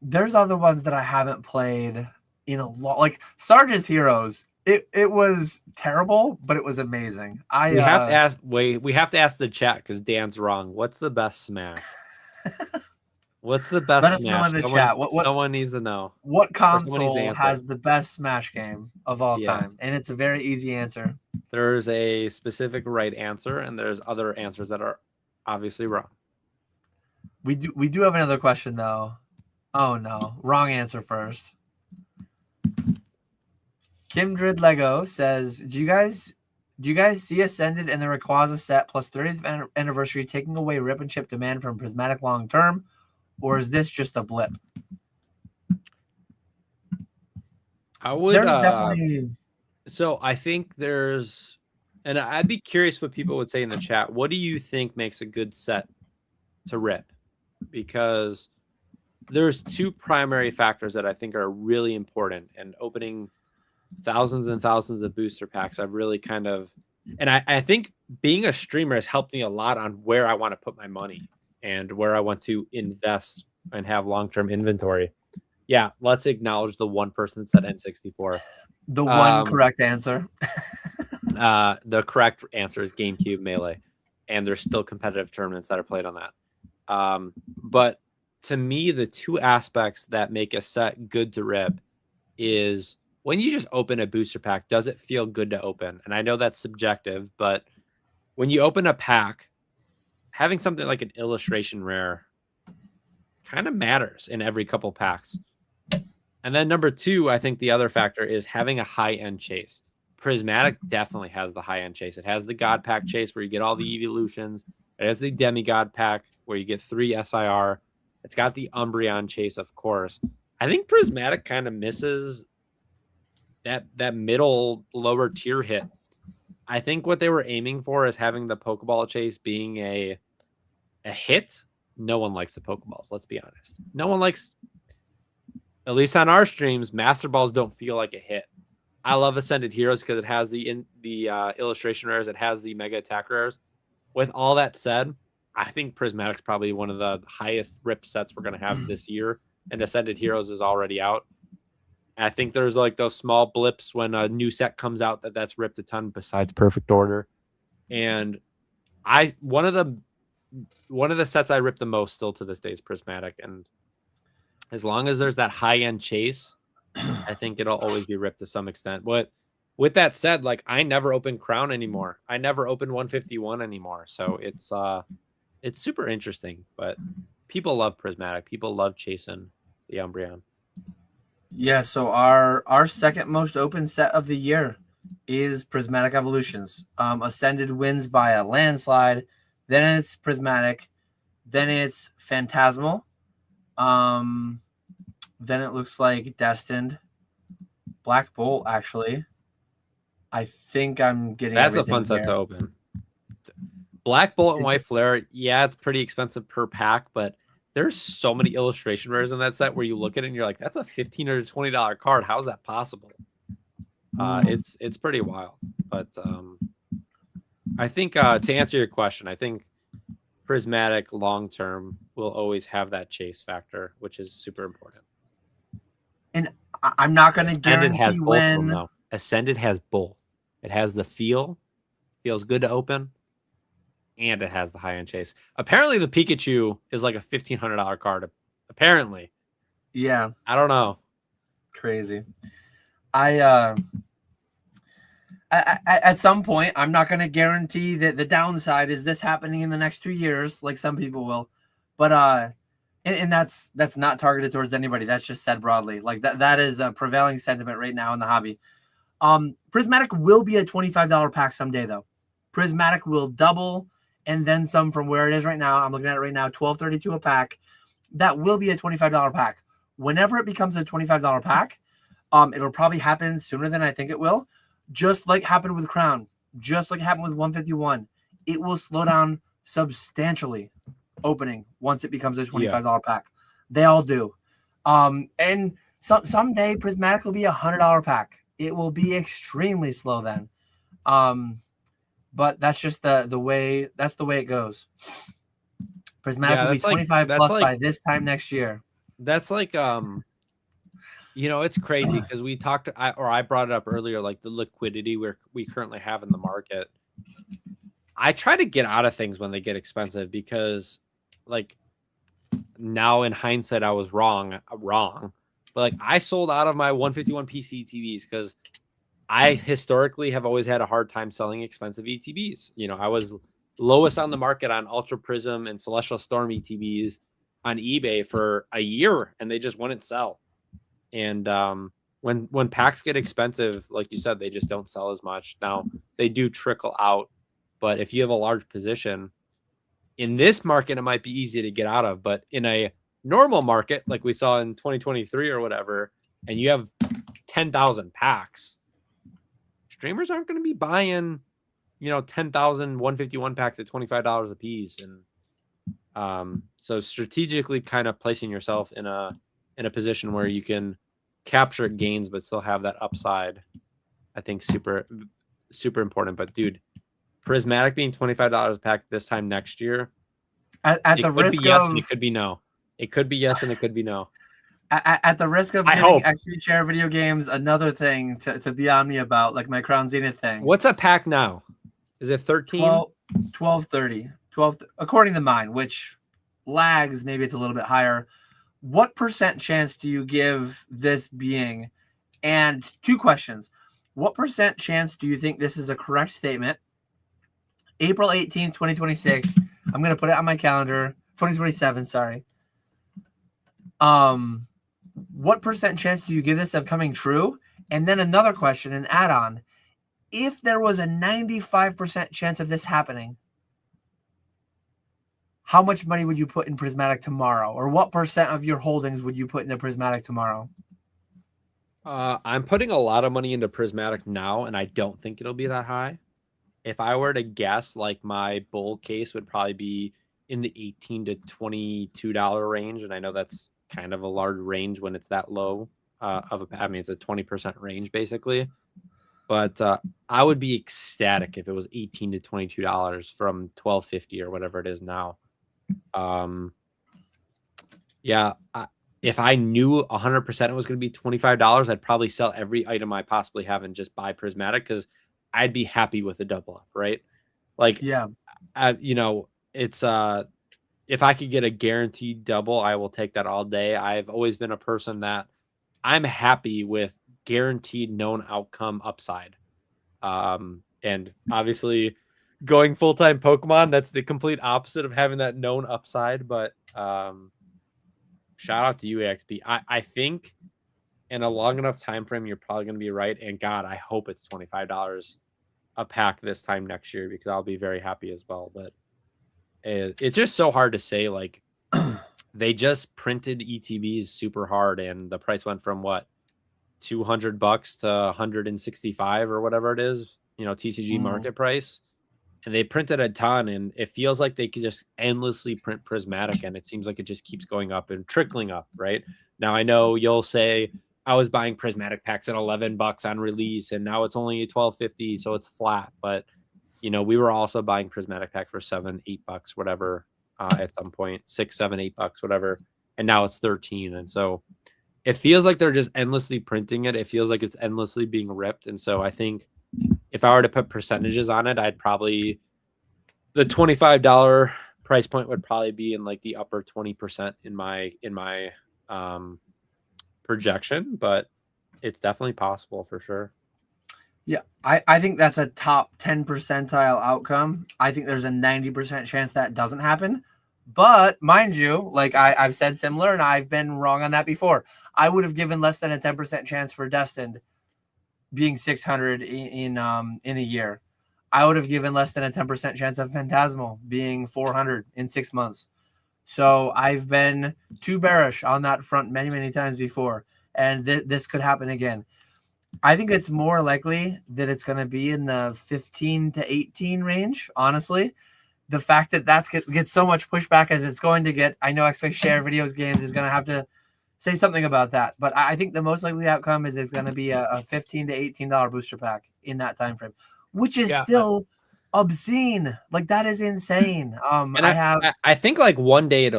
there's other ones that I haven't played in a lot. Like Sarge's Heroes, it was terrible, but it was amazing. We have to ask. Wait, we have to ask the chat because Dan's wrong. What's the best Smash? What's the best let us know Smash? in the chat. Someone needs to know. What Someone needs to console answer. has the best Smash game of all time? And it's a very easy answer. There's a specific right answer, and there's other answers that are obviously wrong. We do have another question though. Oh no, wrong answer first. Kimdrid Lego says, do you guys see Ascended and the Rayquaza set plus 30th anniversary taking away rip and chip demand from Prismatic long term, or is this just a blip? I would. There's definitely. So I think there's, and I'd be curious what people would say in the chat. What do you think makes a good set to rip? Because there's two primary factors that I think are really important, and opening thousands and thousands of booster packs, I've really kind of, and I think being a streamer has helped me a lot on where I want to put my money and where I want to invest and have long-term inventory. Yeah, let's acknowledge the one person that said N64. The one correct answer. The correct answer is GameCube Melee, and there's still competitive tournaments that are played on that. But to me, the two aspects that make a set good to rip is when you just open a booster pack, does it feel good to open? And I know that's subjective, but when you open a pack, having something like an illustration rare kind of matters in every couple packs. And then number two, I think the other factor is having a high-end chase. Prismatic definitely has the high-end chase. It has the God Pack chase where you get all the evolutions. It has the Demigod Pack where you get 3 SIR. It's got the Umbreon chase, of course. I think Prismatic kind of misses that middle lower tier hit. I think what they were aiming for is having the Pokeball chase being a hit. No one likes the Pokeballs, let's be honest. No one likes, at least on our streams, Master Balls don't feel like a hit. I love Ascended Heroes because it has the illustration rares. It has the Mega Attack rares. With all that said, I think Prismatic's probably one of the highest rip sets we're going to have this year, and Ascended Heroes is already out. I think there's like those small blips when a new set comes out that's ripped a ton besides Perfect Order. And one of the sets I rip the most still to this day is Prismatic. And as long as there's that high-end chase, I think it'll always be ripped to some extent. But with that said, like I never open Crown anymore. I never open 151 anymore. So it's super interesting. But people love Prismatic. People love chasing the Umbreon. Yeah, so our second most open set of the year is Prismatic Evolutions. Ascended wins by a landslide. Then it's Prismatic. Then it's Phantasmal. Then it looks like Destined. Black Bolt, actually. I think I'm getting that's a fun set to open. Black Bolt and White Flare, yeah, it's pretty expensive per pack, but there's so many illustration rares in that set where you look at it and you're like, that's a $15 or $20 card. How is that possible? It's pretty wild. But I think to answer your question, I think Prismatic long term will always have that chase factor, which is super important. And I'm not going to guarantee when. No, Ascended has both. It has the feels good to open, and it has the high-end chase. Apparently, the Pikachu is like a $1,500 card. Apparently. Yeah. I don't know. Crazy. At some point, I'm not going to guarantee that the downside is this happening in the next 2 years, like some people will. But and that's not targeted towards anybody. That's just said broadly. Like that is a prevailing sentiment right now in the hobby. Prismatic will be a $25 pack someday, though. Prismatic will double and then some from where it is right now. I'm looking at it right now, $12.32 a pack. That will be a $25 pack. Whenever it becomes a $25 pack, it'll probably happen sooner than I think it will. Just like happened with Crown, just like happened with 151. It will slow down substantially opening once it becomes a $25 pack. They all do. And someday Prismatic will be a $100 pack. It will be extremely slow then. But that's just the way it goes. Prismatic will be 25 plus by this time next year. That's like it's crazy because I brought it up earlier, like the liquidity we currently have in the market. I try to get out of things when they get expensive because, like, now in hindsight, I was wrong. But like, I sold out of my 151 PC TVs because I historically have always had a hard time selling expensive ETBs. I was lowest on the market on Ultra Prism and Celestial Storm ETBs on eBay for a year, and they just wouldn't sell. And when packs get expensive, like you said, they just don't sell as much. Now they do trickle out, but if you have a large position in this market, it might be easy to get out of. But in a normal market, like we saw in 2023 or whatever, and you have 10,000 packs, streamers aren't going to be buying 10,000 151 packs at $25 a piece. And so strategically kind of placing yourself in a position where you can capture gains but still have that upside, I think super important. But dude, Prismatic being $25 a pack this time next year, at the risk be yes of and it could be no. It could be yes and it could be no. At the risk of giving XP Share Video Games another thing to be on me about, like my Crown Zenith thing. What's a pack now? Is it 13? 1230. 12 according to mine, which lags, maybe it's a little bit higher. What % chance do you give this being? And two questions. What % chance do you think this is a correct statement? April 18th, 2026. I'm going to put it on my calendar. 2027, sorry. What % chance do you give this of coming true? And then another question, an add-on. If there was a 95% chance of this happening, how much money would you put in Prismatic tomorrow? Or what % of your holdings would you put into Prismatic tomorrow? I'm putting a lot of money into Prismatic now, and I don't think it'll be that high. If I were to guess, like my bull case would probably be in the $18 to $22 range. And I know that's kind of a large range when it's that low it's a 20% range basically. But I would be ecstatic if it was $18 to $22 from $12.50 or whatever it is now. If I knew 100% it was going to be $25, I'd probably sell every item I possibly have and just buy Prismatic because I'd be happy with a double up, right? Like, yeah, it's if I could get a guaranteed double, I will take that all day. I've always been a person that I'm happy with guaranteed known outcome upside. And obviously going full-time Pokemon, that's the complete opposite of having that known upside. But shout out to you, AXP. I think in a long enough time frame, you're probably going to be right. And God, I hope it's $25 a pack this time next year because I'll be very happy as well. But it's just so hard to say. Like, they just printed ETBs super hard, and the price went from what, $200 to 165 or whatever it is, TCG market price. And they printed a ton, and it feels like they could just endlessly print Prismatic, and it seems like it just keeps going up and trickling up. Right now, I know you'll say I was buying Prismatic packs at $11 on release, and now it's only $12.50, so it's flat. But we were also buying Prismatic pack for $7, $8, whatever, at some point, $6, $7, $8, whatever, and now it's 13. And so it feels like they're just endlessly printing it. It feels like it's endlessly being ripped. And so I think if I were to put percentages on it, I'd probably, the $25 price point would probably be in like the upper 20% in my projection, but it's definitely possible for sure. Yeah, I think that's a top 10 percentile outcome. I think there's a 90% chance that doesn't happen. But mind you, like I've said similar, and I've been wrong on that before. I would have given less than a 10% chance for Destined being 600 in a year. I would have given less than a 10% chance of Phantasmal being 400 in 6 months. So I've been too bearish on that front many, many times before. And this could happen again. I think it's more likely that it's going to be in the 15 to 18 range, honestly. The fact that that's gets so much pushback as it's going to get, I know Expect Share Videos Games is going to have to say something about that. But I think the most likely outcome is it's going to be a $15 to $18 booster pack in that time frame, which is still obscene. Like that is insane. And I have I think like one day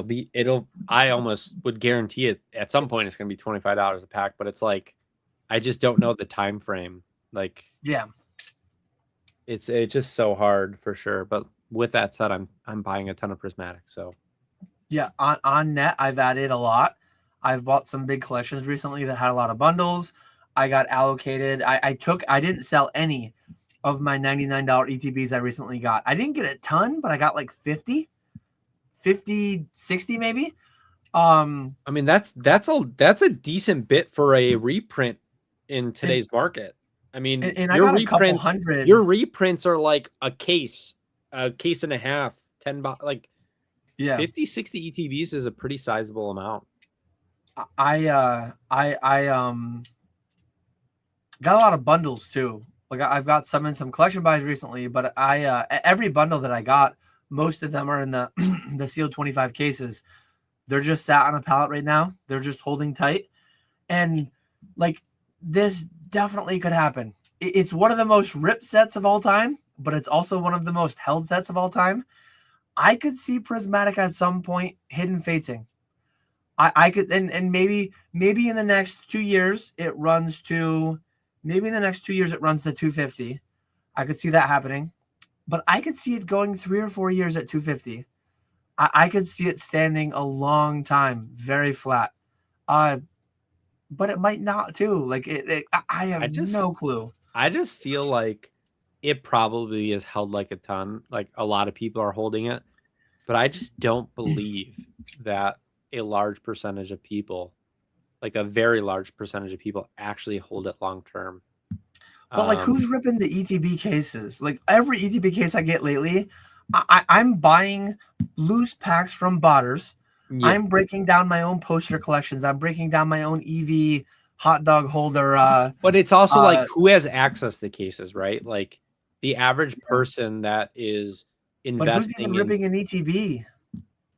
I almost would guarantee it at some point it's gonna be $25 a pack, but it's like I just don't know the time frame. Like yeah. it's just so hard for sure. But with that said, I'm buying a ton of prismatic. So Yeah, on net, I've added a lot. I've bought some big collections recently that had a lot of bundles. I got allocated. I didn't sell any of my $99 ETBs I recently got. I didn't get a ton, but I got like 50, 60 maybe. I mean that's a decent bit for a reprint in today's market. I mean, and I got a couple hundred. Your reprints are like a case and a half, $10, like yeah, 50, 60 ETBs is a pretty sizable amount. I got a lot of bundles too. Like I've got some in some collection buys recently, but every bundle that I got, most of them are in the the sealed 25 cases. They're just sat on a pallet right now. They're just holding tight, and like this definitely could happen. It's one of the most ripped sets of all time, but it's also one of the most held sets of all time. I could see Prismatic at some point hidden fating. I could and maybe in the next 2 years it runs to 250. I could see that happening. But I could see it going 3 or 4 years at 250. I could see it standing a long time, very flat. But it might not too. Like I have no clue. I just feel like it probably is held like a ton. Like a lot of people are holding it, but I just don't believe that a large percentage of people, like a very large percentage of people, actually hold it long term. But like, who's ripping the ETB cases? Like every ETB case I get lately, I'm buying loose packs from botters. Yeah. I'm breaking down my own poster collections. I'm breaking down my own EV hot dog holder. But it's also like who has access to cases, right? Like the average person that is investing. But who's even ripping an ETB?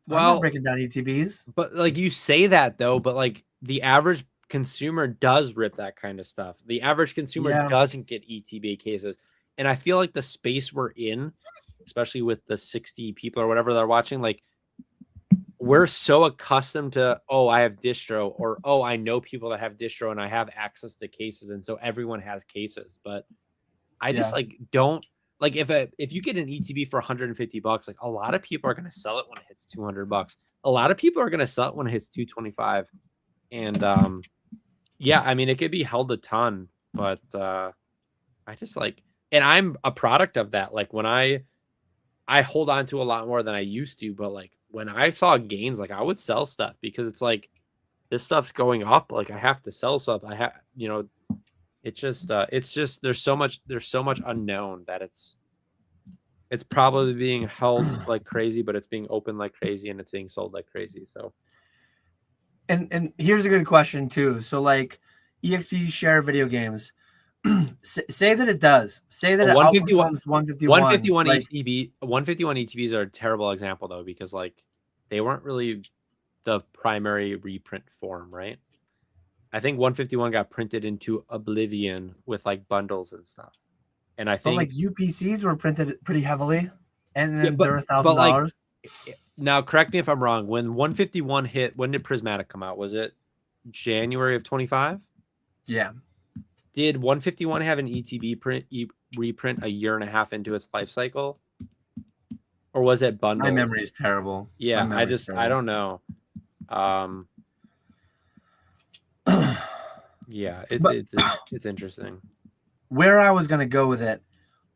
Well, I'm not breaking down ETBs. But like you say that though, but like the average consumer does rip that kind of stuff. The average consumer doesn't get ETB cases. And I feel like the space we're in, especially with the 60 people or whatever they're watching, like we're so accustomed to, oh, I have distro, or oh, I know people that have distro and I have access to cases. And so everyone has cases. But I just like don't like if you get an ETB for $150, like a lot of people are going to sell it when it hits $200. A lot of people are going to sell it when it hits $225. And yeah, I mean, it could be held a ton, but I just like, and I'm a product of that. Like when I hold on to a lot more than I used to, but like when I saw gains, like I would sell stuff because it's like this stuff's going up. Like I have to sell stuff. I have, you know, it's just there's so much unknown that it's probably being held like crazy, but it's being opened like crazy and it's being sold like crazy. So. And here's a good question too. So like EXP share video games, say that it does. Say that it outperforms 151. 151 ETB. 151 ETBs are a terrible example though because like they weren't really the primary reprint form, right? I think 151 got printed into oblivion with like bundles and stuff. And I think like UPCs were printed pretty heavily, and then they're $1,000. Now, correct me if I'm wrong. When 151 hit, when did Prismatic come out? Was it January of 25? Yeah. Did 151 have an ETB reprint a year and a half into its life cycle? Or was it bundled? My memory is terrible. Yeah, I don't know. Yeah, it's interesting. Where I was going to go with it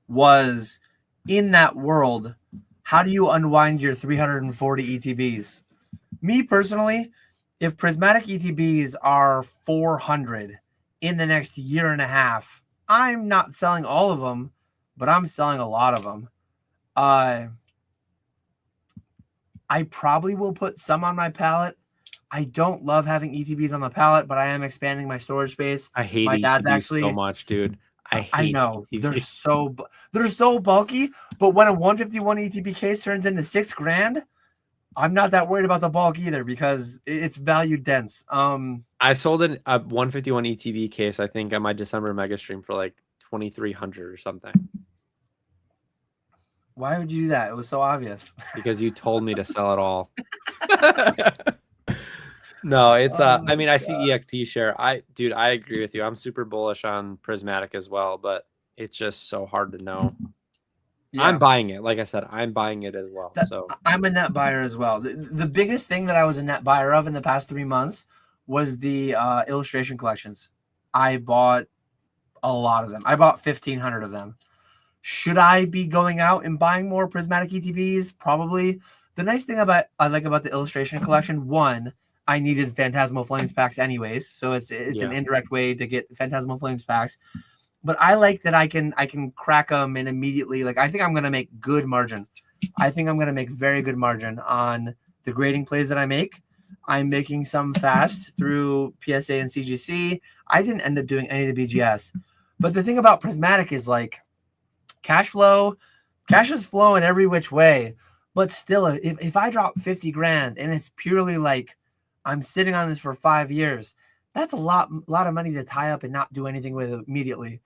was in that world, how do you unwind your 340 ETBs? Me personally, if prismatic ETBs are 400 in the next year and a half, I'm not selling all of them, but I'm selling a lot of them. I probably will put some on my pallet. I don't love having ETBs on the pallet, but I am expanding my storage space. I hate my dad's ETBs actually so much, dude. I know ETBs. they're so bulky, but when a 151 ETB case turns into $6,000, I'm not that worried about the bulk either because it's value dense. I sold a 151 ETB case, I think, on my December mega stream for like 2,300 or something. Why would you do that? It was so obvious. because you told me to sell it all. No, it's Oh I mean, I see God. EXP share. Dude, I agree with you. I'm super bullish on Prismatic as well, but it's just so hard to know. I'm Yeah. buying it. Like I said, I'm buying it as well. So I'm a net buyer as well. The biggest thing that I was a net buyer of in the past 3 months was the illustration collections. I bought a lot of them. I bought 1,500 of them. Should I be going out and buying more prismatic ETBs? Probably. The nice thing I like about the illustration collection, one, I needed Phantasmal Flames packs anyways, so it's an yeah. indirect way to get Phantasmal Flames packs. But I like that I can crack them and immediately, like, I think I'm gonna make good margin. I think I'm gonna make very good margin on the grading plays that I make. I'm making some fast through PSA and CGC. I didn't end up doing any of the BGS. But the thing about Prismatic is, like, cash is flowing every which way. But still, if I drop 50 grand and it's purely like I'm sitting on this for 5 years, that's a lot of money to tie up and not do anything with immediately.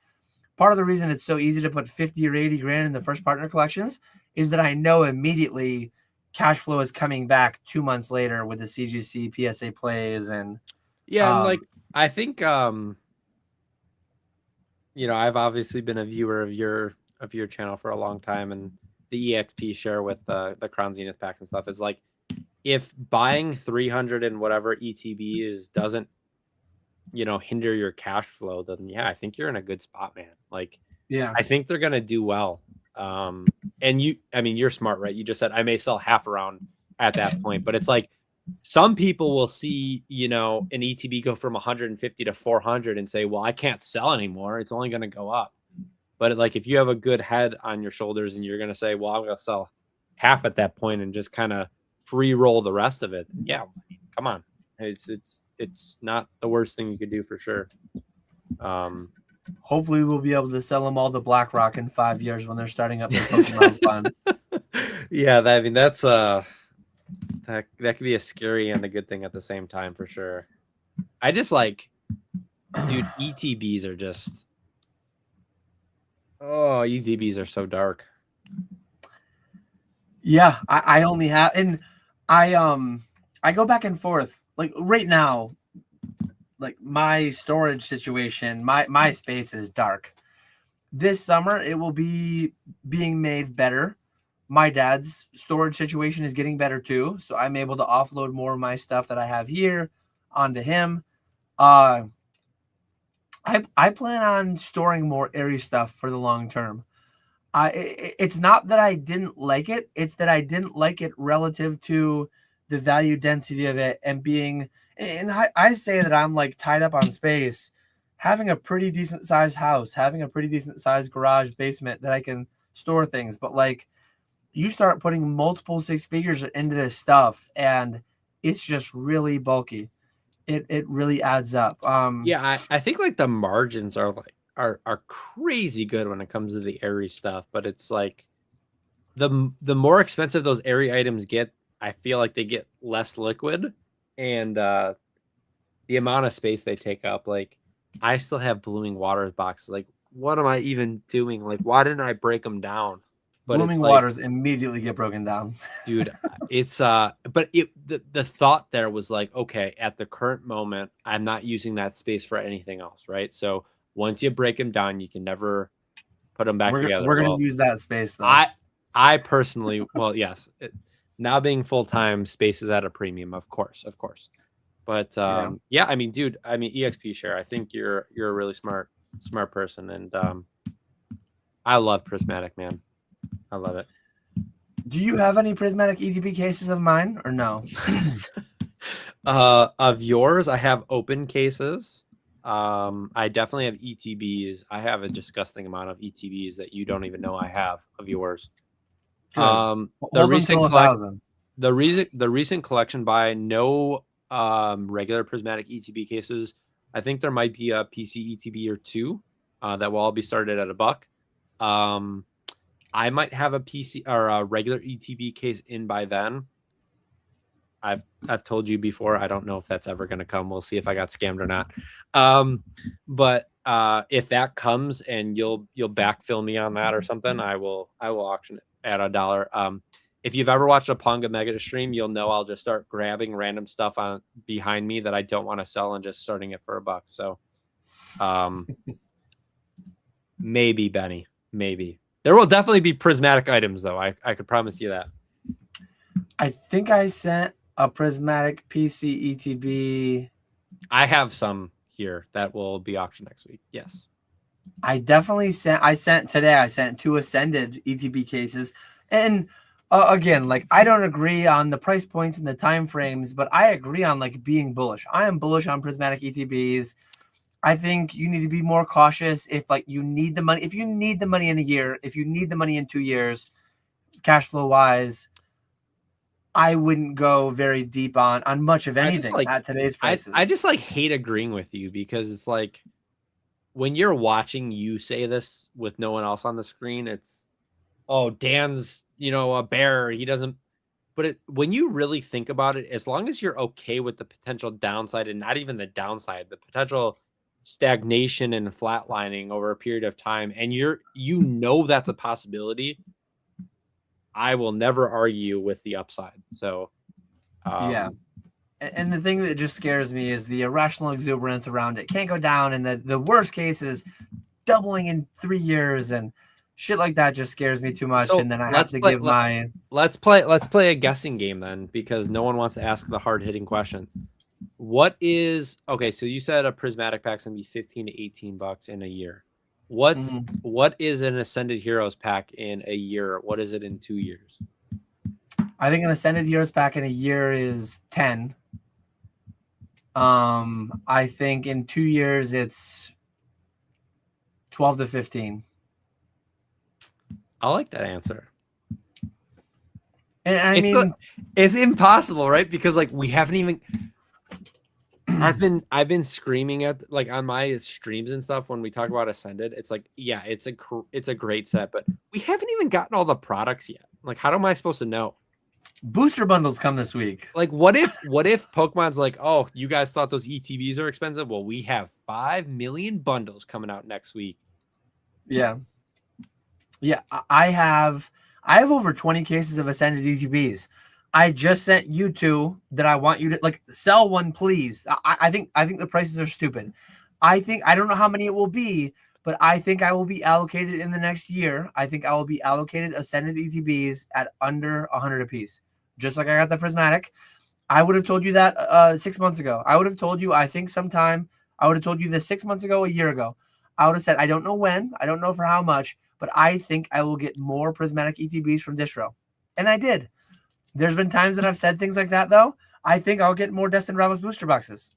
Part of the reason it's so easy to put 50 or 80 grand in the first partner collections is that I know immediately cash flow is coming back 2 months later with the CGC PSA plays. And Yeah, and like I think I've obviously been a viewer of your channel for a long time, and the EXP share with the Crown Zenith packs and stuff is like, if buying 300 and whatever ETB doesn't hinder your cash flow, then yeah, I think you're in a good spot, man. Like, yeah, I think they're gonna do well. And you're smart, right? You just said I may sell half around at that point, but it's like some people will see, an ETB go from 150 to 400 and say, well, I can't sell anymore. It's only going to go up. But like, if you have a good head on your shoulders and you're going to say, well, I'm going to sell half at that point and just kind of free roll the rest of it. Yeah. Come on. It's not the worst thing you could do for sure. Hopefully we'll be able to sell them all to BlackRock in 5 years when they're starting up their Pokemon fund. Yeah. That's that could be a scary and a good thing at the same time for sure. I just like, dude, ETBs are just, ETBs are so dark. Yeah, I only have, and I go back and forth. Like right now, like my storage situation, my space is dark. This summer it will be being made better. My dad's storage situation is getting better too, so I'm able to offload more of my stuff that I have here onto him. I plan on storing more airy stuff for the long term. It's not that I didn't like it; it's that I didn't like it relative to the value density of it and being. And I say that I'm like tied up on space, having a pretty decent sized house, having a pretty decent sized garage basement that I can store things, but like you start putting multiple six figures into this stuff and it's just really bulky. It really adds up. Yeah, I think like the margins are like are crazy good when it comes to the airy stuff, but it's like the more expensive those airy items get, I feel like they get less liquid, and the amount of space they take up. Like, I still have Blooming Waters boxes. Like, what am I even doing? Like, why didn't I break them down? But it's Blooming like, waters immediately get broken down. dude, it's but the thought there was like, okay, at the current moment, I'm not using that space for anything else, right? So once you break them down, you can never put them back together. We're Well, gonna use that space though. I personally, well, yes, now being full time, space is at a premium, of course. But yeah, I mean, dude, EXP share. I think you're a really smart person, and I love Prismatic, man. I love it. Do you have any prismatic EDP cases of mine or no? Of yours, I have open cases. I definitely have ETBs. I have a disgusting amount of ETBs that you don't even know I have of yours. Good. The recent collection by no regular prismatic ETB cases. I think there might be a PC ETB or two that will all be started at $1. I might have a PC or a regular ETB case in by then. I've told you before, I don't know if that's ever going to come. We'll see if I got scammed or not. But if that comes and you'll backfill me on that or something, I will auction it at $1. If you've ever watched a Ponga Mega stream, you'll know I'll just start grabbing random stuff on behind me that I don't want to sell and just starting it for $1. So, maybe Benny, maybe there will definitely be prismatic items though. I could promise you that. I think I sent a prismatic PC ETB. I have some here that will be auctioned next week. Yes. I definitely sent. I sent 2 Ascended ETB cases, and again, like I don't agree on the price points and the time frames, but I agree on like being bullish. I am bullish on prismatic ETBs. I think you need to be more cautious if like you need the money. If you need the money in a year, if you need the money in 2 years, cash flow wise, I wouldn't go very deep on much of anything at today's prices. I just like hate agreeing with you because it's like when you're watching you say this with no one else on the screen, it's, oh, Dan's, a bear. He doesn't. But when you really think about it, as long as you're okay with the potential downside and not even the downside, the potential stagnation and flatlining over a period of time, and that's a possibility, I will never argue with the upside. So, yeah. And the thing that just scares me is the irrational exuberance around it. Can't go down, and the worst case is doubling in 3 years, and shit like that just scares me too much. So and then I have to give my. Let's play a guessing game then, because no one wants to ask the hard hitting questions. What is okay? So you said a prismatic pack's gonna be $15 to $18 in a year. What is an Ascended Heroes pack in a year? What is it in 2 years? I think an Ascended Heroes pack in a year is 10. I think in 2 years it's 12 to 15. I like that answer. And I mean, it's impossible, right? Because like we haven't even. I've been screaming at like on my streams and stuff when we talk about Ascended. It's like, yeah, it's a great set, but we haven't even gotten all the products yet. Like, how am I supposed to know? Booster bundles come this week. Like, what if Pokemon's like, oh, you guys thought those ETBs are expensive? Well, we have 5 million bundles coming out next week. Yeah. I have over 20 cases of Ascended ETBs. I just sent you 2 that I want you to like sell one, please. I think the prices are stupid. I don't know how many it will be, but I think I will be allocated in the next year. I think I will be allocated Ascended ETBs at under 100 a piece. Just like I got the prismatic. I would have told you that 6 months ago. I would have told you, I think sometime, I would have told you this 6 months ago, a year ago. I would have said, I don't know when, I don't know for how much, but I think I will get more prismatic ETBs from Distro. And I did. There's been times that I've said things like that, though. I think I'll get more Destined Rivals booster boxes.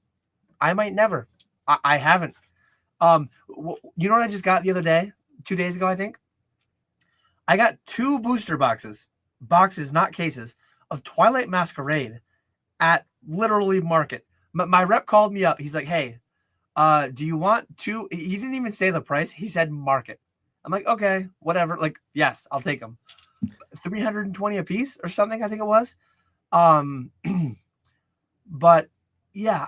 I might never. I haven't. You know what I just got the other day? 2 days ago, I think? I got 2 booster boxes, not cases, of Twilight Masquerade at literally market. My rep called me up. He's like, hey, do you want 2? He didn't even say the price. He said market. I'm like, okay, whatever. Like, yes, I'll take them. 320 a piece or something, I think it was. But yeah,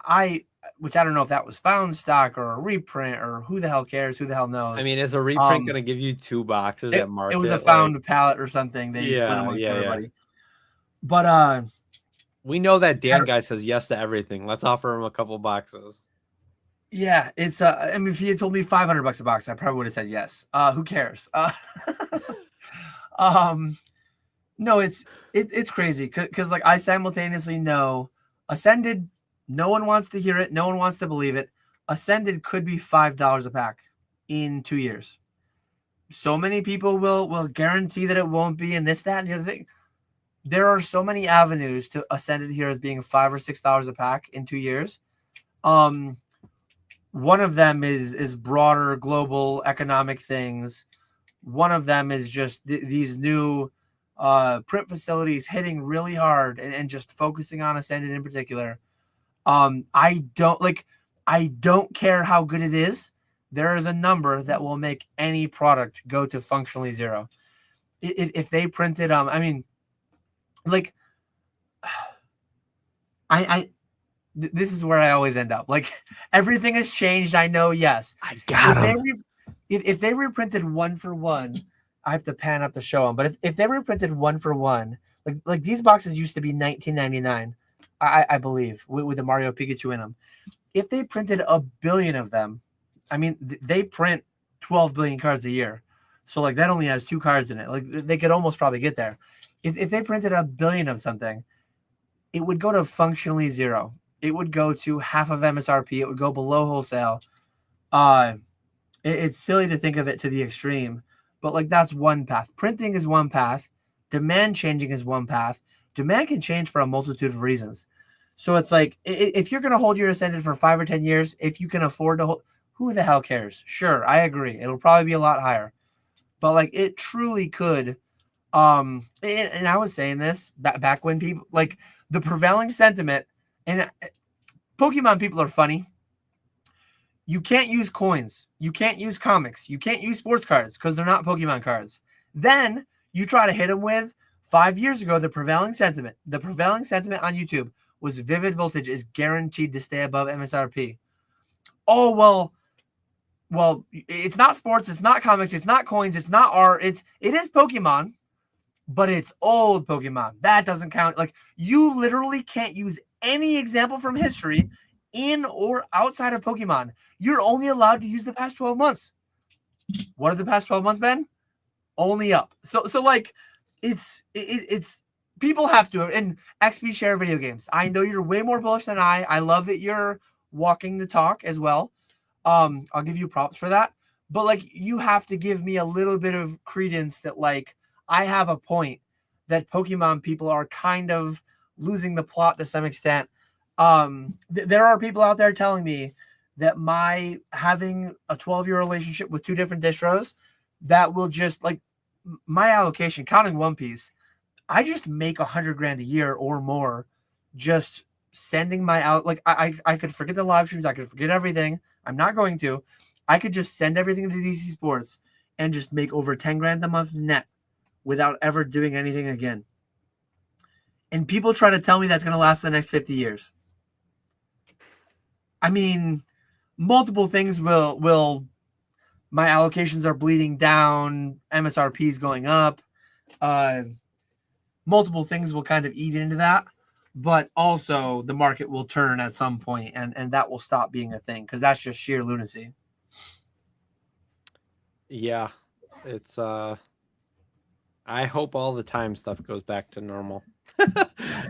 which I don't know if that was found stock or a reprint or who the hell cares, who the hell knows. I mean, is a reprint going to give you 2 boxes at market? It was a found pallet or something. They split amongst everybody. Yeah. But we know that Dan guy says yes to everything. Let's offer him a couple boxes. Yeah, it's I mean, if he had told me $500 a box, I probably would have said yes. Who cares? No, it's crazy because like I simultaneously know Ascended, no one wants to hear it, no one wants to believe it. Ascended could be $5 a pack in 2 years. So many people will guarantee that it won't be, and this, that, and the other thing. There are so many avenues to Ascended Heroes being $5 or $6 a pack in 2 years. One of them is broader global economic things. One of them is just these new print facilities hitting really hard and just focusing on Ascended in particular. I don't care how good it is. There is a number that will make any product go to functionally zero. If they printed, I mean, like, I this is where I always end up. Like everything has changed. I know. Yes. I got him. If they reprinted one for one, I have to pan up to show them. But if they reprinted one for one, like these boxes used to be $19.99, I believe, with the Mario Pikachu in them. If they printed a billion of them, I mean, they print 12 billion cards a year. So like that only has 2 cards in it. Like they could almost probably get there. If they printed a billion of something, it would go to functionally zero. It would go to half of MSRP. It would go below wholesale. It's silly to think of it to the extreme, but like that's one path. Printing is one path. Demand changing is one path. Demand can change for a multitude of reasons. So it's like if you're going to hold your Ascended for 5 or 10 years, if you can afford to hold, who the hell cares? Sure, I agree. It'll probably be a lot higher, but like it truly could. And I was saying this back when people like the prevailing sentiment, and Pokemon people are funny. You can't use coins. You can't use comics. You can't use sports cards because they're not Pokemon cards. Then you try to hit them with 5 years ago, the prevailing sentiment. The prevailing sentiment on YouTube was Vivid Voltage is guaranteed to stay above MSRP. Oh, well, it's not sports. It's not comics. It's not coins. It's not art. It is Pokemon, but it's old Pokemon. That doesn't count. Like you literally can't use any example from history in or outside of Pokemon. You're only allowed to use the past 12 months. What have the past 12 months been? Only up. So like it's people have to, and XP share video games. I know you're way more bullish than I. I love that you're walking the talk as well. I'll give you props for that. But like you have to give me a little bit of credence that like I have a point that Pokemon people are kind of losing the plot to some extent. There are people out there telling me that my having a 12-year relationship with 2 different distros, that will just like my allocation, counting One Piece, I just make $100,000 a year or more just sending my out. Like I could forget the live streams. I could forget everything. I'm not going to. I could just send everything to DC Sports and just make over $10,000 a month net without ever doing anything again. And people try to tell me that's going to last the next 50 years. I mean, multiple things will my allocations are bleeding down, MSRP is going up. Multiple things will kind of eat into that, but also the market will turn at some point and that will stop being a thing because that's just sheer lunacy. Yeah, it's I hope all the time stuff goes back to normal.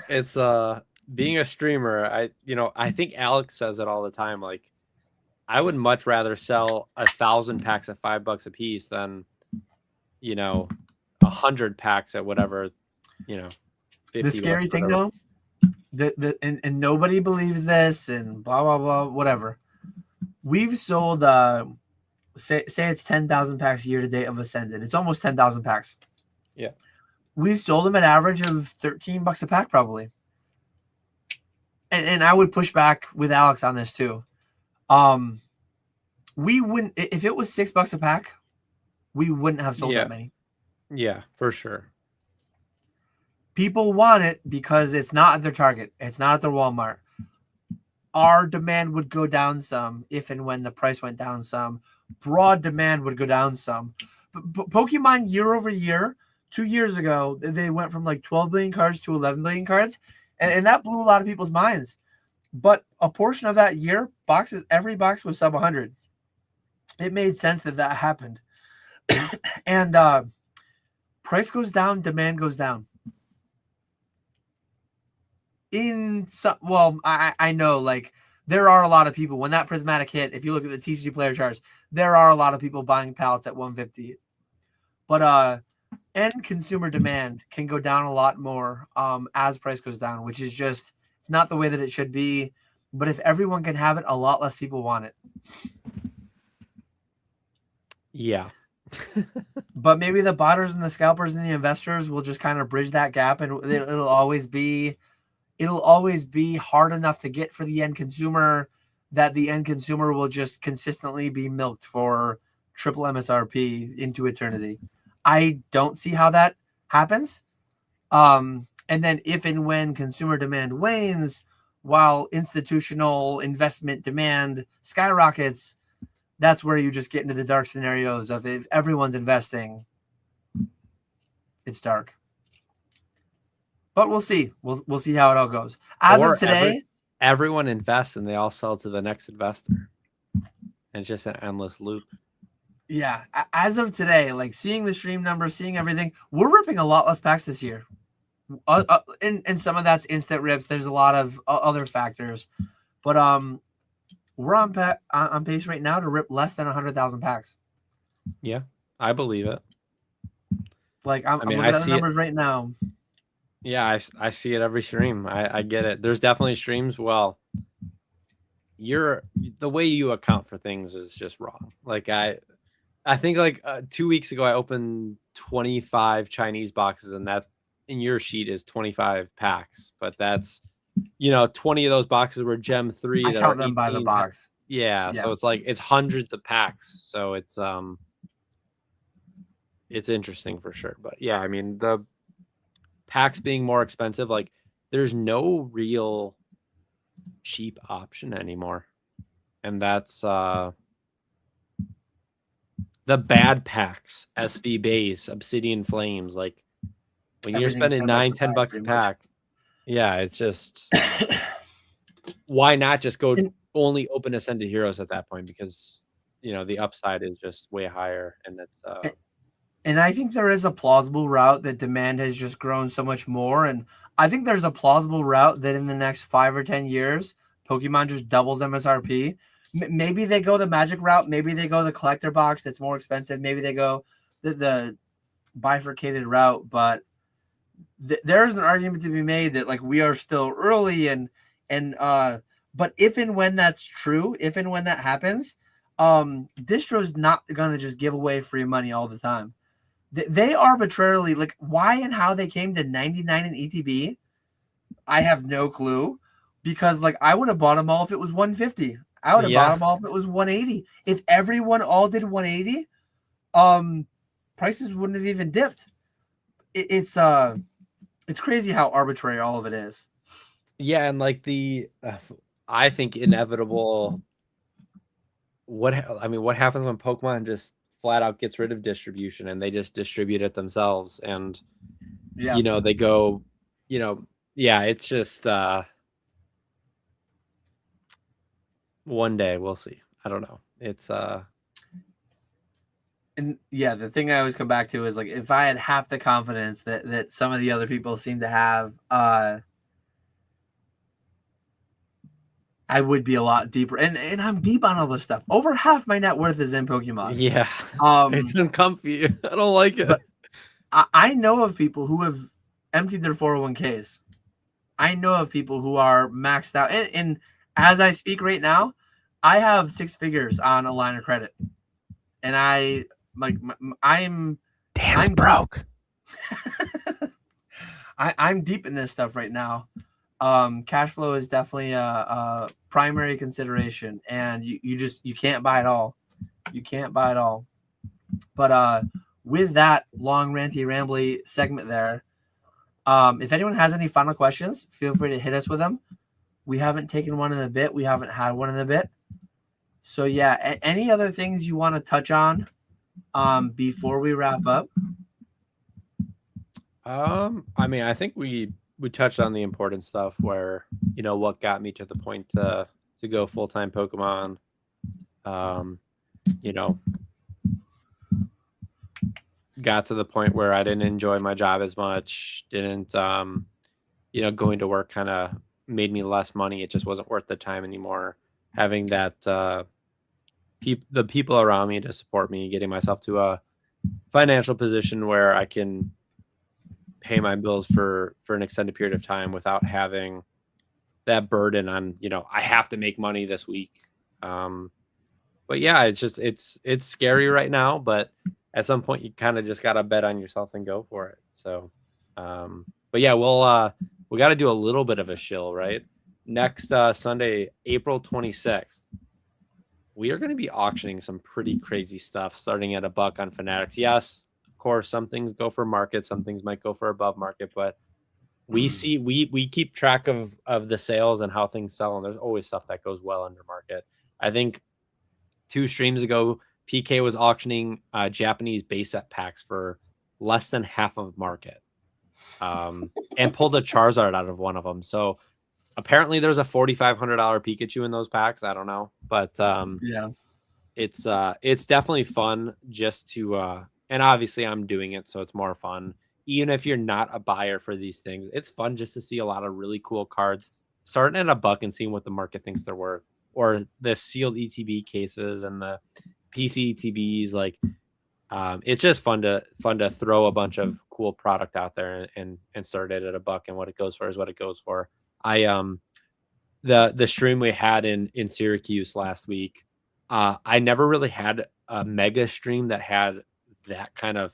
It's being a streamer, I think Alex says it all the time. Like, I would much rather sell 1,000 packs at $5 a piece than, 100 packs at whatever, 50. The scary thing though, and nobody believes this and blah blah blah whatever. We've sold say it's 10,000 packs year to date of Ascended. It's almost 10,000 packs. Yeah, we've sold them at average of $13 a pack probably. And I would push back with Alex on this too. We wouldn't, if it was $6 a pack, we wouldn't have sold that many. Yeah, for sure. People want it because it's not at their Target. It's not at their Walmart. Our demand would go down some if and when the price went down some. Broad demand would go down some. But Pokemon year over year, 2 years ago, they went from like 12 billion cards to 11 billion cards. And that blew a lot of people's minds. But a portion of that year, every box was sub 100. It made sense that happened. And price goes down, demand goes down. I know, like, there are a lot of people, when that prismatic hit, if you look at the TCG player charts, there are a lot of people buying pallets at 150. But end consumer demand can go down a lot more as price goes down, which is just, it's not the way that it should be. But if everyone can have it, a lot less people want it. Yeah. But maybe the botters and the scalpers and the investors will just kind of bridge that gap, and it'll always be hard enough to get for the end consumer that the end consumer will just consistently be milked for triple MSRP into eternity. I don't see how that happens. And then if and when consumer demand wanes, while institutional investment demand skyrockets, that's where you just get into the dark scenarios of if everyone's investing, it's dark. But we'll see. We'll see how it all goes. As Or of today, everyone invests and they all sell to the next investor. And it's just an endless loop. Yeah, as of today, like seeing the stream numbers, seeing everything, we're ripping a lot less packs this year. And some of that's instant rips. There's a lot of other factors, but we're on pace right now to rip less than 100,000 packs. Yeah, I believe it. Like I'm looking at the numbers right now. Yeah, I see it every stream. I get it. There's definitely streams. Well, the way you account for things is just wrong. Like I think like 2 weeks ago I opened 25 Chinese boxes, and that in your sheet is 25 packs, but that's 20 of those boxes were Gem 3 I that count are them by the box. Yeah, so it's like it's hundreds of packs. So it's interesting for sure. But yeah, I mean the packs being more expensive, like there's no real cheap option anymore. And that's the bad packs, SV Base, Obsidian Flames, like when you're spending $9-10 a pack, yeah, it's just why not just go only open Ascended Heroes at that point, because the upside is just way higher. And that's and I think there is a plausible route that demand has just grown so much more, and I think there's a plausible route that in the next 5 or 10 years Pokemon just doubles MSRP. Maybe they go the magic route, maybe they go the collector box that's more expensive, maybe they go the bifurcated route, but there is an argument to be made that like we are still early, and but if and when that's true, if and when that happens, distro's not gonna just give away free money all the time. They arbitrarily, like, why and how they came to 99 in ETB, I have no clue, because like I would have bought them all if it was 150. I would have bought them all if it was 180. If everyone all did 180, prices wouldn't have even dipped. It's crazy how arbitrary all of it is. Yeah, and like I think inevitable. What happens when Pokemon just flat out gets rid of distribution and they just distribute it themselves, and they go, it's just one day we'll see. I don't know. It's and yeah, the thing I always come back to is like if I had half the confidence that some of the other people seem to have, I would be a lot deeper, and I'm deep on all this stuff. Over half my net worth is in Pokemon. Yeah, it's uncomfy. I don't like it. But I know of people who have emptied their 401ks. I know of people who are maxed out, and as I speak right now, I have 6 figures on a line of credit, and I'm broke. I'm deep in this stuff right now. Cash flow is definitely a primary consideration, and you can't buy it all. You can't buy it all. But with that long ranty rambly segment there, if anyone has any final questions, feel free to hit us with them. We haven't taken one in a bit. We haven't had one in a bit. So yeah, any other things you want to touch on before we wrap up? I mean, I think we touched on the important stuff where, what got me to the point to go full-time Pokemon. Got to the point where I didn't enjoy my job as much, didn't, going to work kind of made me less money. It just wasn't worth the time anymore. Having that, the people around me to support me, getting myself to a financial position where I can pay my bills for an extended period of time without having that burden on, I have to make money this week. But yeah, it's scary right now, but at some point you kind of just got to bet on yourself and go for it. So, but yeah, we got to do a little bit of a shill, right? Next Sunday, April 26th, we are going to be auctioning some pretty crazy stuff starting at $1 on Fanatics. Yes, of course, some things go for market, some things might go for above market, but we keep track of the sales and how things sell, and there's always stuff that goes well under market. I think 2 streams ago, PK was auctioning Japanese base set packs for less than half of market, and pulled a Charizard out of one of them. So apparently there's a $4,500 Pikachu in those packs. I don't know, but Yeah. it's definitely fun just to and obviously I'm doing it, so it's more fun. Even if you're not a buyer for these things, it's fun just to see a lot of really cool cards starting at $1 and seeing what the market thinks they're worth, or the sealed ETB cases and the PC ETBs. Like, it's just fun to throw a bunch of cool product out there and start it at $1, and what it goes for is what it goes for. The stream we had in Syracuse last week, I never really had a mega stream that had that kind of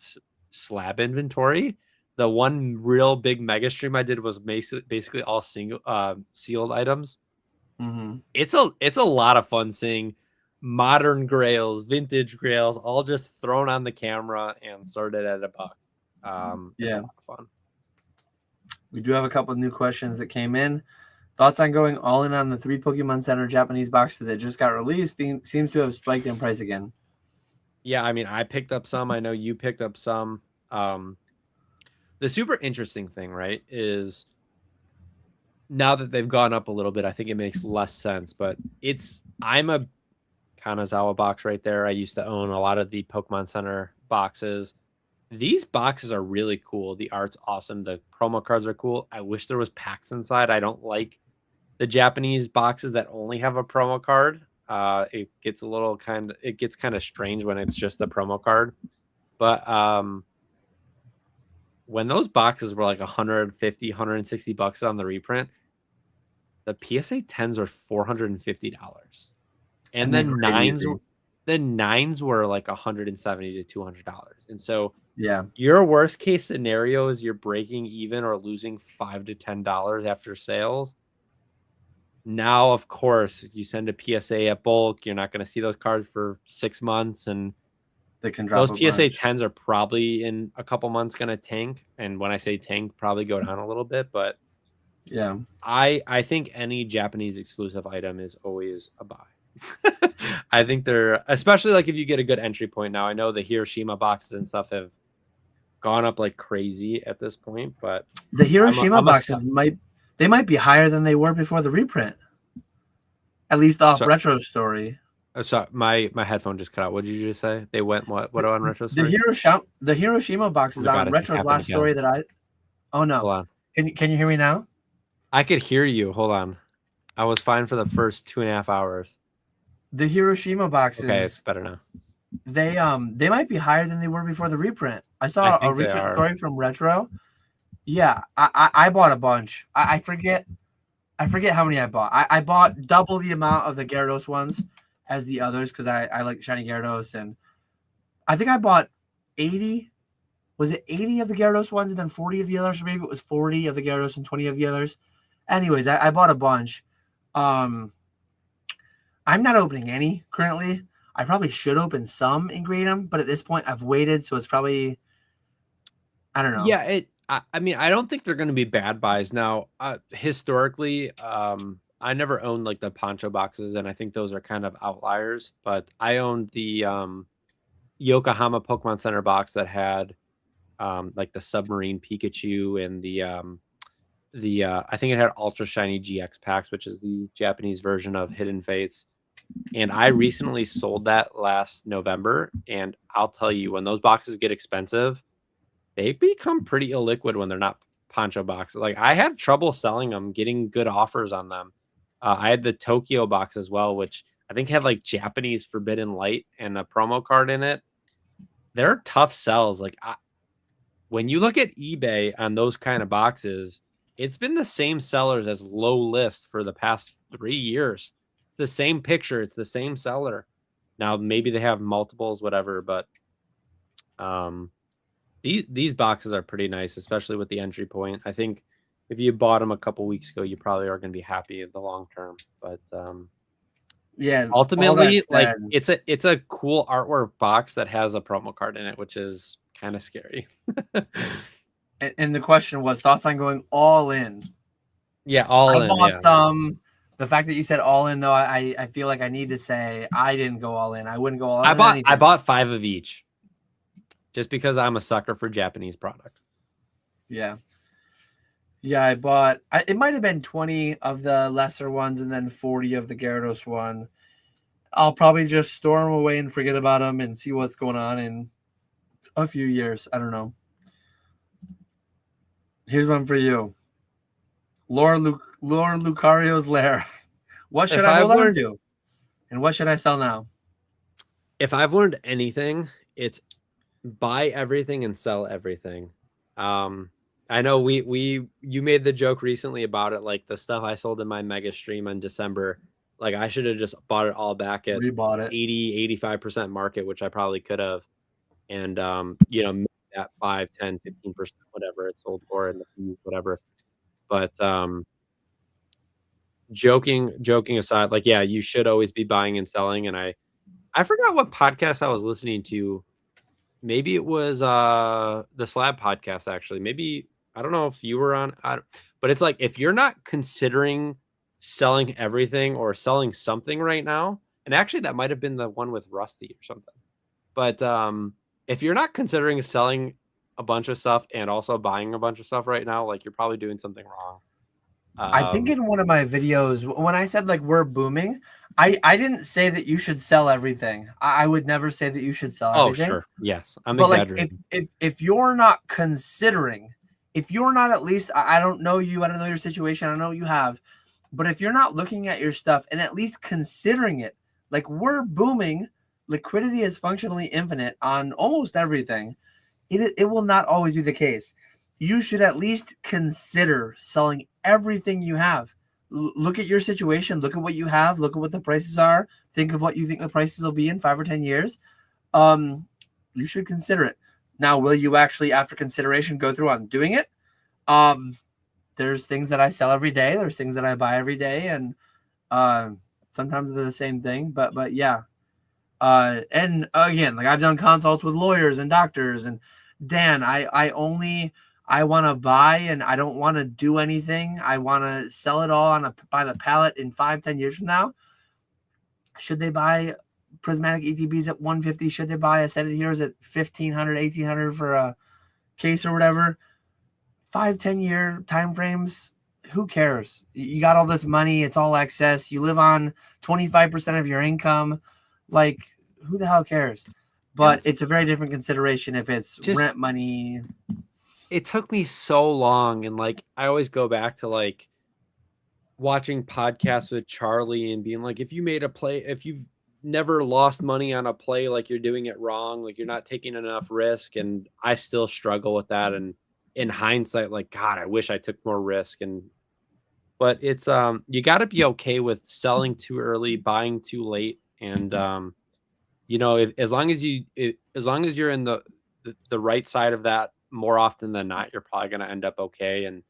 slab inventory. The one real big mega stream I did was basically all single sealed items. Mm-hmm. It's a lot of fun seeing modern grails, vintage grails, all just thrown on the camera and started at $1. It's a lot of fun. We do have a couple of new questions that came in. Thoughts on going all in on the 3 Pokemon Center Japanese boxes that just got released? Seems to have spiked in price again. Yeah, I mean, I picked up some. I know you picked up some. The super interesting thing, right, is now that they've gone up a little bit, I think it makes less sense. But I'm a Kanazawa box right there. I used to own a lot of the Pokemon Center boxes. These boxes are really cool. The art's awesome. The promo cards are cool. I wish there was packs inside. I don't like the Japanese boxes that only have a promo card. It gets kind of strange when it's just a promo card. But when those boxes were like 150, 160 bucks on the reprint, the PSA 10s are $450. And then nines were like $170 to $200. And so your worst case scenario is you're breaking even or losing $5 to $10 after sales. Now, of course, you send a PSA at bulk, you're not going to see those cards for 6 months, and they can drop. Those PSA 10s are probably in a couple months going to tank. And when I say tank, probably go down a little bit. But yeah, I think any Japanese exclusive item is always a buy. I think they're, especially like if you get a good entry point. Now, I know the Hiroshima boxes and stuff have gone up like crazy at this point, but the Hiroshima boxes might be higher than they were before the reprint. At least off Retro Story. Oh, sorry, my headphone just cut out. What did you just say? They went what on Retro Story? The Hiroshima boxes on Retro's last story that I. Oh no! Hold on. Can you hear me now? I could hear you. Hold on. I was fine for the first 2.5 hours. The Hiroshima boxes. Okay, it's better now. They might be higher than they were before the reprint. I saw a recent story from Retro. Yeah, I bought a bunch. I forget how many I bought. I bought double the amount of the Gyarados ones as the others because I like shiny Gyarados, and I think I bought 80. Was it 80 of the Gyarados ones and then 40 of the others? Or maybe it was 40 of the Gyarados and 20 of the others. Anyways, I bought a bunch. I'm not opening any currently. I probably should open some and grade them, but at this point I've waited, so it's probably, I don't know. Yeah, I mean, I don't think they're going to be bad buys. Now, historically, I never owned like the Poncho boxes, and I think those are kind of outliers. But I owned the Yokohama Pokemon Center box that had like the submarine Pikachu and the I think it had Ultra Shiny GX packs, which is the Japanese version of Hidden Fates. And I recently sold that last November, and I'll tell you, when those boxes get expensive, they become pretty illiquid when they're not Poncho boxes. Like, I had trouble selling them, getting good offers on them. I had the Tokyo box as well, which I think had like Japanese Forbidden Light and a promo card in it. They're tough sells. Like, when you look at eBay on those kind of boxes, it's been the same sellers as low list for the past 3 years. It's the same picture. It's the same seller. Now, maybe they have multiples, whatever, but these boxes are pretty nice, especially with the entry point. I think if you bought them a couple weeks ago, you probably are going to be happy in the long term. But yeah, ultimately, like, it's a cool artwork box that has a promo card in it, which is kind of scary. And the question was thoughts on going all in. Yeah, I all in. bought Yeah. some. The fact that you said all in, though, I feel like I need to say I didn't go all in. I wouldn't go all in on I anything. bought 5 of each just because I'm a sucker for Japanese product. Yeah. Yeah, I bought. It might have been 20 of the lesser ones and then 40 of the Gyarados one. I'll probably just store them away and forget about them and see what's going on in a few years. I don't know. Here's one for you. Lord Lucario's Lair. What should If I I've hold on learned to? And what should I sell now? if I've learned anything, it's buy everything and sell everything. I know you made the joke recently about it, like the stuff I sold in my mega stream in December. Like I should have just bought it all back at Rebought it. 85% market, which I probably could have. And make that 5, 10, 15%, whatever it sold for and the fees, whatever. But joking aside, like yeah, you should always be buying and selling. And I forgot what podcast I was listening to. Maybe it was the Slab podcast actually. Maybe I don't know if you were on, but it's like if you're not considering selling everything or selling something right now, and actually that might have been the one with Rusty or something. But if you're not considering selling a bunch of stuff and also buying a bunch of stuff right now, like you're probably doing something wrong. I think in one of my videos, when I said like we're booming, I didn't say that you should sell everything. I would never say that you should sell Oh, everything. sure. Yes. I'm But like exaggerating. if you're not considering, if you're not at least, I don't know you, I don't know your situation, I don't know what you have, but if you're not looking at your stuff and at least considering it, like we're booming, liquidity is functionally infinite on almost everything. It will not always be the case. You should at least consider selling everything you have. Look at your situation, look at what you have, look at what the prices are, think of what you think the prices will be in 5 or 10 years. You should consider it. Now, will you actually, after consideration, go through on doing it? There's things that I sell every day. There's things that I buy every day, and sometimes they're the same thing. But yeah. And again, like I've done consults with lawyers and doctors, and Dan, I want to buy and I don't want to do anything. I want to sell it all by the pallet in 5-10 years from now. Should they buy prismatic ETBs at 150? Should they buy a set of heroes at 1,500, 1,800 for a case or whatever? 5-10 year time frames. Who cares? You got all this money. It's all excess. You live on 25% of your income. Like, who the hell cares? But it's a very different consideration if it's rent money. It took me so long. And like, I always go back to like watching podcasts with Charlie and being like, if you made a play, if you've never lost money on a play, like you're doing it wrong, like you're not taking enough risk. And I still struggle with that. And in hindsight, like, God, I wish I took more risk. But it's, you got to be okay with selling too early, buying too late. And, as long as you're in the right side of that more often than not, you're probably going to end up okay. And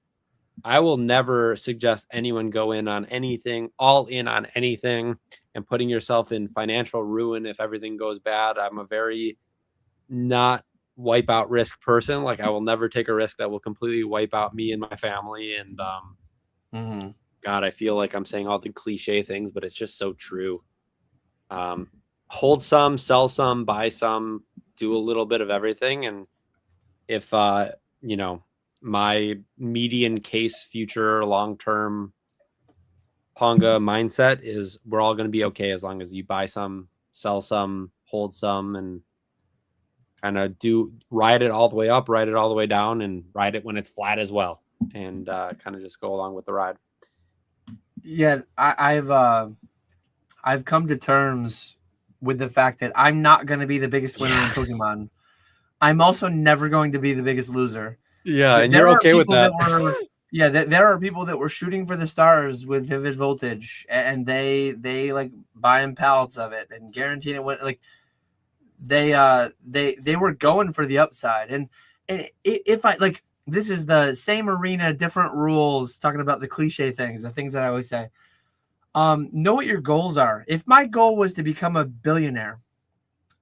I will never suggest anyone go in on anything, all in on anything, and putting yourself in financial ruin if everything goes bad. I'm a very not wipe out risk person. Like I will never take a risk that will completely wipe out me and my family. And God, I feel like I'm saying all the cliche things, but it's just so true. Hold some, sell some, buy some, do a little bit of everything. And if, my median case future long-term Ponga mindset is we're all going to be okay as long as you buy some, sell some, hold some, and kind of ride it all the way up, ride it all the way down, and ride it when it's flat as well, and kind of just go along with the ride. Yeah, I've come to terms with the fact that I'm not going to be the biggest winner in Pokemon. I'm also never going to be the biggest loser. Yeah, and you're okay with that. There are people that were shooting for the stars with Vivid Voltage, and they like buying pallets of it and guaranteeing it went like they were going for the upside. And if I like, this is the same arena, different rules, talking about the cliche things, the things that I always say. Know what your goals are. If my goal was to become a billionaire,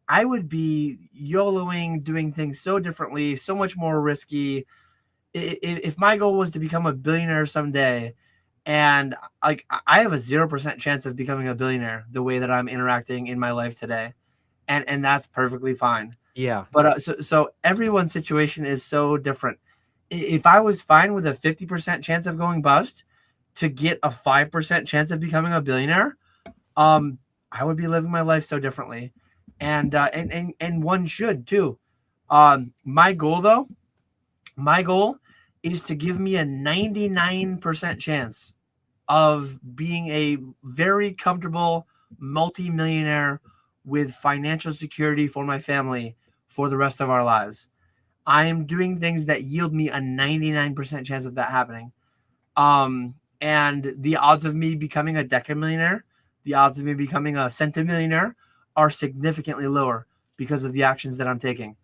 I would be YOLOing, doing things so differently, so much more risky. if my goal was to become a billionaire someday, and like I have a 0% chance of becoming a billionaire the way that I'm interacting in my life today, and that's perfectly fine. Yeah. But so everyone's situation is so different. If I was fine with a 50% chance of going bust to get a 5% chance of becoming a billionaire, I would be living my life so differently, and one should too. My goal though, my goal is to give me a 99% chance of being a very comfortable multimillionaire with financial security for my family for the rest of our lives. I am doing things that yield me a 99% chance of that happening. And the odds of me becoming a decamillionaire, the odds of me becoming a centimillionaire are significantly lower because of the actions that I'm taking.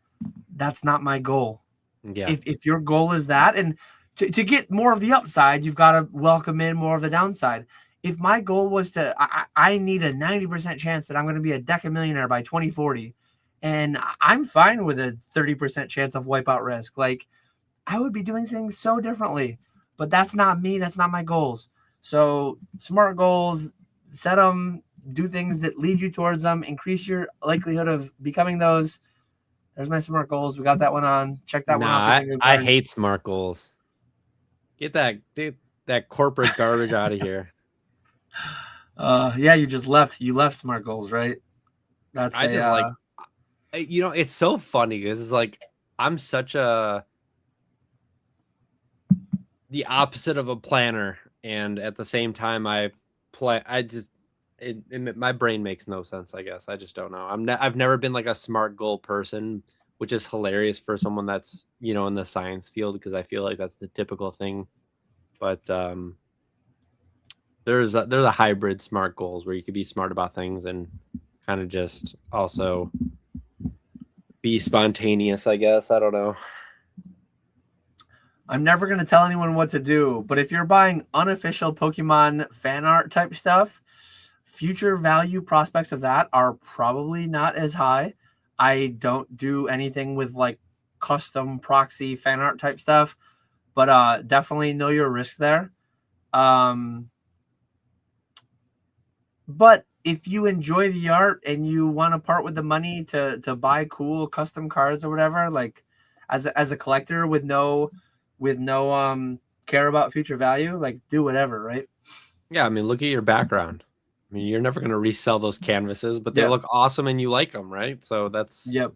That's not my goal. Yeah. If your goal is that, and to get more of the upside, you've got to welcome in more of the downside. If my goal was I need a 90% chance that I'm going to be a decamillionaire by 2040, and I'm fine with a 30% chance of wipeout risk. Like, I would be doing things so differently, but that's not me. That's not my goals. So smart goals, set them, do things that lead you towards them, increase your likelihood of becoming those. There's my smart goals. We got that one on. Check that one off your Nah, bingo I card. hate SMART goals. Get that corporate garbage out of here. Yeah, you just left. You left smart goals, right? That's I a just like, it's so funny because it's like I'm such the opposite of a planner, and at the same time I play. I just my brain makes no sense. I guess I just don't know. I've never been like a SMART goal person, which is hilarious for someone that's in the science field, because I feel like that's the typical thing. But there's a hybrid SMART goals where you could be smart about things and kind of just also be spontaneous, I guess. I don't know. I'm never going to tell anyone what to do, but if you're buying unofficial Pokemon fan art type stuff, future value prospects of that are probably not as high. I don't do anything with like custom proxy fan art type stuff, but definitely know your risk there. But if you enjoy the art and you want to part with the money to buy cool custom cards or whatever, like as a collector with no care about future value, like do whatever, right? Yeah, I mean, look at your background. I mean, you're never going to resell those canvases, but they Yeah. look awesome and you like them, right? So that's Yep.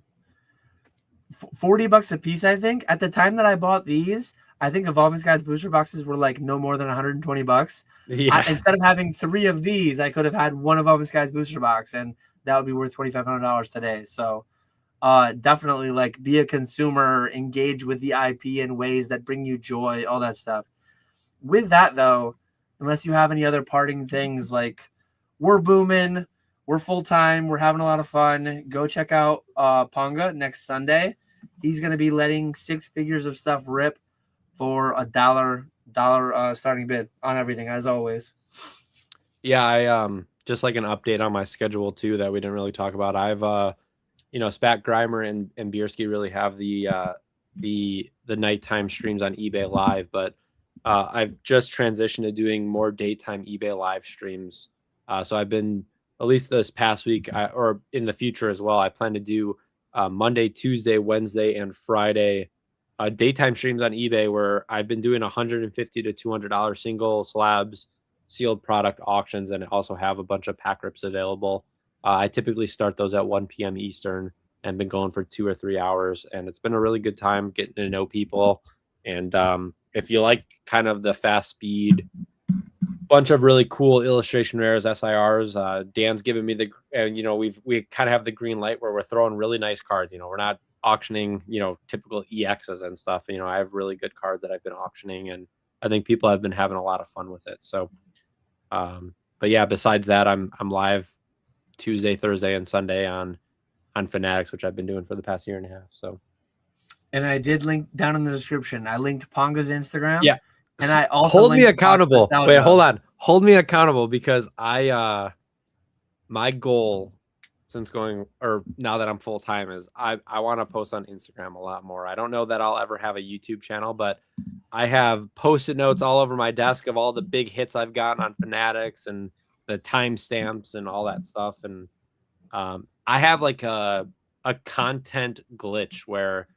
$40 a piece, I think. At the time that I bought these, I think Evolving Skies booster boxes were like no more than $120. yeah. Instead of having 3 of these, I could have had one Evolving Skies booster box, and that would be worth $2,500 today. So definitely like be a consumer, engage with the IP in ways that bring you joy, all that stuff. With that though, unless you have any other parting things, like we're booming, we're full time, we're having a lot of fun. Go check out Ponga next Sunday. He's gonna be letting 6 figures of stuff rip for $1 starting bid on everything, as always. Yeah, I just like an update on my schedule too that we didn't really talk about. I've Spat Grimer and Bierski really have the nighttime streams on eBay Live, but I've just transitioned to doing more daytime eBay Live streams. So I've been, at least this past week, or in the future as well, I plan to do Monday, Tuesday, Wednesday, and Friday daytime streams on eBay, where I've been doing $150 to $200 single slabs sealed product auctions, and also have a bunch of pack rips available. I typically start those at 1 p.m. Eastern and been going for 2 or 3 hours, and it's been a really good time getting to know people. And if you like kind of the fast speed, bunch of really cool illustration rares, SIRs, Dan's given me and we kind of have the green light where we're throwing really nice cards. We're not auctioning typical EXs and stuff. I have really good cards that I've been auctioning, and I think people have been having a lot of fun with it. So but yeah, besides that, I'm live Tuesday, Thursday, and Sunday on Fanatics, which I've been doing for the past year and a half. So, And I did link down in the description. I linked Ponga's Instagram. yeah, And I also hold me linked accountable. Nostalgia. Wait, hold on, hold me accountable, because I my goal. since going, or now that I'm full time, is I want to post on Instagram a lot more. I don't know that I'll ever have a YouTube channel, but I have Post-it notes all over my desk of all the big hits I've gotten on Fanatics and the timestamps and all that stuff. And I have like a content glitch where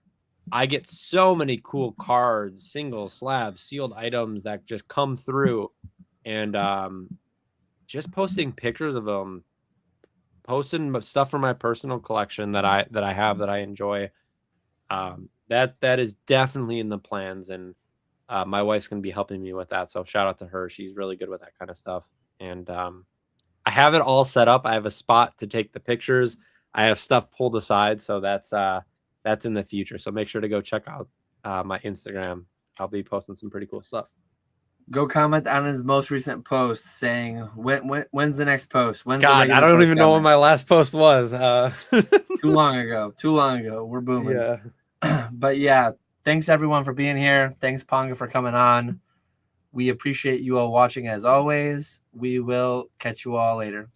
I get so many cool cards, singles, slabs, sealed items that just come through, and just posting pictures of them, posting stuff from my personal collection that I have that I enjoy. That is definitely in the plans, and my wife's gonna be helping me with that. So shout out to her; she's really good with that kind of stuff. And I have it all set up. I have a spot to take the pictures. I have stuff pulled aside, so that's in the future. So make sure to go check out my Instagram. I'll be posting some pretty cool stuff. Go comment on his most recent post saying when's the next post? When's God, the I don't post even know what my last post was. Too long ago. We're booming. Yeah. But yeah, thanks everyone for being here. Thanks Ponga for coming on. We appreciate you all watching as always. We will catch you all later.